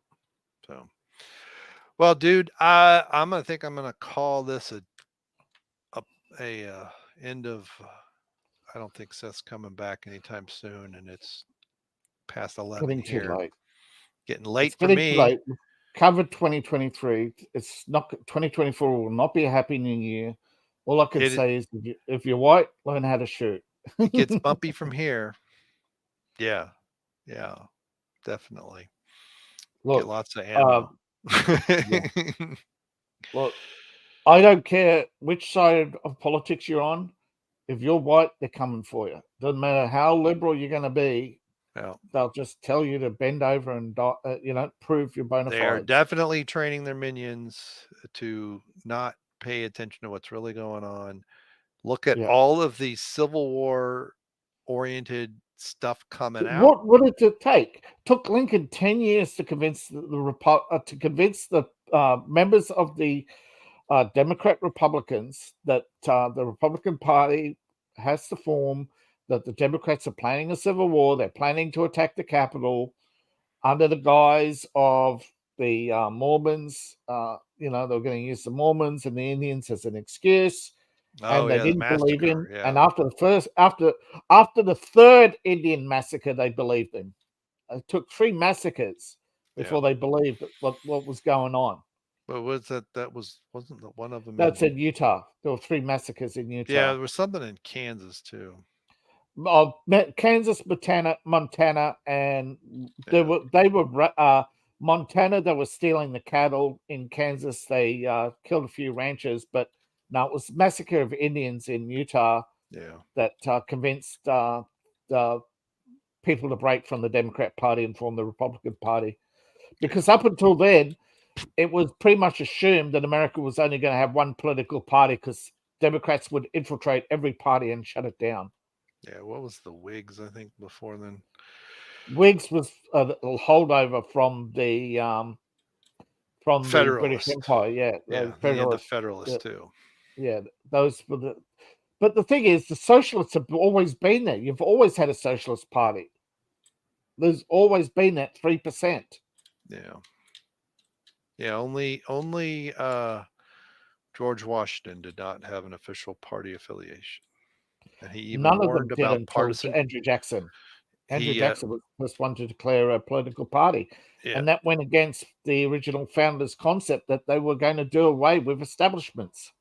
So, well, dude, I'm gonna call this a end of. I don't think Seth's coming back anytime soon, and it's past 11 Getting here. Too late. Getting late for me. Too late. Covered 2023. It's not 2024. Will not be a happy new year. All I can say is, if you're white, learn how to shoot. It gets bumpy from here. Yeah, definitely. Look, get lots of ammo. Look, I don't care which side of politics you're on. If you're white, they're coming for you. Doesn't matter how liberal you're going to be. They'll just tell you to bend over and prove your bona fides. They are definitely training their minions to not pay attention to what's really going on. Look at all of the Civil War oriented stuff coming out. What did it take? It took Lincoln 10 years to convince the members of the Democrat Republicans that the Republican Party has to form, that the Democrats are planning a civil war. They're planning to attack the Capitol under the guise of the Mormons. They were going to use the Mormons and the Indians as an excuse. And they didn't believe him. Yeah. And after the third Indian massacre, they believed him. It took 3 massacres before they believed what was going on. But was that wasn't one of them? That's in Utah. There were 3 massacres in Utah. Yeah, there was something in Kansas too. Kansas, Montana, and Montana. They were stealing the cattle. In Kansas, they killed a few ranchers, but no, it was massacre of Indians in Utah. Yeah, that convinced the people to break from the Democrat Party and form the Republican Party, because up until then, it was pretty much assumed that America was only going to have one political party because Democrats would infiltrate every party and shut it down. Yeah, what was the Whigs, I think, before then? Whigs was a holdover from the British Empire. Yeah, the Federalists too. Yeah, those were the. But the thing is, the socialists have always been there. You've always had a socialist party. There's always been that 3%. Yeah. Only George Washington did not have an official party affiliation, and he even warned about partisan. Andrew Jackson. Andrew Jackson was the first one to declare a political party, and that went against the original founders' concept that they were going to do away with establishments.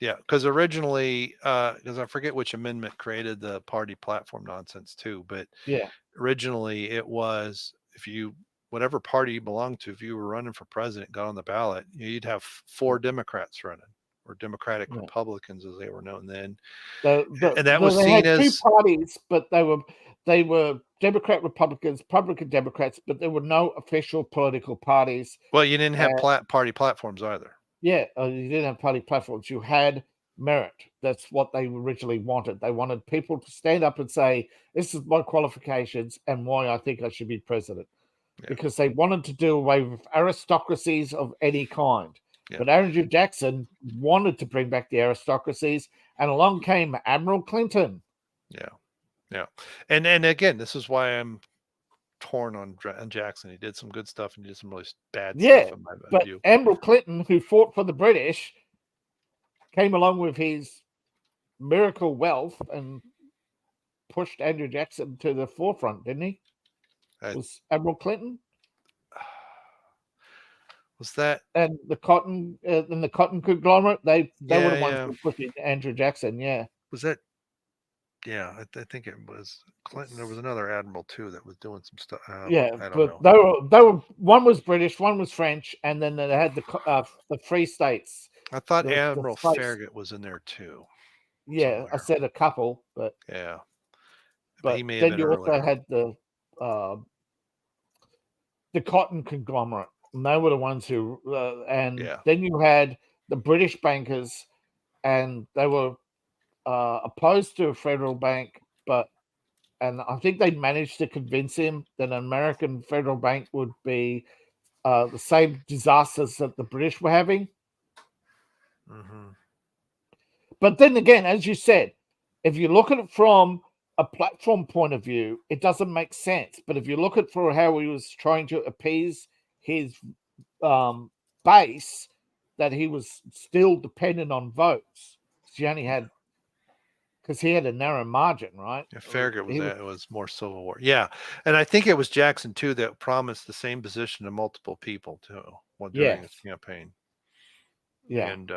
Yeah, because originally, because I forget which amendment created the party platform nonsense too, but originally it was whatever party you belonged to, if you were running for president, got on the ballot, you'd have 4 Democrats running, or Democratic Republicans as they were known then, and that was seen as 2 parties, but they were Democrat Republicans, Republican Democrats, but there were no official political parties. Well, you didn't have party platforms either. Yeah, you didn't have party platforms. You had merit. That's what they originally wanted. They wanted people to stand up and say, this is my qualifications and why I think I should be president. Because they wanted to do away with aristocracies of any kind. But Andrew Jackson wanted to bring back the aristocracies, and along came Admiral Clinton. Yeah. And again, this is why I'm torn on Jackson. He did some good stuff and he did some really bad stuff in my view. Admiral Clinton, who fought for the British, came along with his miracle wealth and pushed Andrew Jackson to the forefront, didn't he? Was Admiral Clinton? Was that and the cotton conglomerate? They were the ones who pushing Andrew Jackson. Was that? Yeah, I think it was Clinton. There was another admiral too that was doing some stuff. I don't know. They were one was British, one was French, and then they had the Free States. I thought Admiral Farragut was in there too. Yeah, somewhere. I said a couple, but but he may then have been you also had the cotton conglomerate, and they were the ones who then you had the British bankers, and they were opposed to a federal bank, and I think they managed to convince him that an American federal bank would be the same disasters that the British were having. Mm-hmm. But then again, as you said, if you look at it from a platform point of view, it doesn't make sense. But if you look at for how he was trying to appease his base, that he was still dependent on votes. He only had, because he had a narrow margin, right? Yeah, Farragut was more Civil War. Yeah, and I think it was Jackson too that promised the same position to multiple people too during his campaign. Yeah, and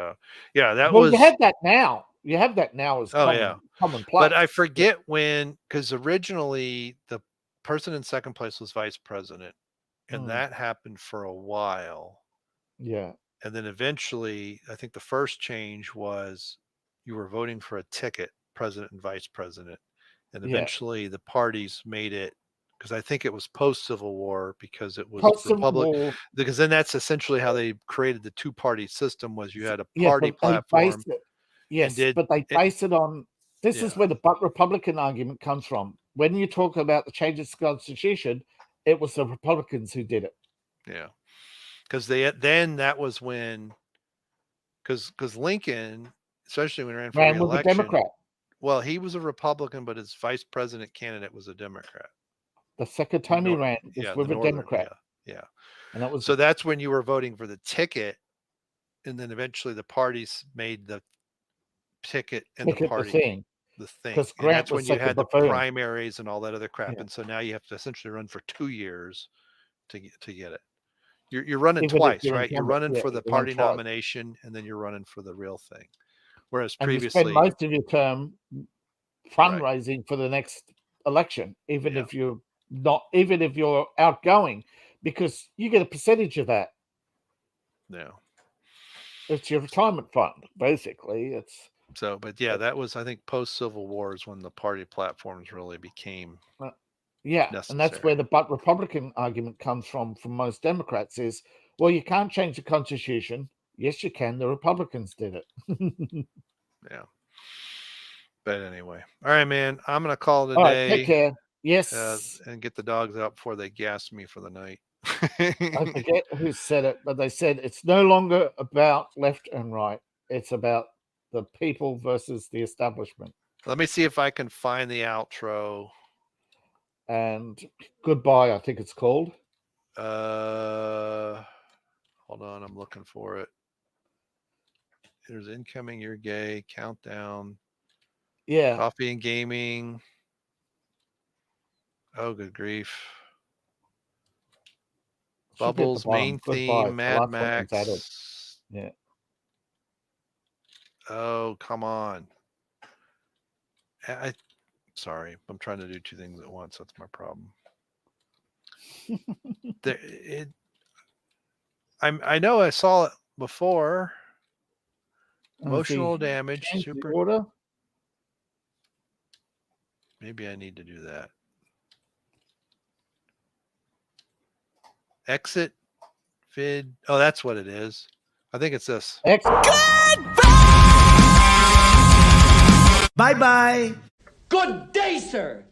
that was. You have that now. You have that now as commonplace. But I forget when, because originally the person in second place was vice president, and that happened for a while. Yeah, and then eventually, I think the first change was you were voting for a ticket, president and vice president, and eventually the parties made it, because I think it was post-Civil War, because it was Republic, because then that's essentially how they created the two-party system, was you had a party platform. But they base it on, this is where the Republican argument comes from. When you talk about the changes to the Constitution, it was the Republicans who did it. Yeah. Because that was when, because Lincoln, especially when he ran for re-election, was a Democrat. Well, he was a Republican, but his vice president candidate was a Democrat. The second time he ran was with a Democrat. Yeah. And that was so that's when you were voting for the ticket, and then eventually the parties made the ticket and the party the thing. And that's when you had the primaries and all that other crap. And so now you have to essentially run for 2 years to get it. You're running twice, right? You're running for the party nomination, and then you're running for the real thing. Whereas previously, you spend most of your term fundraising for the next election, even if you're outgoing, because you get a percentage of that. Yeah, it's your retirement fund, basically. It's so, but that was, I think, post Civil War is when the party platforms really became necessary. And that's where the Republican argument comes from most Democrats is, Well, you can't change the Constitution. Yes, you can. The Republicans did it. Yeah. But anyway, all right, man. I'm gonna call it a All right, day. take care. Yes. And get the dogs out before they gas me for the night. I forget who said it, but they said it's no longer about left and right. It's about the people versus the establishment. Let me see if I can find the outro. And goodbye, I think it's called. Hold on, I'm looking for it. There's incoming, you're gay, countdown. Yeah. Coffee and gaming. Oh, good grief. Bubbles, main theme, Mad Max. Yeah. Oh, come on. Sorry, I'm trying to do two things at once. That's my problem. I know I saw it before. Emotional damage. Super order. Maybe I need to do that. Exit vid. Oh, that's what it is. I think it's this. Bye-bye. Good day, sir.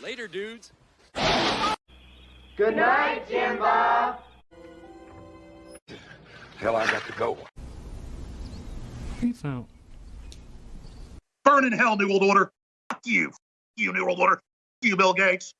Later, dudes. Good night, Jim Bob. Hell, I got to go. Peace out. Burn in hell, New World Order. Fuck you. You, New World Order. Fuck you, Bill Gates.